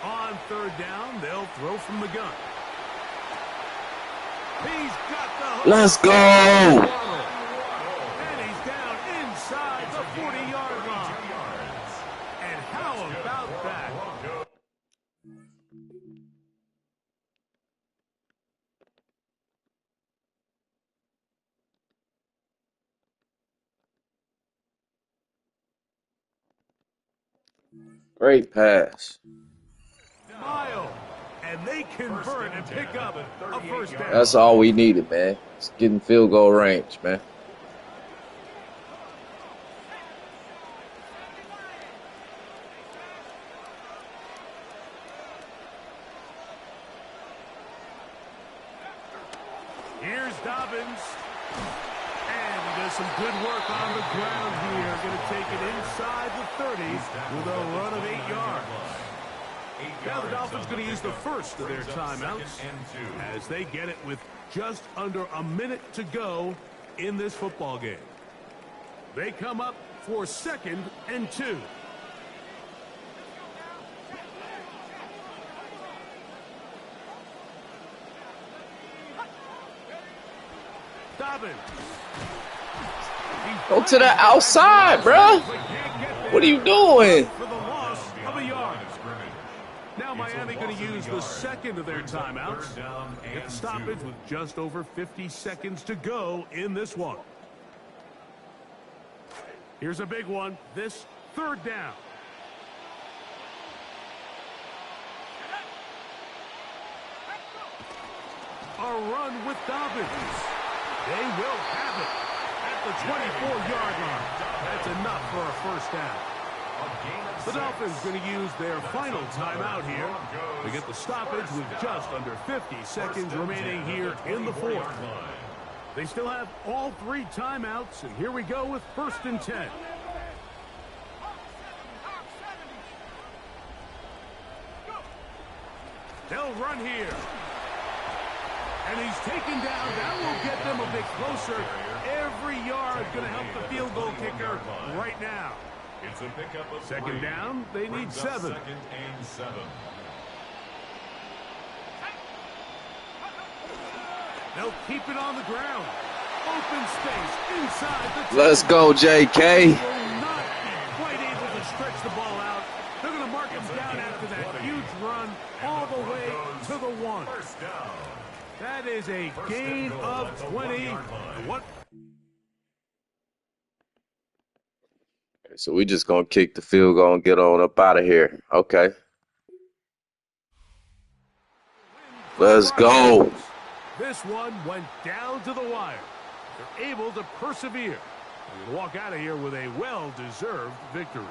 On 3rd down, they'll throw from the gun. He's got the Let's go. And he's down inside the 40-yard line. And how about that? Great pass. Mile. And they convert and pick up a first down. That's all we needed, man. It's getting field goal range, man. Here's Dobbins. And he does some good work on the ground here. Going to take it inside the 30 with a run of 8 yards. Now the Dolphins going to use the first of their timeouts as they get it with just under a minute to go in this football game. They come up for 2nd and 2. Dobbins. Go to the outside, bro. What are you doing? For the loss of a yard. Now Miami going to use the 2nd of their timeouts. Get the stoppage with just over 50 seconds to go in this one. Here's a big one. This 3rd down. A run with Dobbins. They will have it at the 24-yard line. That's enough for a first down. The Dolphins going to use their final timeout here to get the stoppage with just under 50 seconds remaining here in the 4th. They still have all 3 timeouts, and here we go with 1st and 10. They'll run here. And he's taken down. That will get them a bit closer. Every yard going to help the field goal kicker right now. It's a pickup of 2nd down. They need 7. 2nd and 7. They'll keep it on the ground. Open space inside the. Let's go, J.K. Will not be quite able to stretch the ball out. They're going to mark him down after that huge run all the way to the 1. First down. That is a gain of 20. What? So we just gonna kick the field goal and get on up out of here. Okay. Let's go. This one went down to the wire. They're able to persevere and walk out of here with a well-deserved victory.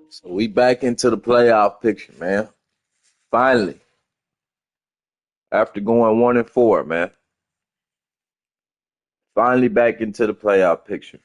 So we back into the playoff picture, man. Finally. After going 1-4, man. Finally back into the playoff picture.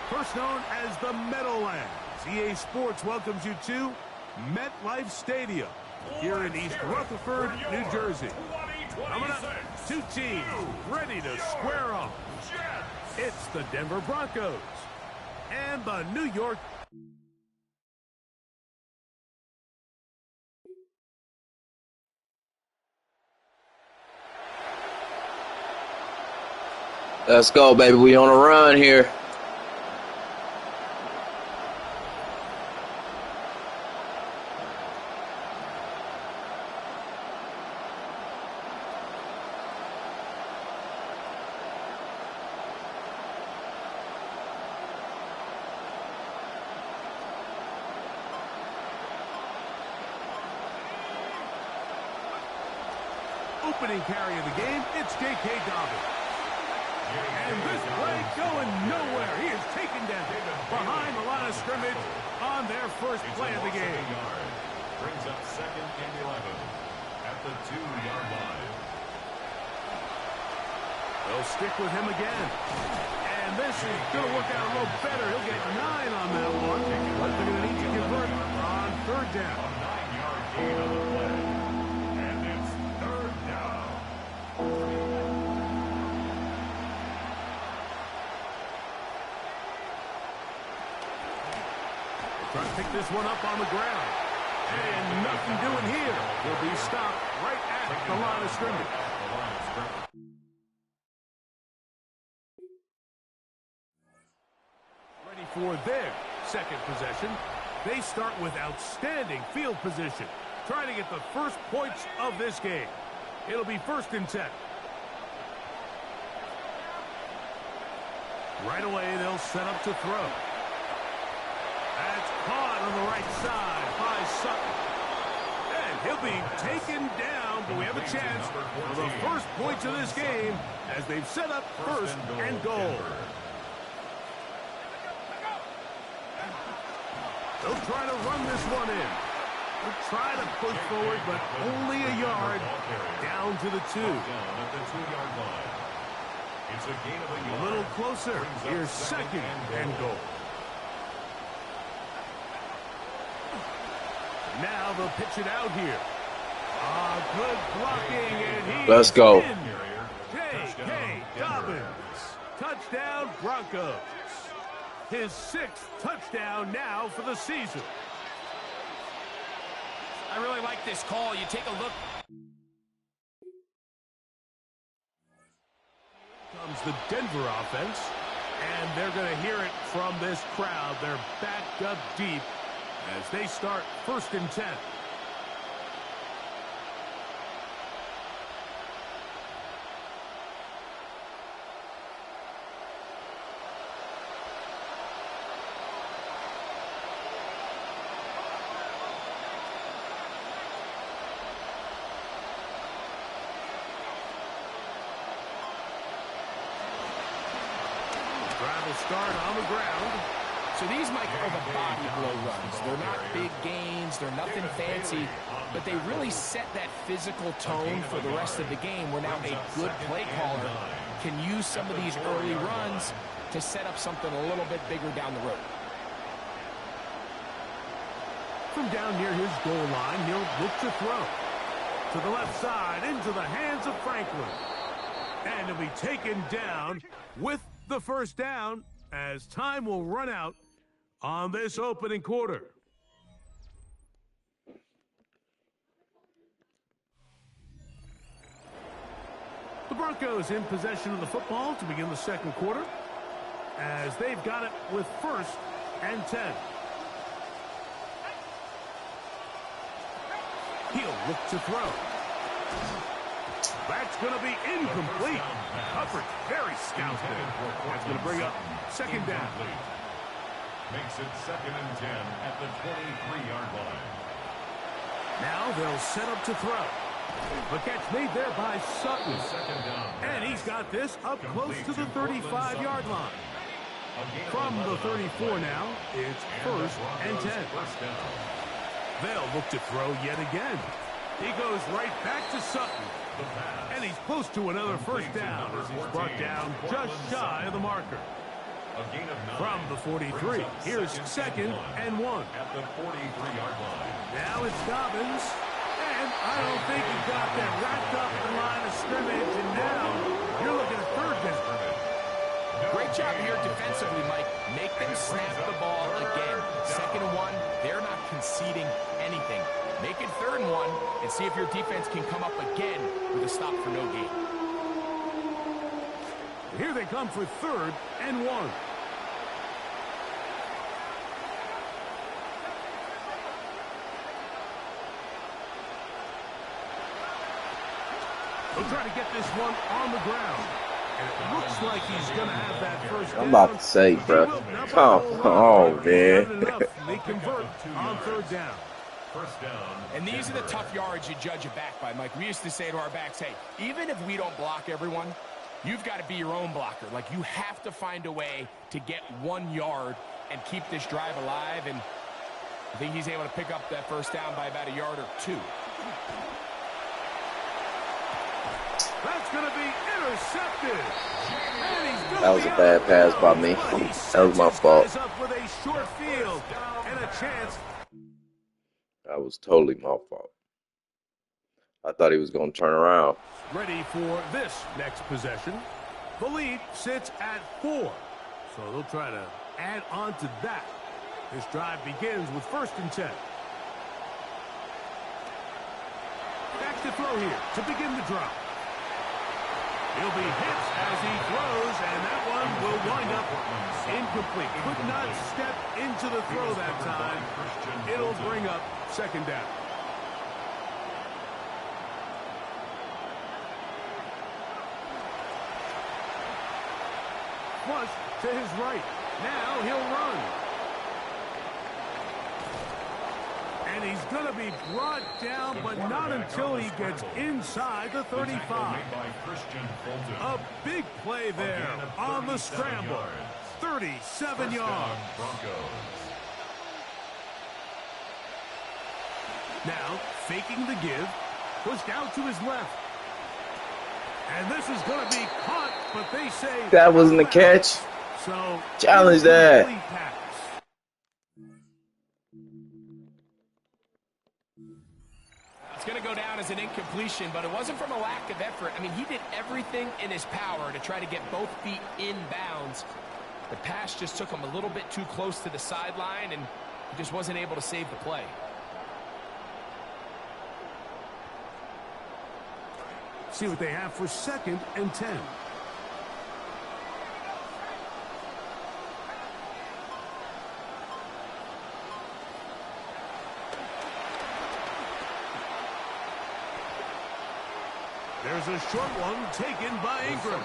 First known as the Meadowlands, EA Sports welcomes you to MetLife Stadium here in East Rutherford, New Jersey. Coming up, two teams ready to square off. It's the Denver Broncos and the New York. Let's go, baby. We on a run here. Opening carry of the game, it's J.K. Dobbins. And this play going nowhere. He is taken down behind the line of scrimmage on their first play of the game. Brings up 2nd and 11 at the 2-yard line. They'll stick with him again. And this is going to work out a little better. He'll get 9 on that one. But they're going to need to convert on 3rd down. A 9-yard gain on the play. And it's 3rd down. Trying to pick this one up on the ground. And nothing doing here. He'll be stopped right at the line of scrimmage. Ready for their second possession. They start with outstanding field position, trying to get the first points of this game. It'll be 1st and 10. Right away, they'll set up to throw. That's caught on the right side by Sutton. And he'll be taken down, but we have a chance for the first points of this game as they've set up 1st and goal. They'll try to run this one in. They'll try to push forward, but only a yard down to the 2. A little closer. Here's 2nd and goal. Now they'll pitch it out here. Good blocking, and he's Let's go. in. J.K. Dobbins. Touchdown, Broncos. His 6th touchdown now for the season. I really like this call. You take a look. Comes the Denver offense, and they're going to hear it from this crowd. They're backed up deep as they start 1st and 10. Drive will start on the ground. So these, Mike, are the body blow runs. They're not big gains. They're nothing fancy. But they really set that physical tone for the rest of the game where now a good play caller can use some of these early runs to set up something a little bit bigger down the road. From down near his goal line, he'll look to throw. To the left side, into the hands of Franklin. And he'll be taken down with the 1st down as time will run out on this opening quarter. The Broncos in possession of the football to begin the 2nd quarter as they've got it with 1st and 10. He'll look to throw. That's going to be incomplete. Hubbard very stout there. That's going to bring up 2nd down. Makes it 2nd and 10 at the 23-yard line. Now they'll set up to throw. The catch made there by Sutton. And he's got this up close to the 35-yard line. From the 34 now, it's 1st and 10. They'll look to throw yet again. He goes right back to Sutton. And he's close to another 1st down as he's brought down just shy of the marker. From the 43, here's 2nd and 1. At the 43-yard line. Now it's Dobbins. And I don't think he got that wrapped up at the line of scrimmage. And now you're looking at 3rd down. Great job here defensively, Mike. Make them snap the ball again. 2nd and 1, they're not conceding anything. Make it 3rd and 1 and see if your defense can come up again with a stop for no gain. Here they come for 3rd and 1. They'll try to get this one on the ground. And it looks like he's going to have that 1st down. I'm about to say, bro. Come on, man. They convert on 3rd down. 1st down. And these are the tough yards you judge a back by, Mike. We used to say to our backs, hey, even if we don't block everyone, you've got to be your own blocker. Like, you have to find a way to get 1 yard and keep this drive alive. And I think he's able to pick up that 1st down by about a yard or 2. That's going to be intercepted. That was a bad pass by me. That was my fault. With a short field and a chance. That was totally my fault. I thought he was going to turn around. Ready for this next possession. The lead sits at 4. So they'll try to add on to that. This drive begins with 1st and 10. Back to throw here to begin the drive. He'll be hit as he throws, and that one will wind up incomplete. Could not step into the throw that time. It'll bring up 2nd down. Flush to his right. Now he'll run. And he's going to be brought down, but not until he gets inside the 35. A big play there on the scramble. 37 yards. Now, faking the give, pushed out to his left. And this is going to be caught, but they say... That wasn't a catch. So, challenge that. It's going to go down as an incompletion, but it wasn't from a lack of effort. I mean, he did everything in his power to try to get both feet in bounds. The pass just took him a little bit too close to the sideline, and he just wasn't able to save the play. See what they have for 2nd and 10. There's a short one taken by Ingram.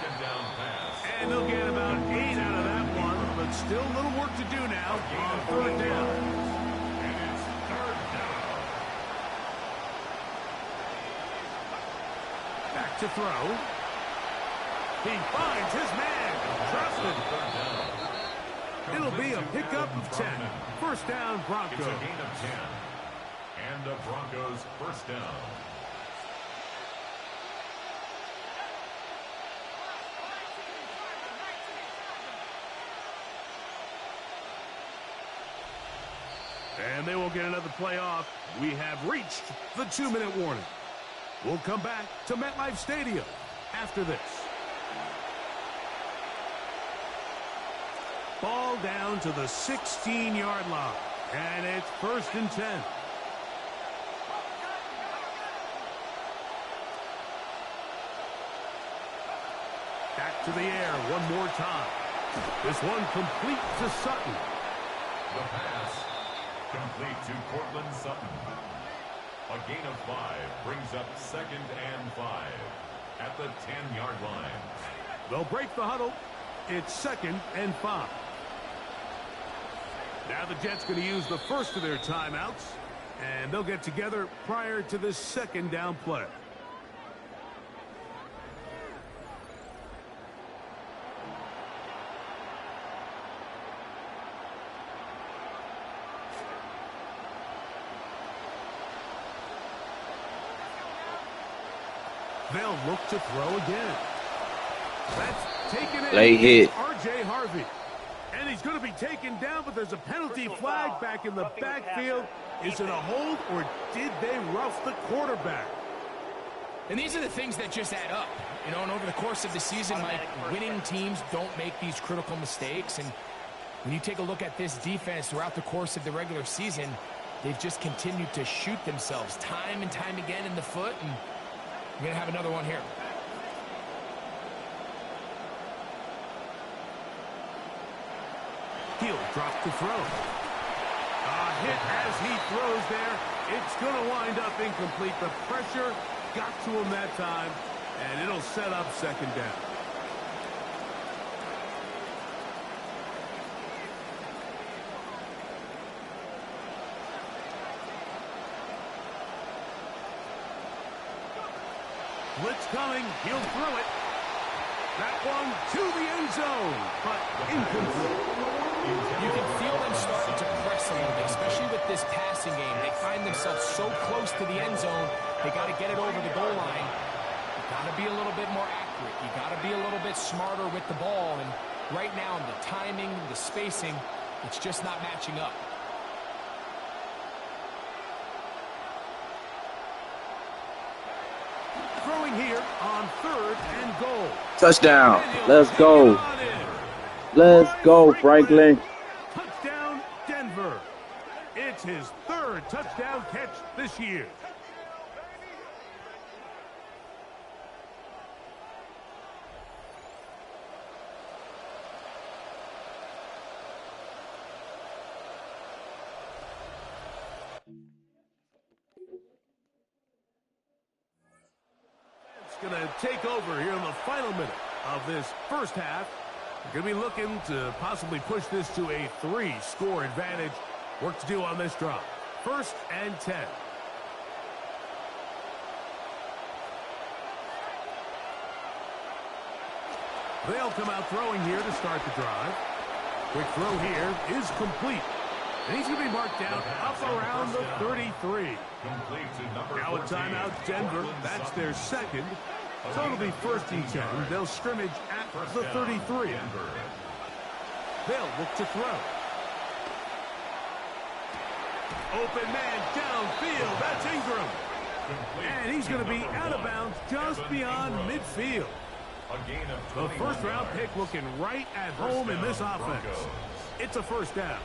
And they'll get about 8 out of that one, but still a little work to do now on 3rd down. And it's 3rd down. Back to throw. He finds his man. Trusted. It'll be a pickup of 10. 1st down, Broncos. It's a gain of 10. And the Broncos 1st down. And they won't get another play off. We have reached the 2-minute warning. We'll come back to MetLife Stadium after this. Ball down to the 16-yard line. And it's 1st and 10. Back to the air one more time. This one complete to Sutton. The pass complete to Cortland Sutton. A gain of 5 brings up 2nd and 5 at the 10-yard line. They'll break the huddle. It's 2nd and 5. Now the Jets going to use the first of their timeouts, and they'll get together prior to this 2nd down play. They'll look to throw again. That's taken in. Late hit. R.J. Harvey. And he's going to be taken down, but there's a penalty flag back in the backfield. Is it a hold, or did they rough the quarterback? And these are the things that just add up. You know, and over the course of the season, Mike, winning teams don't make these critical mistakes. And when you take a look at this defense throughout the course of the regular season, they've just continued to shoot themselves time and time again in the foot, and we're going to have another one here. He'll drop to throw. A hit as he throws there. It's going to wind up incomplete. The pressure got to him that time, and it'll set up 2nd down. Blitz coming. He'll throw it. That one to the end zone, but incomplete. You can feel them starting to press a little bit, especially with this passing game. They find themselves so close to the end zone, they got to get it over the goal line. You got to be a little bit more accurate. You got to be a little bit smarter with the ball. And right now, the timing, the spacing, it's just not matching up. Throwing here on 3rd and goal. Touchdown. Let's go. Let's go, Franklin. Touchdown, Denver. That's his third touchdown catch this year. Going to take over here in the final minute of this first half. Going to be looking to possibly push this to a 3-score advantage. Work to do on this drive. 1st and 10. They'll come out throwing here to start the drive. Quick throw here is complete. And he's going to be marked down up around the 33. Now a timeout, Denver. That's their second. So it'll be 1st and 10. They'll scrimmage at the 33. They'll look to throw. Open man downfield. That's Ingram. And he's going to be out of bounds just beyond midfield. The first-round pick looking right at home in this offense. It's a 1st down.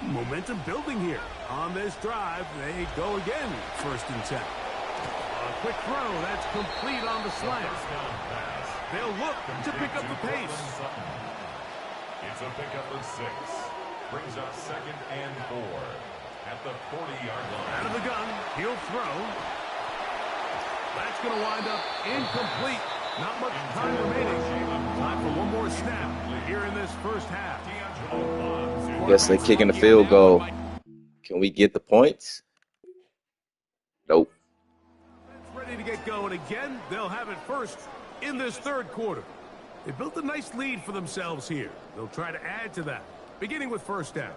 Momentum building here on this drive. They go again, 1st and 10. A quick throw. That's complete on the slant. They'll look to pick up the pace. It's a pickup of 6. Brings up 2nd and 4 at the 40-yard line. Out of the gun. He'll throw. That's going to wind up incomplete. Not much time remaining. Time for one more snap here in this first half. Guess they're kicking the field goal. Can we get the points? Nope. Ready to get going again. They'll have it first in this 3rd quarter. They built a nice lead for themselves here. They'll try to add to that, beginning with 1st down.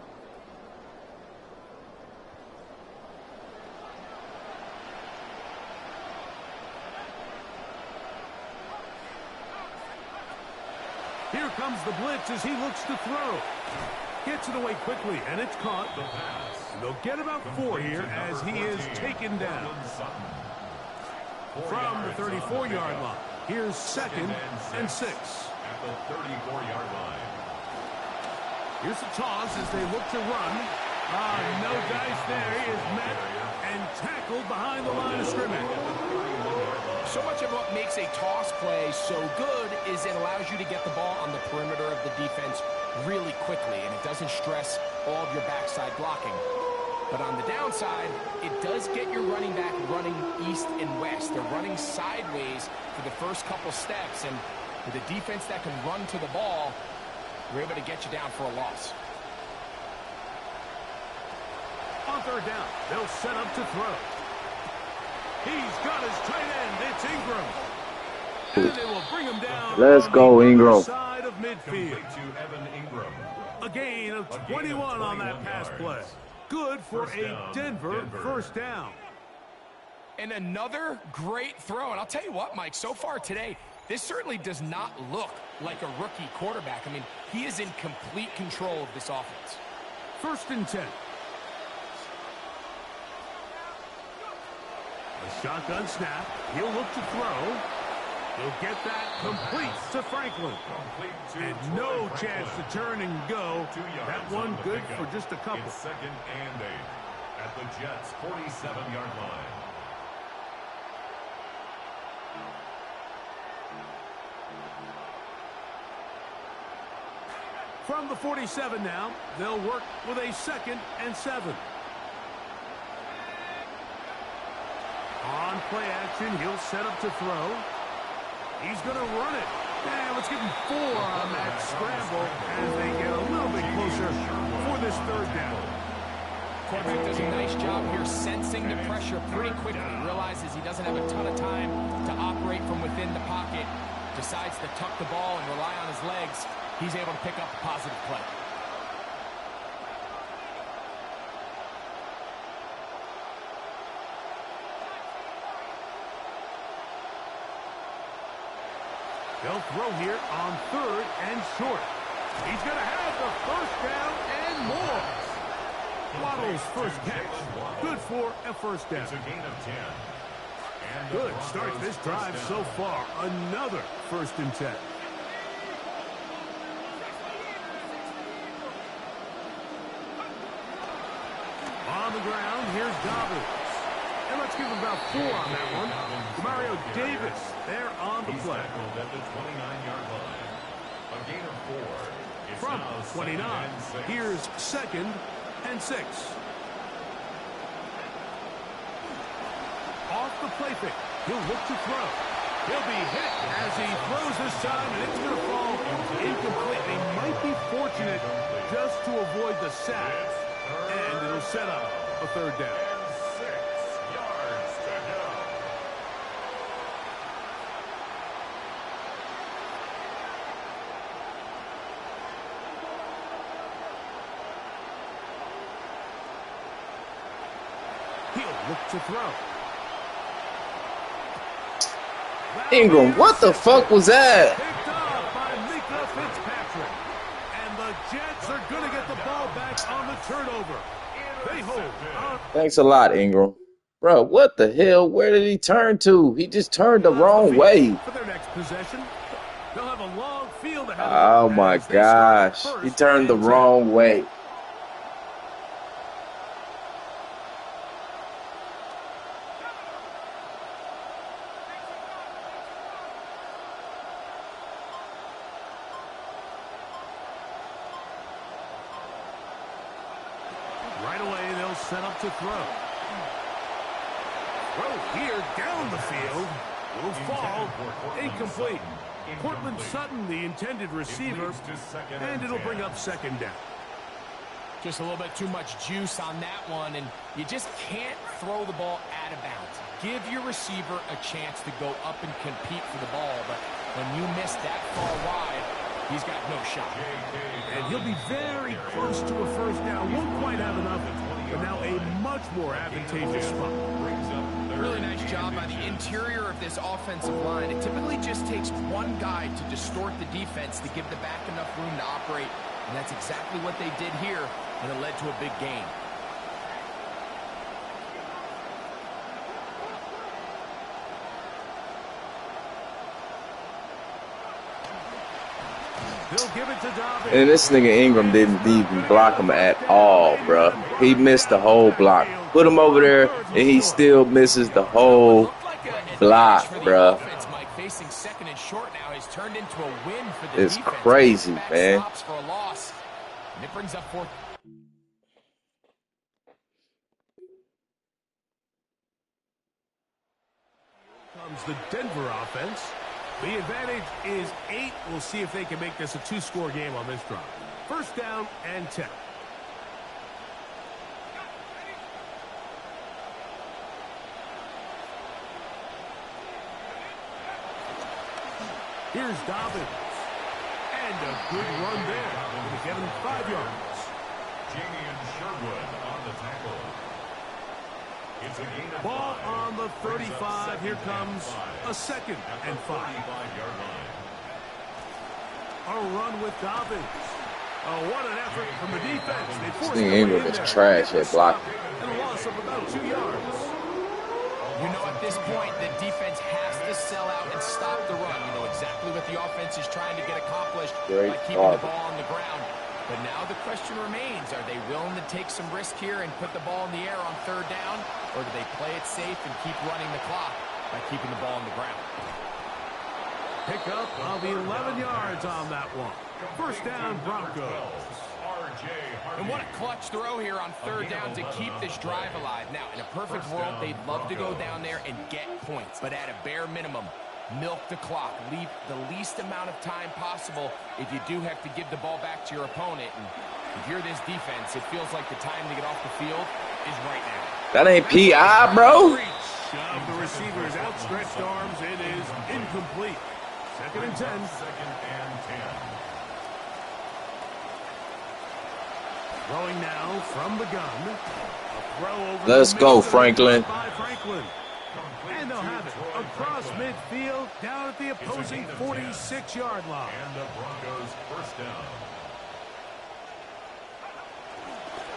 Here comes the blitz as he looks to throw. Gets it away quickly, and it's caught. And they'll get about 4 here as he is taken down. From the 34-yard line, here's 2nd and 6. At the 34-yard line. Here's the toss as they look to run. No dice there. He is met and tackled behind the line of scrimmage. So much of what makes a toss play so good is it allows you to get the ball on the perimeter of the defense really quickly, and it doesn't stress all of your backside blocking. But on the downside, it does get your running back running east and west. They're running sideways for the first couple steps, and with a defense that can run to the ball, we're able to get you down for a loss. On 3rd down, they'll set up to throw. He's got his tight end. It's Ingram. And they will bring him down. Let's go, Ingram. Side of midfield. A gain of 21 on that pass play. Good for a Denver 1st down. And another great throw. And I'll tell you what, Mike, so far today, this certainly does not look like a rookie quarterback. I mean, he is in complete control of this offense. 1st and 10. A shotgun snap. He'll look to throw. He'll get that complete to Franklin. And no chance to turn and go. That one good for just a couple. 2nd and 8 at the Jets' 47-yard line. From the 47 now, they'll work with a 2nd and 7. On play action, he'll set up to throw. He's going to run it. And let's give him 4 on that scramble as they get a little bit closer for this 3rd down. Quarterback does a nice job here sensing the pressure pretty quickly. Realizes he doesn't have a ton of time to operate from within the pocket. Decides to tuck the ball and rely on his legs. He's able to pick up a positive play. They'll throw here on 3rd and short. He's going to have the 1st down and more. Waddle's first catch. Good for a 1st down. It's a gain of 10. Good start to this drive so far. Another 1st and 10. On the the ground. Here's Dobbins. And let's give him about 4 on that one. Mario Davis there on the play. At the 29-yard line. A gain of 4. From 29, here's 2nd and 6. Off the play fake. He'll look to throw. He'll be hit as he throws this time, and it's going to fall incomplete. They might be fortunate just to avoid the sack, and it'll set up a 3rd down. 6 yards to go. He'll look to throw. Ingram, what the fuck was that? Picked off by Mika Fitzpatrick. And the Jets are going to get the ball back on the turnover. They hold on. Thanks a lot, Ingram. Bro, what the hell? Where did he turn to? He just turned the wrong way. For their next possession, they'll have a long field ahead of Oh them my as they start gosh. first He turned the and 10. wrong way. Right away, they'll set up to throw. Throw here down the field. Will fall. Incomplete. Cortland Sutton, the intended receiver, and it'll bring up 2nd down. Just a little bit too much juice on that one, and you just can't throw the ball out of bounds. Give your receiver a chance to go up and compete for the ball, but when you miss that far wide, he's got no shot. And he'll be very close to a 1st down. Won't quite have enough, but now a much more advantageous spot. Really nice job by the interior of this offensive line. It typically just takes one guy to distort the defense to give the back enough room to operate, and that's exactly what they did here, and it led to a big gain. They'll give it to Dobbins. And this nigga Ingram didn't even block him at all, bro. He missed the whole block. Put him over there, and he still misses the whole block, bro. Facing 2nd and short now has turned into a win for the It's defense. crazy, Back man. stops for a loss. And it brings up 4th. Comes the Denver offense. The advantage is 8. We'll see if they can make this a 2-score game on this drive. 1st down and 10. Here's Dobbins. And a good run there. Going to get him 5 yards. Jamie and Sherwood on the tackle. It's a gain of Ball 5. on the 35. Here comes a 2nd and 5. 35-yard line. A run with Dobbins. Oh, what an effort from the defense. They forced This their nigga way Ingram in is there. trash at blocking. And a loss of about 2 yards. You know at this point the defense has to sell out and stop the run. You know exactly what the offense is trying to get accomplished by keeping the ball on the ground. But now the question remains, are they willing to take some risk here and put the ball in the air on 3rd down? Or do they play it safe and keep running the clock by keeping the ball on the ground? Pick up of 11 yards on that one. 1st down, Broncos. And what a clutch throw here on 3rd down to keep this drive alive. Now, in a perfect world, they'd love to go down there and get points. But at a bare minimum, milk the clock. Leave the least amount of time possible if you do have to give the ball back to your opponent. And if you're this defense, it feels like the time to get off the field is right now. That ain't PI, bro. Shove the receiver's outstretched arms. It is incomplete. 2nd and 10. 2nd and 10. Throwing now from the gun. A throw over Let's the go, middle Franklin. by Franklin. And they'll have it across midfield down at the opposing 46-yard line. And the Broncos 1st down.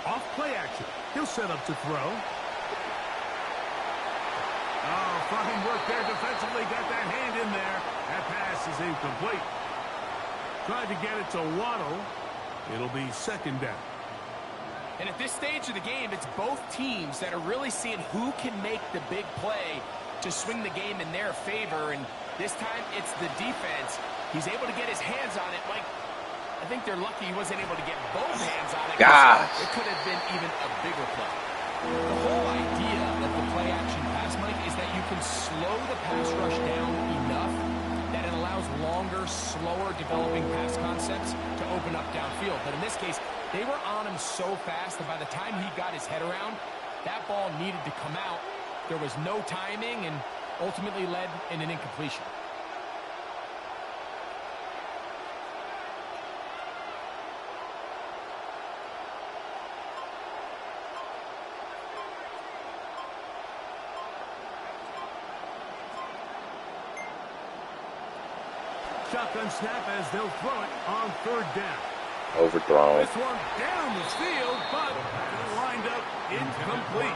Off play action. He'll set up to throw. Oh, fine work there defensively. Got that hand in there. That pass is incomplete. Tried to get it to Waddle. It'll be 2nd down. And at this stage of the game, it's both teams that are really seeing who can make the big play to swing the game in their favor. And this time, it's the defense. He's able to get his hands on it. Mike, I think they're lucky he wasn't able to get both hands on it. Gosh. It could have been even a bigger play. The whole idea of the play-action pass, Mike, is that you can slow the pass rush down enough that it allows longer, slower developing pass concepts to open up downfield. But in this case, they were on him so fast that by the time he got his head around, that ball needed to come out. There was no timing and ultimately led in an incompletion. Shotgun snap as they'll throw it on third down. Overthrown. This one down the field, but lined up incomplete.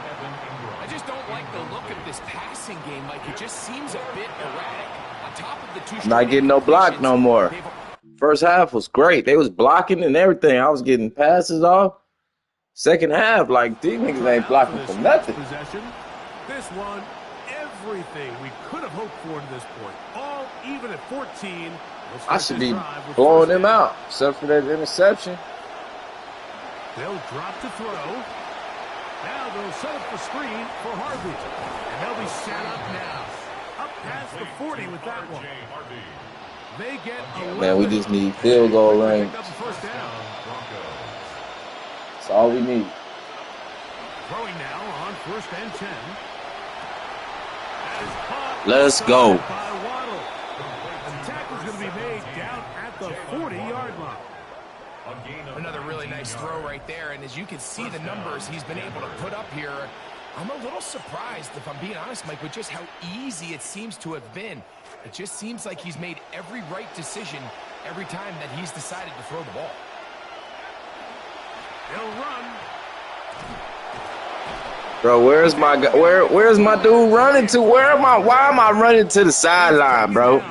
I just don't like the look of this passing game. Like, it just seems a bit erratic. On top of the two Not getting no block no more. First half was great. They was blocking and everything. I was getting passes off. Second half, like, these niggas ain't blocking for nothing. Possession. This one, everything we could have hoped for to this point. All even at 14. I should be blowing them out, except for that interception. They'll drop to throw. Now they'll set up the screen for Harvey. And they'll be set up now. Up past the 40 with that one. They get 11. Man, we just need field goal range. First down. That's all we need. Throwing now on first and 10. Let's go. The tackle's going to be made down at the 40-yard line. Another really nice throw right there, and as you can see the numbers he's been able to put up here, I'm a little surprised, if I'm being honest, Mike, with just how easy it seems to have been. It just seems like he's made every right decision every time that he's decided to throw the ball. He'll run. Bro, where's my where's my dude running to? Why am I running to the sideline, bro?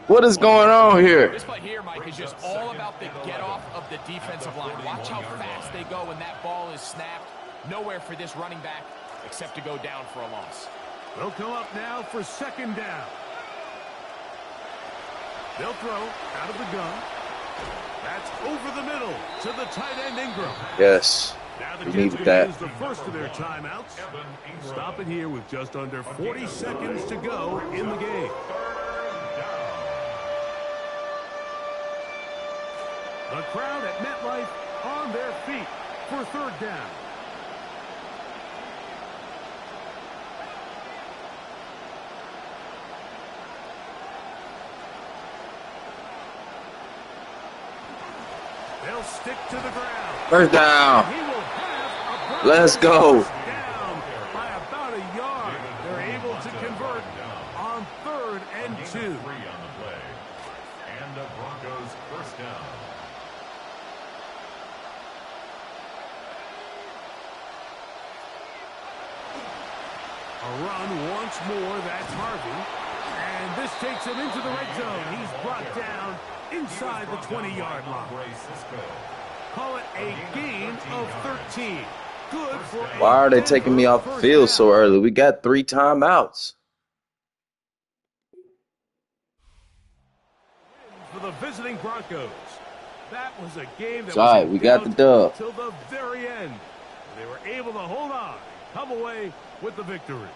What is going on here? This play here, Mike, is just all about the get-off of the defensive line. Watch how fast they go when that ball is snapped. Nowhere for this running back except to go down for a loss. They'll come up now for second down. They'll throw out of the gun. That's over the middle to the tight end Ingram. Yes, we needed that. Use the first of their timeouts. Stop it here with just under 40 seconds to go in the game. The crowd at MetLife on their feet for third down. They'll stick to the ground. First down. Let's go. Down by about a yard. They're able to convert on 3rd and 2. On the play. And the Broncos first down. A run once more. That's Harvey. And this takes him into the red zone. He's brought down inside the 20-yard line. Call it a gain of 13. Good for Why are they taking me off the field so early? We got 3 timeouts. For the visiting Broncos. That was a game that Sorry, we got the dub. Till the very end. They were able to hold on, come away with the victory.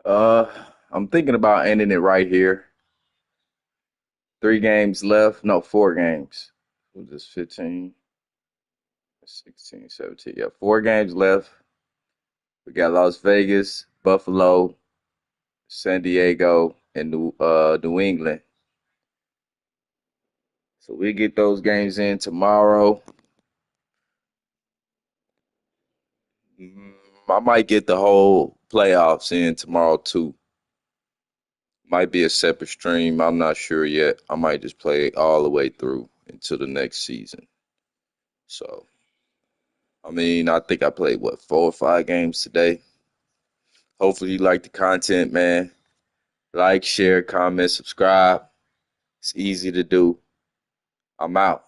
Uh, I'm thinking about ending it right here. 3 games left. No, 4 games. What is this, 15, 16, 17? Yeah, 4 games left. We got Las Vegas, Buffalo, San Diego, and New England. So we get those games in tomorrow. I might get the whole playoffs in tomorrow too. Might be a separate stream. I'm not sure yet. I might just play all the way through into the next season. So, I mean, I think I played what, 4 or 5 games today. Hopefully you like the content, man. Like, share, comment, subscribe. It's easy to do. I'm out.